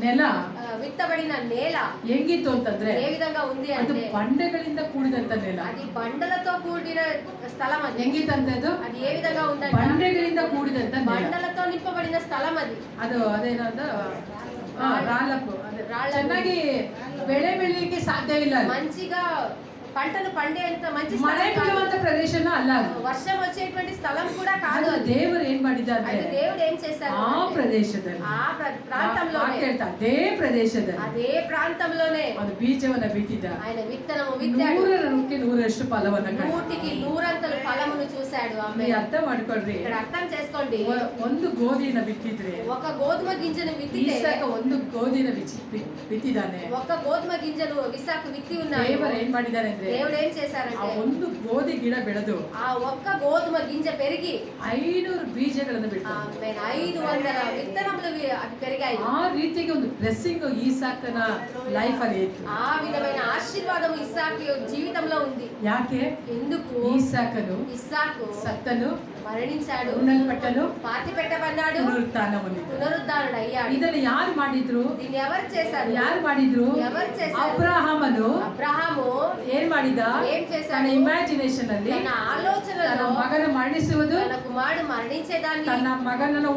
ನೆಲ విత్తబడిన నేల ಹೆಂಗಿತ್ತು ಅಂತಂದ್ರೆ ఏ విధంగా ఉంది ಅದು అంటే ಬಂಡೆಗಳಿಂದ ಕೂಡಿದಂತ ನೆಲ. అది బండలతో కూడిన స్థలం. అది ಹೆಂಗಿತ್ತಂತೆ ಅದು అది ఏ విధంగా ఉందంటే ಬಂಡೆಗಳಿಂದ ಕೂಡಿದಂತ ನೆಲ. బండలతో నింపబడిన స్థలం. అది ಅದೇನಂದ ರಾಲಪ್ಪು, ರಾಳಪ್ಪು. ಚೆನ್ನಾಗಿ ಬೆಳೆ ಬೆಳಿಲಿಕ್ಕೆ ಸಾಧ್ಯ ಇಲ್ಲ. మంచిగా పంటను పండేంత మంచి ಮಳೆ స్థలం కాదు. ಬೀಳುವಂತ ಪ್ರದೇಶನೂ ಅಲ್ಲ ಅದು. వర్షం వచ్చేటువంటి స్థలం కూడా కాదు ಆದ್ರೆ అది. ದೇವರು ಏನ್ ಮಾಡಿದ್ದಾರೆ అయితే దేవుడు ఏం చేశారు ಆ అంటే, ಪ್ರದೇಶದಲ್ಲಿ ఆ ప్రాంతంలోనే ಹೇಳ್ತಾ ಅದೇ ಪ್ರದೇಶದಲ್ಲಿ అదే ప్రాంతంలోనే ಅದು ಬೀಜವನ್ನ ಬಿತ್ತಿದ ఆయన విత్తనము విత్తాడు. 100ಕ್ಕೆ 100ರಷ್ಟು ಫಲವನ್ನ నూటికి నూరంతలు ఫలమును చూశాడు. ఆమె ನೀವು ಅರ್ಥ ಮಾಡ್ಕೊಳ್ರಿ, ఇక్కడ అర్థం చేసుకోండి, ಒಂದು ಗೋಧಿನ ಬಿತ್ತಿದ್ರೆ ఒక గోధుమ గింజను విత్తితే ಈಸಾಕ ಒಂದು ಗೋಧಿನ ಬಿತ್ತಿದ್ದಾನೆ. ఒక గోధుమ గింజను విశాఖ విత్తి ఉన్నాడు. ದೇವರು ಏನ್ ಮಾಡಿದ್ದಾರೆ ಅಂದ್ರೆ దేవుడు ఏం ಆ చేశారంటే ಒಂದು ಗೋಧಿ ಗಿಡ ಬೆಳೆದು ఆ ఒక్క గోధుమ గింజ పెరిగి 500 ಬೀಜಗಳನ್ನು ಬಿಟ್ಟು 500 విత్తనములు అవి పెరిగాయి. ಆ ರೀತಿಗೆ ಒಂದು ಬ್ಲೆಸ್ಸಿಂಗ್ ಈಸಾಕನ ಲೈಫ್ ಅಲ್ಲಿ ಇತ್ತು. ఆ విధమైన ఆశీర్వాదం ఇస్సాకు జీవితంలో ఉంది. ಯಾಕೆ? ఎందుకు? ಈಸಾಕನು ఇస్సాకు ಸತ್ತನು, మరణించాడు, ಉಣ್ಣಲ್ಪಟ್ಟನು, పాతి పెట్టబడ్డాడు, ಪುನರುತ್ಥಾನ ಹೊಂದಿದನು. పునరుద్ధానుడు అయ్యాడు. ಇದನ್ನು ಯಾರು ಮಾಡಿದ್ರು? దీన్ని ఎవరు చేశారు? ಯಾರು ಮಾಡಿದ್ರು? ఎవరు చేశారు? ಅಬ್ರಹಾಮನು అబ్రహాము ಏನ್ ಮಾಡಿದ? ఏం ತನ್ನ చేశాడు? ಇಮ್ಯಾಜಿನೇಷನ್ ಅಲ್ಲಿ తన ತನ್ನ ఆలోచనలో ಮಗನ ಮರಣಿಸುವುದು, తన కుమారుడు మరణించేదాన్ని, ತನ್ನ ಮಗನನ್ನು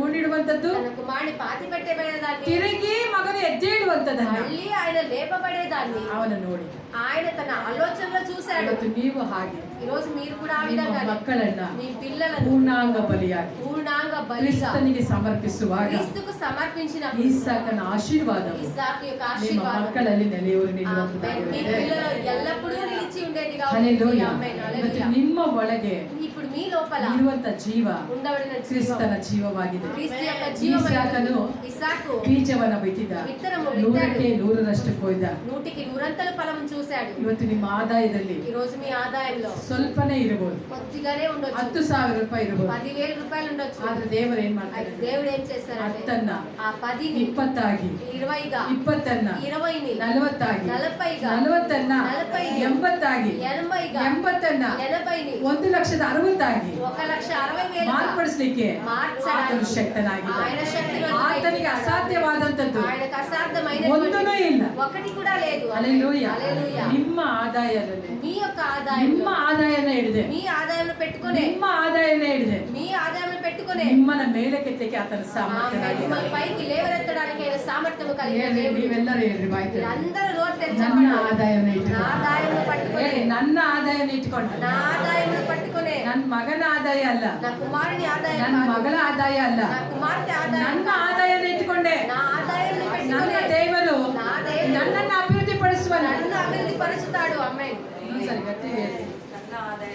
ಊಣಿಡುವಂತದ್ದು, తన కుమారుని పాతి పెట్టబడేదాన్ని, ತಿರುಗಿ ಮಗನು ಎದ್ದೇಳುವಂತದನ್ನ మళ్ళీ ఆయన లేపబడేదాన్ని ಅವನ ನೋಡಿ. ఆయన తన ఆలోచనలో చూశాడు. ಇವತ್ತು ನೀವು ಹಾಗೆ ఈ రోజు మీరు కూడా ఆ ನಿಮ್ಮ విధంగా ಮಕ್ಕಳನ್ನ మీ పిల్లలను ಪೂರ್ಣಾಂಗ ಬಲಿಯಾಗಿ పూర్ణాంగ బలిగా ಕ್ರಿಸ್ತನಿಗೆ ಸಮರ್ಪಿಸುವಾಗ క్రీస్తుకు సమర్పించిన ಈಸಾಕನ ಆಶೀರ್ವಾದವು ఇస్సాకు యొక్క ನಿಮ್ಮ ఆశీర్వాదం ಮಕ್ಕಳಲ್ಲಿ ನೆಲೆಯೂರು మీ ನಿಲ್ಲುವಂತದ್ದಾಗಿದೆ. పిల్లలు ఎల్లప్పుడూ నిలిచి ఉండేదిగా ఉంది. ಹಲ್ಲೆಲೂಯಾ. ఆమేన్. ಇವತ್ತು హల్లెలూయా. ನಿಮ್ಮ ಒಳಗೆ ఇప్పుడు మీ లోపల ಇರುವಂತ ಜೀವ ఉండబడిన జీవం ಕ್ರಿಸ್ತನ ಜೀವವಾಗಿದೆ. క్రీస్తు యొక్క జీవమైనది. ಈಸಾಕನು ఇస్సాకు ಬೀಜವನ್ನ ಬಿತ್ತಿದ, విత్తనము విత్తాడు, 100ಕ್ಕೆ 100ರಷ್ಟು ಕೊಯ್ದ. నూటికి నూరంతల ఫలము చూశాడు. ಇವತ್ತು ನಿಮ್ಮ ಆದಾಯದಲ್ಲಿ ఈ రోజు మీ ఆదాయంలో ಸ್ವಲ್ಪನೇ ಇರಬಹುದು, కొద్దిగానే ఉండొచ్చు, 10,000 ರೂಪಾಯಿ ಇರಬಹುದು. 10,000 రూపాయలు ఉండొచ్చు. ಆದ್ರೆ ದೇವರು ಏನ್ అయితే ಮಾಡ್ತಾರೆ? దేవుడు ఏం చేస్తారంటే 10ನ್ನ ఆ 10ని 20 ಆಗಿ, 20గా, 20ನ್ನ 20ని 40 ಆಗಿ, 40గా, 40ನ್ನ 40ని 80 ಆಗಿ, 80గా, 80ನ್ನ 80ని 1,60,000 ಆಗಿ 1,60,000 ಮಾರ್ಪಡಿಸಲಿಕ್ಕೆ మార్చడానికి ಆತನು ಶಕ್ತನಾಗಿದ್ದಾನೆ. ఆయన శక్తివంతుడై ಆತನಿಗೆ ಅಸಾಧ್ಯವಾದಂತದ್ದು ఆయనకు అసాధ్యమైన ಒಂದೂ ಇಲ್ಲ. ఒకటి కూడా లేదు. ಹಲ್ಲೆಲೂಯಾ. హల్లెలూయా. ನಿಮ್ಮ ಆದಾಯದಲ್ಲಿ మీ యొక్క ఆదాయం, ನಿಮ್ಮ ಆದಾಯನ ಹಿಡಿದೆ, మీ ఆదాయం పెట్టుకునే, ನಿಮ್ಮ ಆದಾಯನ ಹಿಡಿದೆ మీ ఆదాయం పెట్టుకునే ನಿಮ್ಮನ್ನ ಮೇಲಕ್ಕೆತ್ತಲಿಕ್ಕೆ ಆತನ ಸಾಮರ್ಥ್ಯನಾಗಿದ್ದಾನೆ. మిమ్మల్ని పైకి లేవనెత్తడానికి ఆయన సామర్థ్యం కలిగిన ಹೇಳ್ರಿ, దేవుడు. ನೀವೆಲ್ಲರೂ ಹೇಳ್ರಿ ಬಾಯ್ತು. మీరందరూ నోరు తెరిచి ನನ್ನ చెప్పండి. ಆದಾಯನ నా ಇಟ್ಟುಕೊಂಡು ఆదాయం పట్టుకునే, ಹೇಳಿ, ನನ್ನ ಆದಾಯನ ಇಟ್ಕೊಂಡು, నా ఆదాయం పట్టుకునే, ನನ್ನ ಮಗನ ಆದಾಯ ಅಲ್ಲ, నా కుమారుని ఆదాయం ನನ್ನ కాదు, ಮಗಳ ಆದಾಯ ಅಲ್ಲ, నా కుమార్తె ఆదాయం ನನ್ನ కాదు, ಆದಾಯನ ಇಟ್ಟುಕೊಂಡೆ నా ఆదాయం ನನ್ನ పెట్టుకునే ದೇವರು నా దేవుడు ನನ್ನನ್ನು ಅಭಿವೃದ್ಧಿಪಡಿಸುವನು. నన్ను అభివృద్ధి పరుచుతాడు. అమ్మాయి ಇನ್ನೊಂದ್ಸರಿ ಗಟ್ಟಿ ಹೇಳಿ.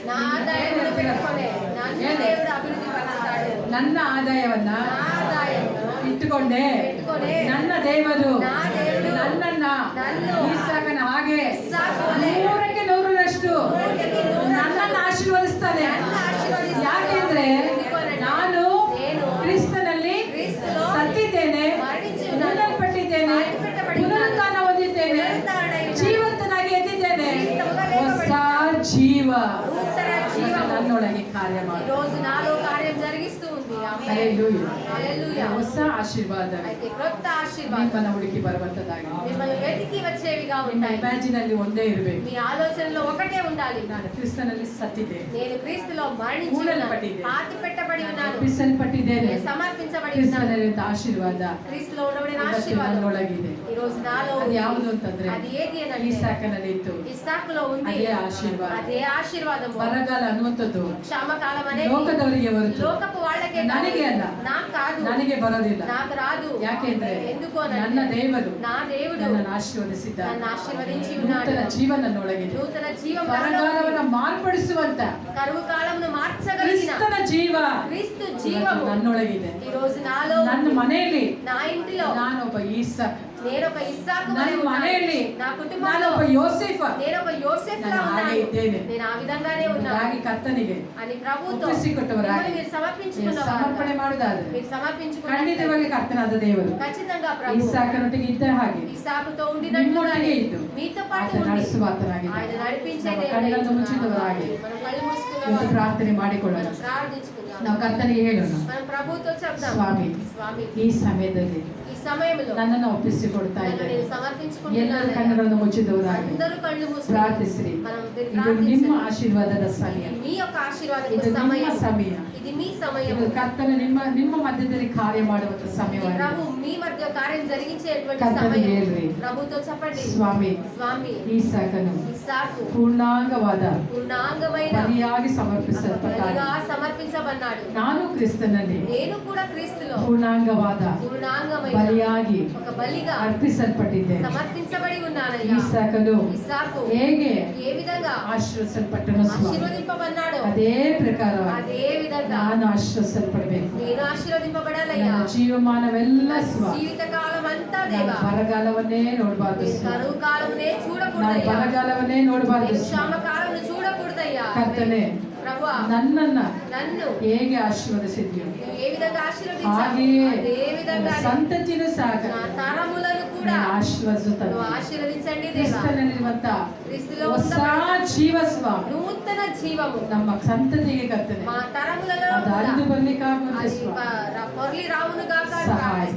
నా ఆదాయం పెట్టుకునే నన్ను దేవుడు అభివృద్ధి పరుచుతాడు. ನನ್ನ ಆದಾಯವನ್ನ నా ఆదాయం ಇಟ್ಟುಕೊಂಡೆ పెట్టుకునే ನನ್ನ ದೇವರು నా దేవుడు ನನ್ನನ್ನ నన్ను ಈಸಾಕನ ಹಾಗೆ ఇస్సాకు వలె 100ಕ್ಕೆ 100ರಷ್ಟು 100ಕ್ಕೆ 100 ನನ್ನನ್ನು ಆಶೀರ್ವದಿಸ್ತಾನೆ. నన్ను ఆశీర్వదిస్తాడు. ಯಾಕೆಂದ್ರೆ ఎందుకనంటే ನಾನು నేను ಕ್ರಿಸ್ತನಲ್ಲಿ క్రీస్తులో ಸತ್ತಿದ್ದೇನೆ, మరణించి ఉన్నాను, ಉಣ್ಣಲ್ಪಟ್ಟಿದ್ದೇನೆ, ಪಾತಿಪೆಟ್ಟಬಡಿದ್ದೇನೆ, ಪುನರುತ್ಥಾನ ಹೊಂದಿದ್ದೇನೆ, పునరుత్థానుడై ಜೀವಂತನಾಗಿ ಎದ್ದಿದ್ದೇನೆ. ಜೀವಿತముగా ಹೊಸ లేపబడిದ್ದೇನೆ. ಜೀವ నూతన జీవము ನನ್ನೊಳಗೆ ಕಾರ್ಯ ఈ ಮಾಡಿ. రోజు నాలో కార్యం జరిగిస్తూ ఉంది. ఆమేన్. ಹಲ್ಲೆಲೂಯಾ. హల్లెలూయా. ಹೊಸ ಆಶೀರ್ವಾದ అయితే క్రొత్త ఆశీర్వాదం ನಿಮ್ಮನ್ನ ಹುಡುಕಿ ಬರುವಂತದ್ದಾಗಿದೆ. మిమ్మల్ని వెతికి వచ్చేవిగా ನಿಮ್ಮ ఉంటాయి. ಇಮ್ಯಾಜಿನ್ ಅಲ್ಲಿ ಒಂದೇ ಇರಬೇಕು, మీ ఆలోచనలో ఒకటే ఉండాలి. ನಾನು ಕ್ರಿಸ್ತನಲ್ಲಿ ಸತ್ತಿದೆ, నేను క్రీస్తులో మరణించి ఉన్నాను, ఊడల్పట్టిದ್ದೇನೆ, పాతి పెట్టబడి ఉన్నాను, ಎಬ್ಬಿಸಲ್ಪಟ್ಟಿದ್ದೇನೆ. నేను సమర్పించబడి ఉన్నాను. ಕ್ರಿಸ್ತನಲ್ಲಿರುವಂತ ಆಶೀರ್ವಾದ క్రీస్తులో ఉండబడిన ಇವತ್ತು ఆశీర్వాదం ನನ್ನೊಳಗಿದೆ. ఈ రోజు నాలో ಅದು ఉంది. ಯಾವುದು ಅಂತಂದ್ರೆ అది ఏది అని ಈಸಾಕನಲ್ಲಿ ಇತ್ತು. ఇస్సాకులో ఉంది. ಅದೇ ಆಶೀರ್ವಾದ. అదే ఆశీర్వాదం. ಬರಗಾಲ ಅನ್ನುವಂಥದ್ದು క్షామకాలం అనేది ಲೋಕದವರಿಗೆ ಹೊರತು లోకపు వాళ్ళకే కాదు, ನನಗೆ ಅಲ್ಲ, నాకు కాదు, ನನಗೆ ಬರೋದಿಲ್ಲ. నాకు రాదు. ಯಾಕೆಂದ್ರೆ ఎందుకు ನನ್ನ ದೇವರು నా దేవుడు ನನ್ನನ್ನು ಆಶೀರ್ವದಿಸಿದ್ದಾನೆ. నన్ను ఆశీర్వదించి ఉన్నాడు. ನೂತನ ಜೀವ ನನ್ನೊಳಗಿದೆ. నూతన జీవం నాలో ఉంది. ಬರಗಾಲವನ್ನ ಮಾರ್ಪಡಿಸುವಂತ కరువు కాలమును మార్చగలిగిన ಕ್ರಿಸ್ತನ ಜೀವ క్రీస్తు ಇವತ್ತು జీవము ನನ್ನೊಳಗಿದೆ. ఈ రోజు నాలో ನನ್ನ ఉంది. ಮನೆಯಲ್ಲಿ నా ఇంటిలో ನಾನೊಬ್ಬ ಈಸಾಕ್, నేను ఒక ఇస్సాకు వలె ನನ್ನ ఉన్నాను. ಮನೆಯಲ್ಲಿ నా కుటుంబంలో ನಾನೊಬ್ಬ ಯೋಸೇಫ, నేను ఒక యోసేఫ్లా ನಾನು ಹಾಗೆ ఉన్నాను. ಇದ್ದೇನೆ. నేను ఆ విధంగానే ఉన్నాను ಹಾಗೆ ಕರ್ತನಿಗೆ అని ప్రభుతో ಒಪ್ಪಿಸಿಕೊಟ್ಟವರಾಗಿ మిమ్మల్ని మీరు ನೀವು సమర్పించుకున్నవారు. ಸಮರ್ಪಣೆ ಮಾಡುವುದಾದ್ರೆ మీరు సమర్పించుకున్న ಖಂಡಿತವಾಗಿ ಕರ್ತನಾದ ದೇವರು ఖచ్చితంగా ప్రభు ಈಸಾಕನೊಟ್ಟಿಗೆ ಇದ್ದ ಹಾಗೆ ఇస్సాకుతో ఉండినట్లుగానే ನಿಮ್ಮೊಟ್ಟಿಗೆ ಇದ್ದು మీతో పాటు ಆತ ఉండి ನಡೆಸುವ ಆತನಾಗಿದೆ. ఆయన నడిపించే ನಮ್ಮ దేవుడై ಕಣ್ಣುಗಳನ್ನು ఉన్నాడు. ಮುಚ್ಚಿದವರಾಗಿ మనం కళ్ళు మూసుకున్న ಇವತ್ತು వారు. ಪ್ರಾರ್ಥನೆ ಮಾಡಿಕೊಳ್ಳೋಣ. మనం ప్రార్థించుకుందాం. ನಾವು ಕರ್ತನಿಗೆ ಹೇಳೋಣ, మనం ప్రభుతో చెప్దాం, స్వామి స్వామి ಈ ಸಮಯದಲ್ಲಿ ఈ సమయంలో ನನ್ನನ್ನು ಒಪ್ಪಿಸಿಕೊಡ್ತಾ నన్ను ಇದ್ದೇನೆ. నేను ಎಲ್ಲರ సమర్పించుకుంటున్నాను. ಕಣ್ಣುಗಳನ್ನು ಮುಚ್ಚಿದವರಾಗಿ అందరూ కళ్ళు మూసుకుని ಪ್ರಾರ್ಥಿಸಿರಿ. మనం ಇದು ನಿಮ್ಮ ప్రార్థించండి. ಆಶೀರ್ವಾದದ ಸಮಯ, మీ యొక్క ఆశీర్వాదపు ಇದು ನಿಮ್ಮ సమయం. ಸಮಯ. ఇది ఇది మీ సమయం. ಇದು ಕರ್ತನು ನಿಮ್ಮ ಮಧ್ಯದಲ್ಲಿ ಕಾರ್ಯ ಮಾಡುವಂತ ಸಮಯವಾಗಿದೆ. ప్రభు మీ మధ్య కార్యం జరిగించేటువంటి ಕರ್ತನಿಗೆ సమయం. ಹೇಳ್ರಿ, ప్రభుతో చెప్పండి, ಸ್ವಾಮಿ స్వామి ಈಸಾಕನು ఇస్సాకు ಪೂರ್ಣಾಂಗವಾದ పూర్ణాంగమైన ಬಲಿಯಾಗಿ బలిగా ಸಮರ್ಪಿಸಲ್ಪಟ್ಟಾಗ సమర్పించబడ్డాడు. ನಾನು ಕ್ರಿಸ್ತನಲ್ಲಿ నేను కూడా క్రీస్తులో ಪೂರ್ಣಾಂಗವಾದ పూర్ణాంగమైన ಬಲಿಯಾಗಿ ఒక బలిగా ಅರ್ಪಿಸಲ್ಪಟ್ಟಿದ್ದೇನೆ. సమర్పించబడి ఉన్నానయ్యా. ಈಸಾಕನು ఇస్సాకు ಹೇಗೆ ఏ విధంగా ಆಶೀರ್ವದಿಸಲ್ಪಟ್ಟನು ಸ್ವಾಮಿ, ఆశీర్వదింపబడ్డాడో ಅದೇ ಪ್ರಕಾರ అదే విధంగా ನಾನು ಆಶೀರ್ವದಿಸಲ್ಪಡಬೇಕು. నేను ఆశీర్వదింపబడాలయ్యా. ನನ್ನ ಜೀವಮಾನವೆಲ್ಲ ಸ್ವಾಮಿ, జీవిత కాలం అంతా ನಾನು దేవా ಬರಗಾಲವನ್ನೇ ನೋಡಬಾರ್ದು నేను ಸ್ವಾಮಿ, కరువు కాలంనే ನಾನು చూడకూడదయ్యా. ಬರಗಾಲವನ್ನೇ ನೋಡಬಾರ್ದು నేను ಸ್ವಾಮಿ. శ్రమ కాలం చూడకూడదయ్యా. ಕರ್ತನೆ ప్రభువా ನನ್ನನ್ನು ಹೇಗೆ ಆಶೀರ್ವದಿಸಿದ್ಯೋ నువ్వు ఏ విధంగా ఆశీర్వదించావు ಹಾಗೆಯೇ అదే విధంగా ನನ್ನ ಸಂತತಿನೂ ಸಹ నా తరములను కూడా ಆಶೀರ್ವದಿಸುತ್ತದೆ. నువ్వు ఆశీర్వదించండి దేవా. ಕ್ರಿಸ್ತನಲ್ಲಿರುವಂತ క్రీస్తులో ಹೊಸ ఉన్న ಜೀವ ಸ್ವಾಮಿ నూతన జీవము ನಮ್ಮ ಸಂತತಿಗೆ ಕರ್ತನೆ మా తరములలో ಅದು కూడా ಅರಿದು ಬರ್ಲಿಕ್ಕಾಗುವಂತೆ అది ಸ್ವಾಮಿ పొర్లి రావును గాక సహాయం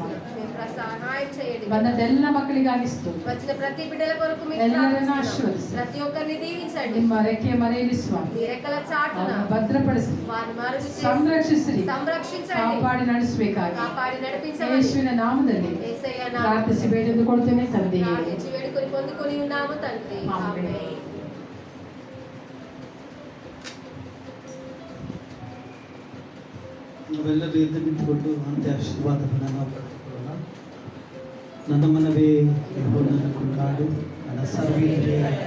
సహాయం చేయండి. ಬಂದದೆಲ್ಲ ಮಕ್ಕಳಿಗಾಗಿ ಸ್ತೋತ್ರ. వచ్చిన ప్రతి బిడ్డల కొరకు మీకు ಎಲ್ಲರನ್ನ ప్రార్థిస్తున్నాం. ಆಶೀರ್ವದಿಸಿ. ప్రతి ఒక్కరిని దీవించండి. ನಿಮ್ಮ ರೆಕ್ಕೆಯ ಮರೆಯಲ್ಲಿ ಸ್ವಾಮಿ మీ రెక్కల చాటున ಅವರನ್ನು ಭದ್ರಪಡಿಸಿ వారిని మరుగు చేసి ಸಂರಕ್ಷಿಸಿರಿ, సంరక్షించండి, ಕಾಪಾಡಿ ನಡೆಸಬೇಕಾಗಿ కాపాడి నడిపించండి. ಯೇಸುವಿನ ನಾಮದಲ್ಲಿ యేసయ్య ಪ್ರಾರ್ಥಿಸಿ ಬೇಡಿಕೊಳ್ಳುತ್ತೇನೆ ತಂದೆಯೇ. ప్రార్థించి వేడుకొని పొందుకొని ఉన్నాము తండ్రి. ఆమేన్. ఆమేన్. ನಾವೆಲ್ಲರೂ ಎದ್ದು ನಿಂತುಕೊಂಡು ಅಂತ್ಯ ಆಶೀರ್ವಾದವನ್ನು ನಾವು ಪಡೆದುಕೊಳ್ಳೋಣ. ನನ್ನ ಮನವೇ ಯೆಹೋವನನ್ನು ಕೊಂಡಾಡು, ನನ್ನ ಸರ್ವೀಯರೇ